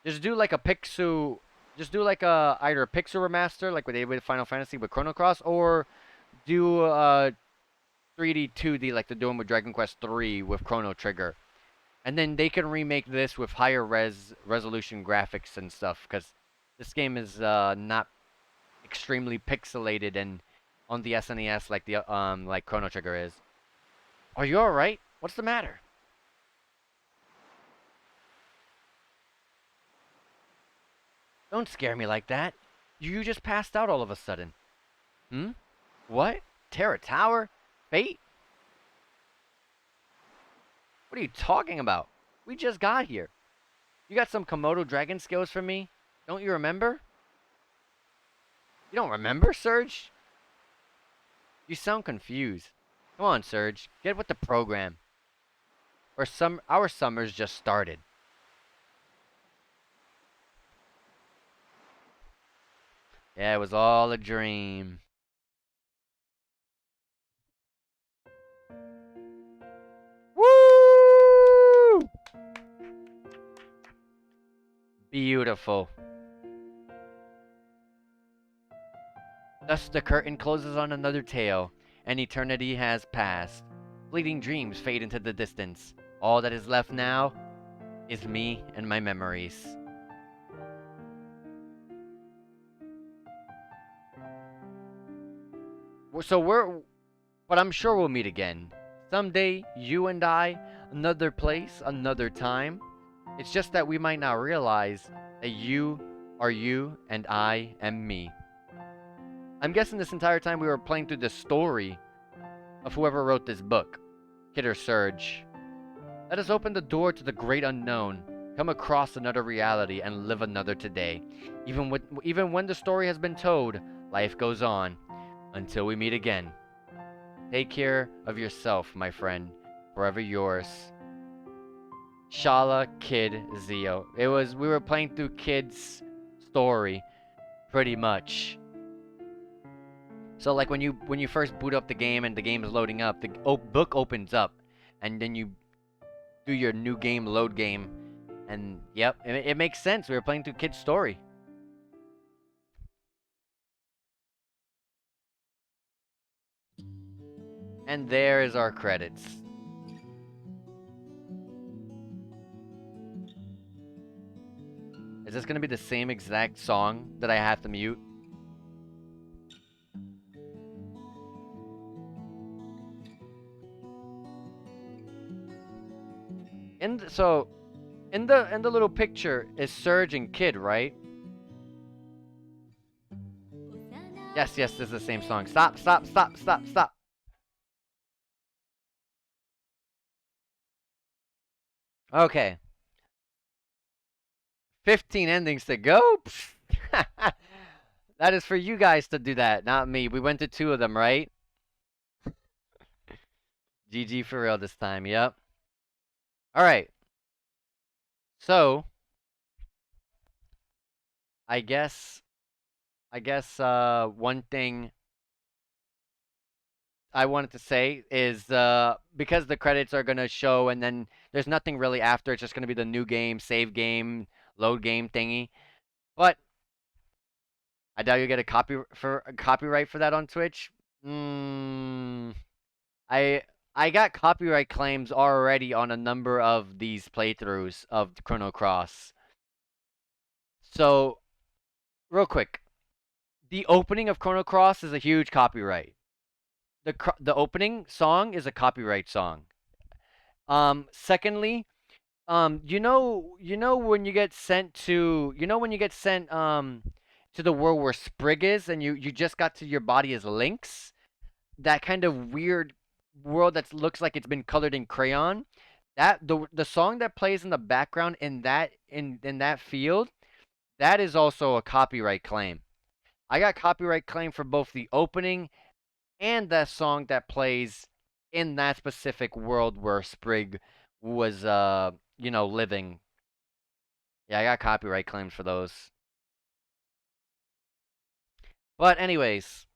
Just do like a Pixu... Just do like either a Pixu remaster, like what they did with Final Fantasy with Chrono Cross, or do 3D, 2D, like they're doing with Dragon Quest 3 with Chrono Trigger. And then they can remake this with higher resolution graphics and stuff, because this game is not extremely pixelated and on the SNES like Chrono Trigger is. Are you alright? What's the matter? Don't scare me like that. You just passed out all of a sudden. Hmm? What? Terra Tower? Fate? What are you talking about? We just got here. You got some Komodo dragon skills for me? Don't you remember? You don't remember, Surge? You sound confused. Come on, Surge. Get with the program. Our summer's just started. Yeah, it was all a dream. Woo! Beautiful. Thus the curtain closes on another tale, and eternity has passed. Fleeting dreams fade into the distance. All that is left now is me and my memories. So but I'm sure we'll meet again. Someday, you and I, another place, another time. It's just that we might not realize that you are you and I am me. I'm guessing this entire time we were playing through the story of whoever wrote this book, Kid or Surge. Let us open the door to the great unknown, come across another reality, and live another today. Even when the story has been told, life goes on. Until we meet again. Take care of yourself, my friend. Forever yours. Shala Kid Zio. We were playing through Kid's story, pretty much. So like when you first boot up the game and the game is loading up, the book opens up, and then you do your new game load game, and yep, it makes sense. We were playing through Kid's story. And there is our credits. Is this gonna be the same exact song that I have to mute? So in the little picture is Surge and Kid, right? Yes, yes, this is the same song. Stop, stop, stop, stop, stop. Okay. 15 endings to go? That is for you guys to do that, not me. We went to 2 of them, right? GG for real this time, yep. Alright. So, I guess one thing I wanted to say is because the credits are gonna show and then there's nothing really after. It's just gonna be the new game, save game, load game thingy. But I doubt you get a copyright for that on Twitch. Mm, I I got copyright claims already on a number of these playthroughs of Chrono Cross. So real quick, the opening of Chrono Cross is a huge copyright. The opening song is a copyright song. Secondly, you know when you get sent to, when you get sent to the world where Sprig is, and you just got to your body as Lynx, that kind of weird world that looks like it's been colored in crayon. That the song that plays in the background in that field, that is also a copyright claim. I got copyright claim for both the opening and that song that plays in that specific world where Sprig was living. Yeah, I got copyright claims for those. But anyways,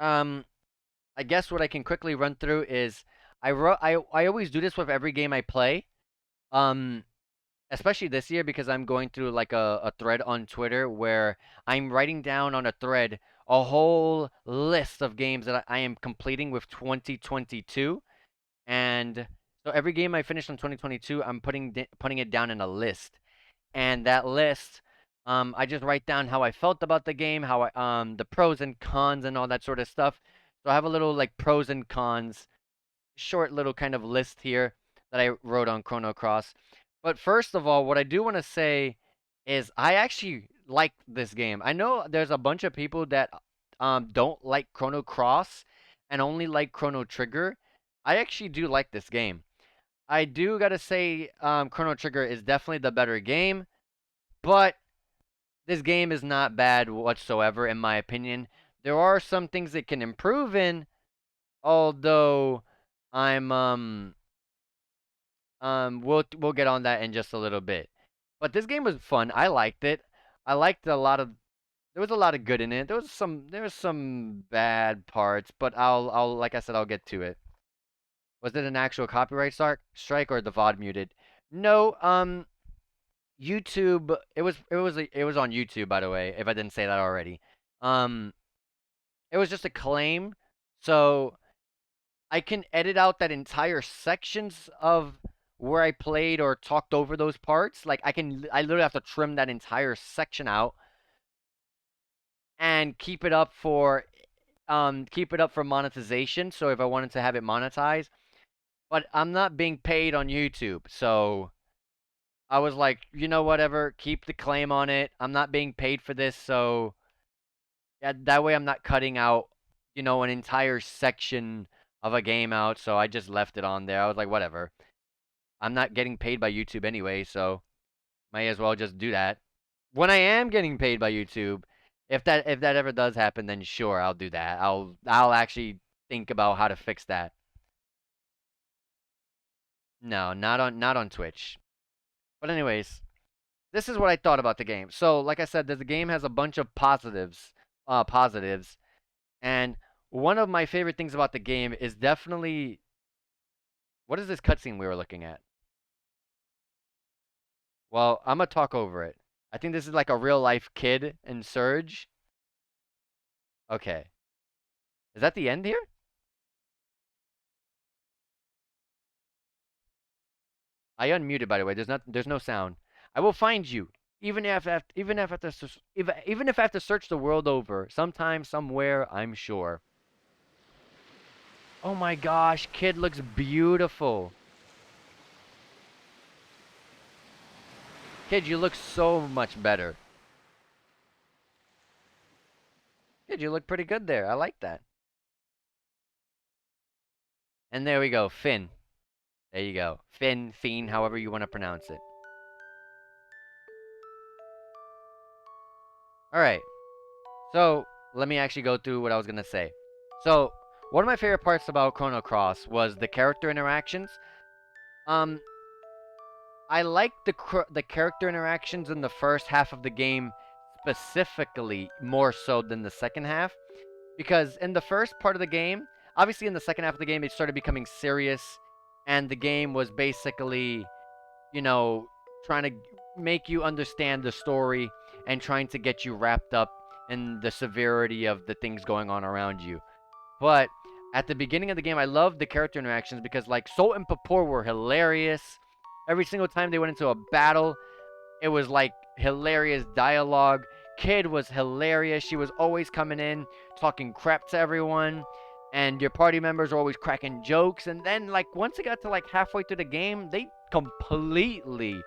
um I guess what I can quickly run through is I always do this with every game I play. Um Especially this year because I'm going through like a thread on Twitter where I'm writing down on a thread a whole list of games that I am completing with 2022. And so every game I finish in 2022, I'm putting it down in a list. And that list, I just write down how I felt about the game, how the pros and cons and all that sort of stuff. So I have a little like pros and cons, short little kind of list here that I wrote on Chrono Cross. But first of all, what I do want to say is I actually like this game. I know there's a bunch of people that don't like Chrono Cross and only like Chrono Trigger. I actually do like this game. I do gotta say, Chrono Trigger is definitely the better game, but this game is not bad whatsoever, in my opinion. There are some things it can improve in, although I'm we'll get on that in just a little bit. But this game was fun. I liked it. I liked a lot of there was a lot of good in it. There was some bad parts, but I'll like I said I'll get to it. Was it an actual copyright strike or the VOD muted? No, YouTube. It was on YouTube, by the way. If I didn't say that already, um, it was just a claim, so I can edit out that entire sections of where I played or talked over those parts. Like I literally have to trim that entire section out and keep it up for monetization. So if I wanted to have it monetized, but I'm not being paid on YouTube, so I was like, whatever, keep the claim on it. I'm not being paid for this, so yeah, that way I'm not cutting out, an entire section of a game out. So I just left it on there. I was like, whatever. I'm not getting paid by YouTube anyway, so might as well just do that. When I am getting paid by YouTube, if that ever does happen, then sure, I'll do that. I'll actually think about how to fix that. No, not on Twitch. But anyways, this is what I thought about the game. So, like I said, the game has a bunch of positives, and one of my favorite things about the game is definitely what is this cutscene we were looking at? Well, I'm gonna talk over it. I think this is like a real life kid in Surge. Okay, is that the end here? I unmuted, by the way. There's no sound. I will find you, even if I have to search the world over, sometime, somewhere. I'm sure. Oh my gosh, kid looks beautiful. Kid, you look so much better. Kid, you look pretty good there. I like that. And there we go, Finn. There you go, Finn, Fiend, however you want to pronounce it. All right. So let me actually go through what I was gonna say. So one of my favorite parts about Chrono Cross was the character interactions. Um, I like the character interactions in the first half of the game specifically more so than the second half, because in the first part of the game, obviously in the second half of the game, it started becoming serious, and the game was basically, you know, trying to make you understand the story and trying to get you wrapped up in the severity of the things going on around you. But at the beginning of the game, I loved the character interactions because, like, Soul and Papor were hilarious. Every single time they went into a battle, it was like hilarious dialogue. Kid was hilarious. She was always coming in, talking crap to everyone, and your party members were always cracking jokes. And then, like, once it got to like halfway through the game, they completely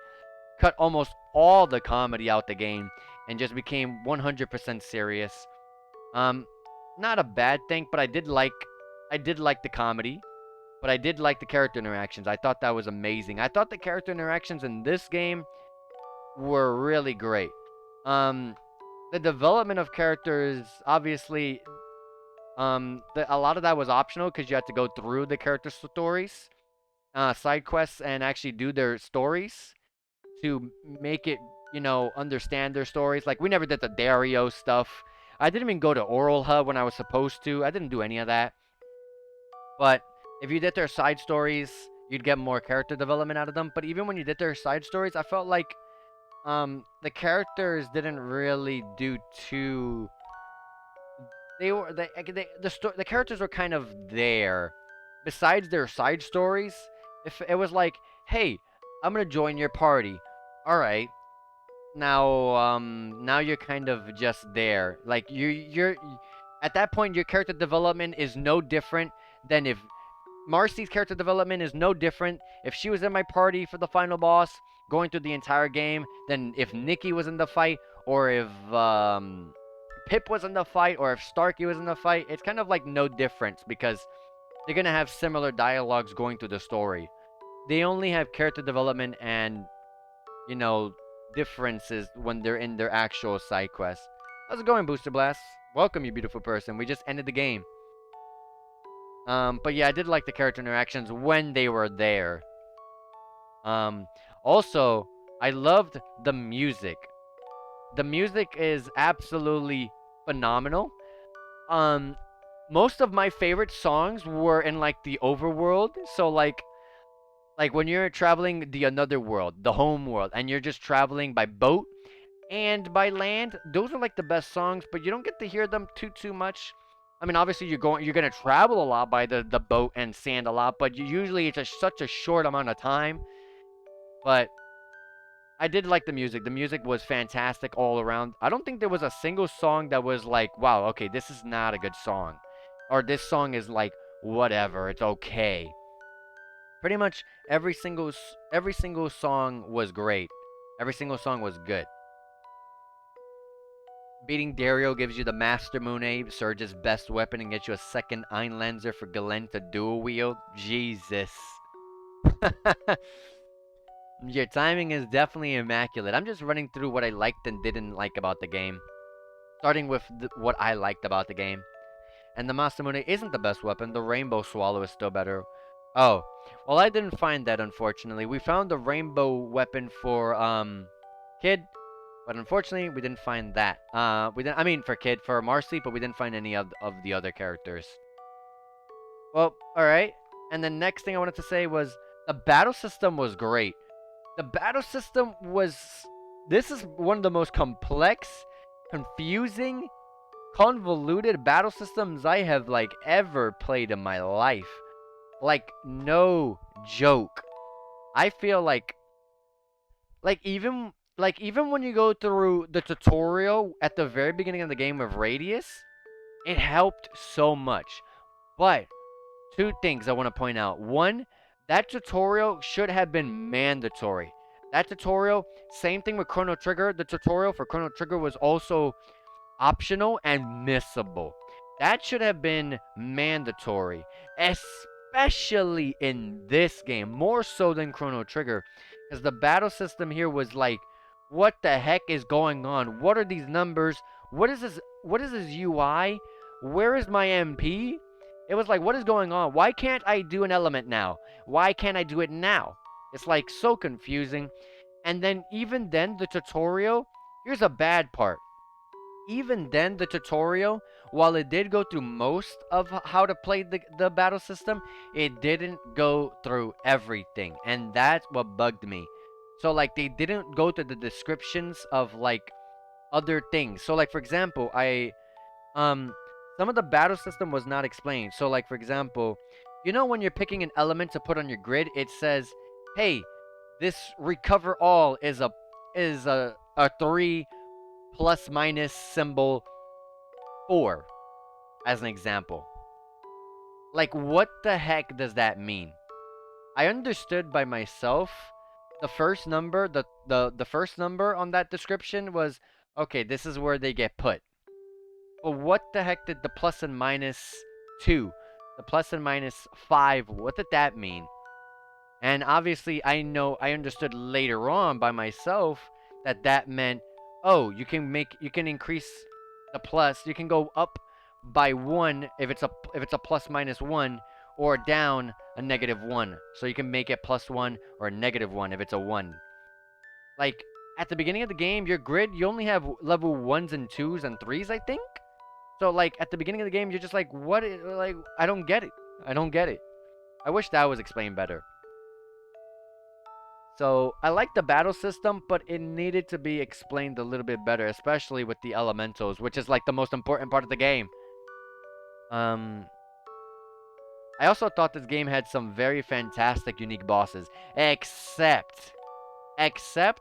cut almost all the comedy out the game and just became 100% serious. Um, Not a bad thing, but I did like the comedy, but I did like the character interactions. I thought that was amazing. I thought the character interactions in this game were really great. Um, the development of characters, obviously, a lot of that was optional because you had to go through the character stories, side quests, and actually do their stories to make it, understand their stories. Like we never did the Dario stuff. I didn't even go to Oral Hub when I was supposed to. I didn't do any of that. But if you did their side stories, you'd get more character development out of them. But even when you did their side stories, I felt like the characters didn't really do too. The characters were kind of there. Besides their side stories, if it was like, hey, I'm gonna join your party. All right, now you're kind of just there. Like you're at that point, your character development is no different than if Marcy's character development is no different if she was in my party for the final boss, going through the entire game, than if Nikki was in the fight, or if Pip was in the fight, or if Starkey was in the fight. It's kind of like no difference because they're gonna have similar dialogues going through the story. They only have character development and, you know, differences when they're in their actual side quests. How's it going, Booster Blast? Welcome, you beautiful person. We just ended the game. But yeah, I did like the character interactions when they were there. Um, Also, I loved the music. The music is absolutely phenomenal. Um, most of my favorite songs were in like the overworld. So like when you're traveling the another world, the home world, and you're just traveling by boat and by land, those are like the best songs, but you don't get to hear them too much. I mean, obviously you're gonna travel a lot by the boat and sand a lot, but usually it's such a short amount of time. But I did like the music. The music was fantastic all around. I don't think there was a single song that was like, wow, okay, this is not a good song, or this song is like whatever, it's okay. Pretty much every single song was great. Every single song was good. Beating Dario gives you the Master Moon, Surge's best weapon, and gets you a second Einlanzer for Galen to dual wield. Jesus. Your timing is definitely immaculate. I'm just running through what I liked and didn't like about the game. Starting with what I liked about the game. And the Masamune isn't the best weapon. The Rainbow Swallow is still better. Oh, well, I didn't find that, unfortunately. We found the Rainbow weapon for, Kid, but unfortunately, we didn't find that. I mean, for Kid, for Marcy, but we didn't find any of the other characters. Well, alright. And the next thing I wanted to say was the battle system was great. The battle system was. This is one of the most complex, confusing, convoluted battle systems I have like ever played in my life. Like no joke. I feel like even when you go through the tutorial at the very beginning of the game of Radius, it helped so much. But two things I want to point out. One, that tutorial should have been mandatory. That tutorial, same thing with Chrono Trigger. The tutorial for Chrono Trigger was also optional and missable. That should have been mandatory, especially in this game, more so than Chrono Trigger, because the battle system here was like, what the heck is going on? What are these numbers? What is this? What is this UI? Where is my MP? It was like, what is going on? Why can't I do an element now? Why can't I do it now? It's like so confusing. And then, even then, the tutorial, here's a bad part. Even then, the tutorial, while it did go through most of how to play the battle system, it didn't go through everything. And that's what bugged me. So, like, they didn't go to the descriptions of, like, other things. So, like, for example, some of the battle system was not explained. So, like, for example, you know when you're picking an element to put on your grid, it says, hey, this recover all is a 3 plus minus symbol 4 as an example. Like, what the heck does that mean? I understood by myself the first number, the first number on that description was, okay, this is where they get put. But what the heck did the plus and minus 2, the plus and minus 5, what did that mean? And obviously, I understood later on by myself that that meant, oh, you can increase the plus, you can go up by 1 if it's a plus minus 1, or down a negative 1. So you can make it plus 1 or negative 1 if it's a 1. Like, at the beginning of the game, your grid, you only have level 1s and 2s and 3s, I think? So, like, at the beginning of the game, you're just like, what? Like, I don't get it. I don't get it. I wish that was explained better. So, I like the battle system, but it needed to be explained a little bit better, especially with the elementals, which is, like, the most important part of the game. I also thought this game had some very fantastic, unique bosses. Except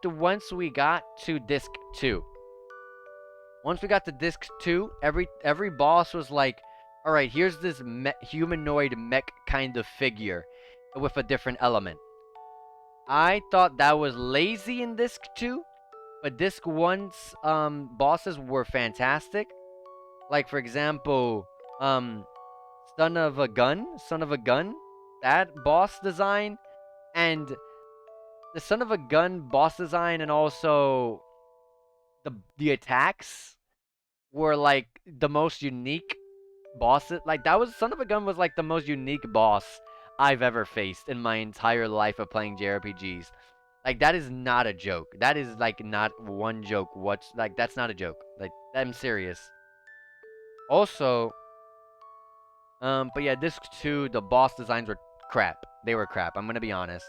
once we got to Disc 2. Once we got to Disc 2, every boss was like, alright, here's this humanoid mech kind of figure with a different element. I thought that was lazy in Disc 2, but Disc 1's bosses were fantastic. Like, for example, Son of a Gun, that boss design, and the son of a gun boss design and also the attacks were like the most unique bosses. Like that was son of a gun was like the most unique boss I've ever faced in my entire life of playing JRPGs. Like that is not a joke. That is like not one joke. What's like that's not a joke. Like I'm serious. Also, but yeah, this too, the boss designs were crap. They were crap. I'm gonna be honest.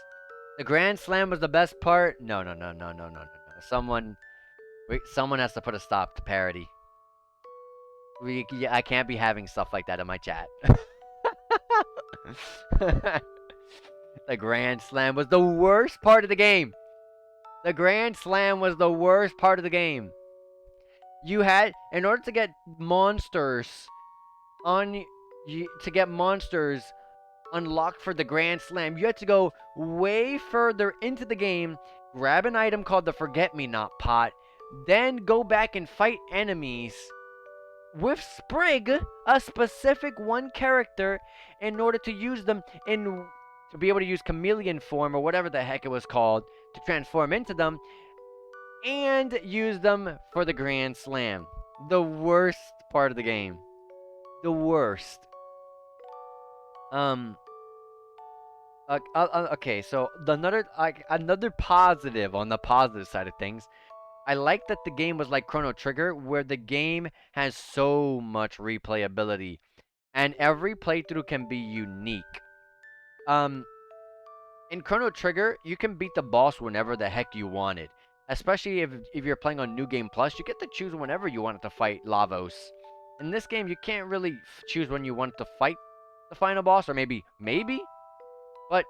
The Grand Slam was the best part. No, no, no, no, no, no, no, no. Someone has to put a stop to parody. I can't be having stuff like that in my chat. The Grand Slam was the worst part of the game. The Grand Slam was the worst part of the game. You had, in order to get monsters to get monsters unlocked for the Grand Slam, you had to go way further into the game, grab an item called the Forget Me Not pot, then go back and fight enemies with Sprig, a specific one character, in order to use them to be able to use chameleon form or whatever the heck it was called to transform into them and use them for the Grand Slam. The worst part of the game. The worst. Okay, so another positive on the positive side of things, I like that the game was like Chrono Trigger, where the game has so much replayability, and every playthrough can be unique. In Chrono Trigger, you can beat the boss whenever the heck you wanted. Especially if you're playing on New Game Plus, you get to choose whenever you wanted to fight Lavos. In this game, you can't really choose when you want to fight the final boss, or maybe, but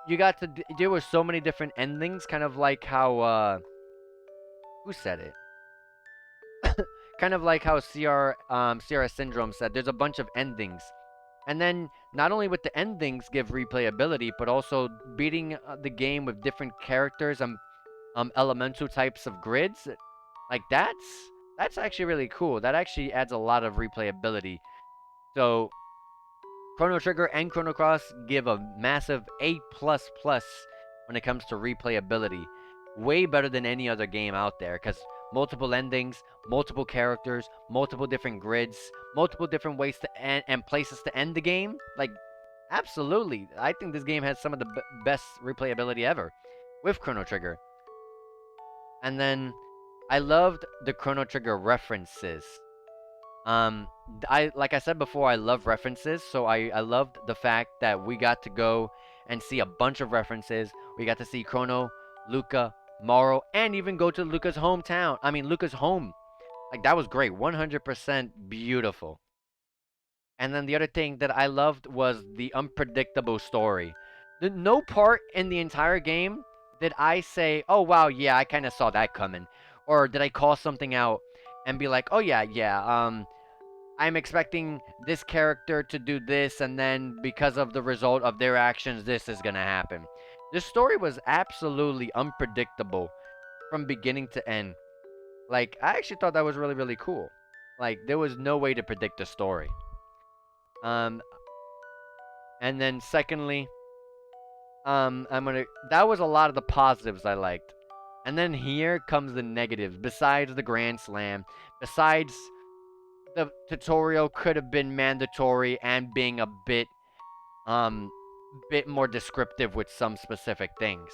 you got to there were so many different endings, kind of like how who said it? Kind of like how CRS Syndrome said. There's a bunch of endings, and then not only with the endings give replayability, but also beating the game with different characters and elemental types of grids. Like that's actually really cool. That actually adds a lot of replayability. So Chrono Trigger and Chrono Cross give a massive A++ when it comes to replayability. Way better than any other game out there, because multiple endings, multiple characters, multiple different grids, multiple different ways to end and places to end the game. Like, absolutely. I think this game has some of the best replayability ever with Chrono Trigger. And then I loved the Chrono Trigger references. Like I said before, I love references, so I loved the fact that we got to go and see a bunch of references. We got to see Chrono, Luca, Morrow, and even go to Luca's hometown. I mean, Luca's home. Like, that was great. 100% beautiful. And then the other thing that I loved was the unpredictable story. No part in the entire game did I say, oh, wow, yeah, I kind of saw that coming. Or did I call something out and be like, oh, yeah, I'm expecting this character to do this, and then because of the result of their actions, this is gonna happen. This story was absolutely unpredictable from beginning to end. Like, I actually thought that was really, really cool. Like, there was no way to predict the story. Um, and then secondly, that was a lot of the positives I liked. And then here comes the negatives. Besides the Grand Slam, besides the tutorial could have been mandatory and being a bit more descriptive with some specific things.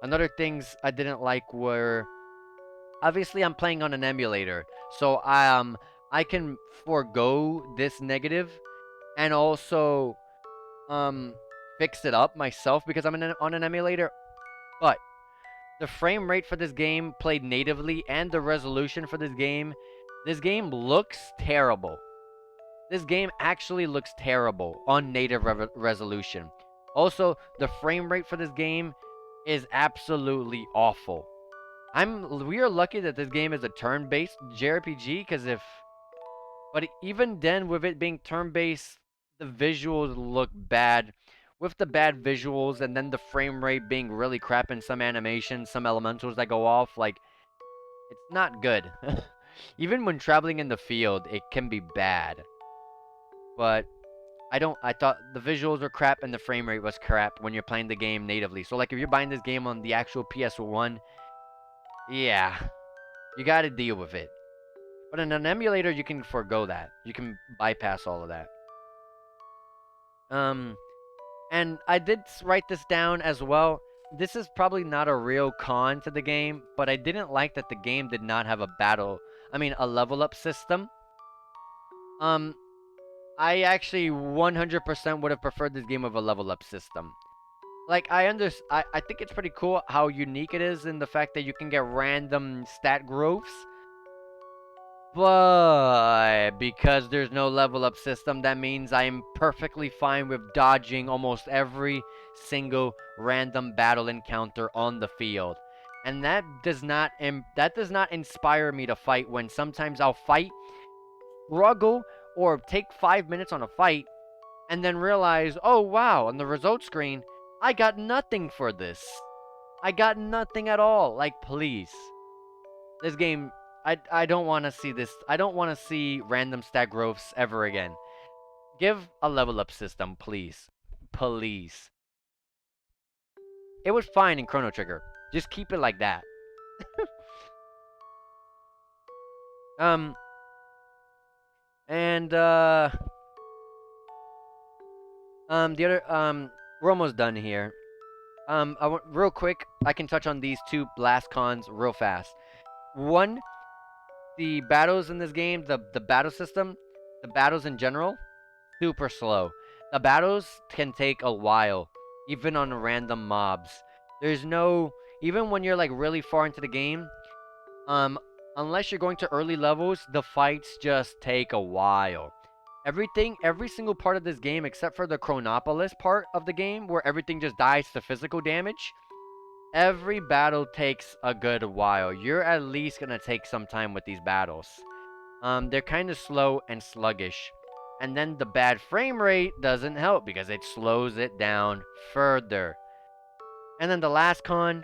Another things I didn't like were, obviously I'm playing on an emulator, so I can forego this negative and also fix it up myself because I'm on an emulator. But the frame rate for this game played natively and the resolution for this game looks terrible. This game actually looks terrible on native resolution. Also, the frame rate for this game is absolutely awful. We are lucky that this game is a turn-based JRPG, but even then, with it being turn-based, the visuals look bad. With the bad visuals and then the frame rate being really crap in some animations, some elementals that go off, like, it's not good. Even when traveling in the field, it can be bad. But I thought the visuals were crap and the frame rate was crap when you're playing the game natively. So like if you're buying this game on the actual PS1, yeah, you got to deal with it. But in an emulator, you can forego that. You can bypass all of that. Um, and I did write this down as well. This is probably not a real con to the game, but I didn't like that the game did not have a a level up system. Um, I actually 100% would have preferred this game with a level up system. Like I think it's pretty cool how unique it is in the fact that you can get random stat growths. But because there's no level up system, that means I'm perfectly fine with dodging almost every single random battle encounter on the field. And that does not inspire me to fight when sometimes I'll fight, struggle, or take 5 minutes on a fight and then realize, "Oh wow, on the results screen, I got nothing for this. I got nothing at all." Like, please. This game, I don't want to see this. I don't want to see random stat growths ever again. Give a level up system, please. Please. It was fine in Chrono Trigger. Just keep it like that. Um, and the other we're almost done here. Real quick, I can touch on these two last cons real fast. One, the battles in this game, the battle system, the battles in general, super slow. The battles can take a while, even on random mobs. There's no even when you're like really far into the game, um, unless you're going to early levels, the fights just take a while. Every single part of this game, except for the Chronopolis part of the game, where everything just dies to physical damage, every battle takes a good while. You're at least gonna take some time with these battles. They're kind of slow and sluggish. And then the bad frame rate doesn't help because it slows it down further. And then the last con,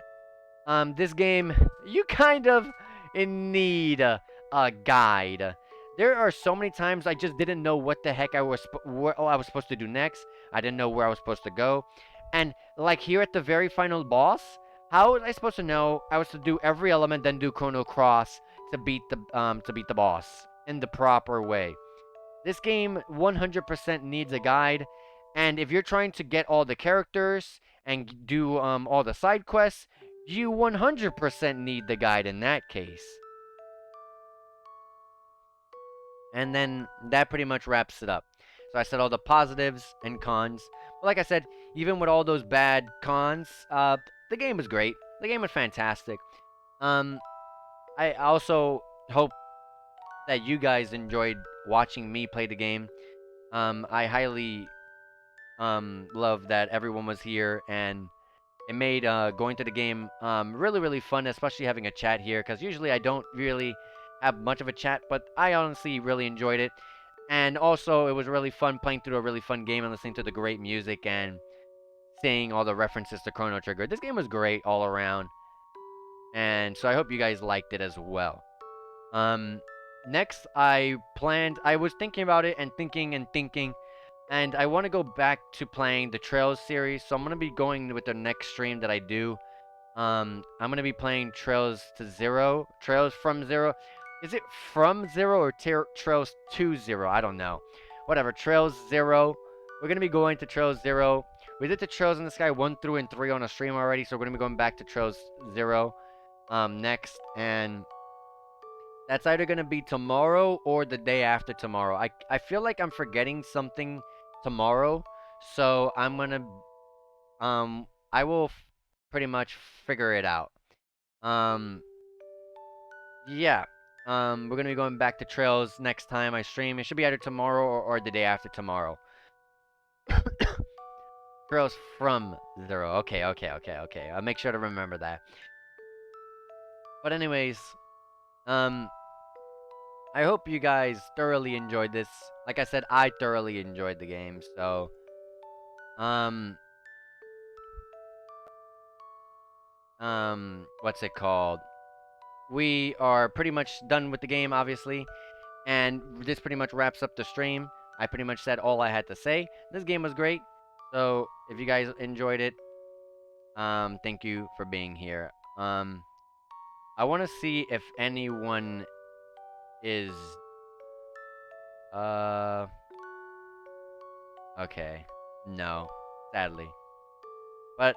this game, you kind of need a guide. There are so many times I just didn't know what the heck what I was supposed to do next. I didn't know where I was supposed to go. And like here at the very final boss, how was I supposed to know I was to do every element then do Chrono Cross to beat the boss in the proper way? This game 100% needs a guide, and if you're trying to get all the characters and do all the side quests, you 100% need the guide in that case. And then that pretty much wraps it up. So I said all the positives and cons. But like I said, even with all those bad cons, the game was great. The game was fantastic. Um, I also hope that you guys enjoyed watching me play the game. I highly love that everyone was here and it made going to the game really fun, especially having a chat here because usually I don't really have much of a chat, but I honestly really enjoyed it. And also, it was really fun playing through a really fun game and listening to the great music and seeing all the references to Chrono Trigger. This game was great all around, and so I hope you guys liked it as well. Um, Next, I was thinking about it and thinking, and I want to go back to playing the Trails series, so I'm gonna be going with the next stream that I do. I'm gonna be playing Trails to Zero, Trails from Zero. Is it from Zero or Trails to Zero? I don't know. Whatever, Trails Zero. We're gonna be going to Trails Zero. We did the Trails in the Sky 1 through and 3 on a stream already, so we're gonna be going back to Trails Zero next, and that's either gonna be tomorrow or the day after tomorrow. I feel like I'm forgetting something tomorrow, so I will pretty much figure it out. Um, yeah. We're gonna be going back to Trails next time I stream. It should be either tomorrow or the day after tomorrow. Trails from Zero. Okay. I'll make sure to remember that. But anyways, um, I hope you guys thoroughly enjoyed this. Like I said, I thoroughly enjoyed the game. So, um, what's it called? We are pretty much done with the game, obviously. And this pretty much wraps up the stream. I pretty much said all I had to say. This game was great. So if you guys enjoyed it, thank you for being here. I want to see if anyone is uh okay. No, sadly. But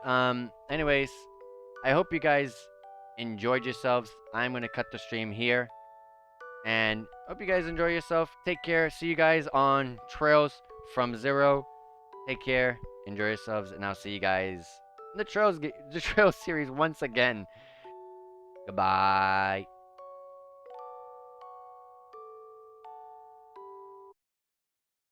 anyways, I hope you guys enjoyed yourselves. I'm gonna cut the stream here, and hope you guys enjoy yourself. Take care. See you guys on Trails from Zero. Take care. Enjoy yourselves, and I'll see you guys in the Trails series once again. Goodbye.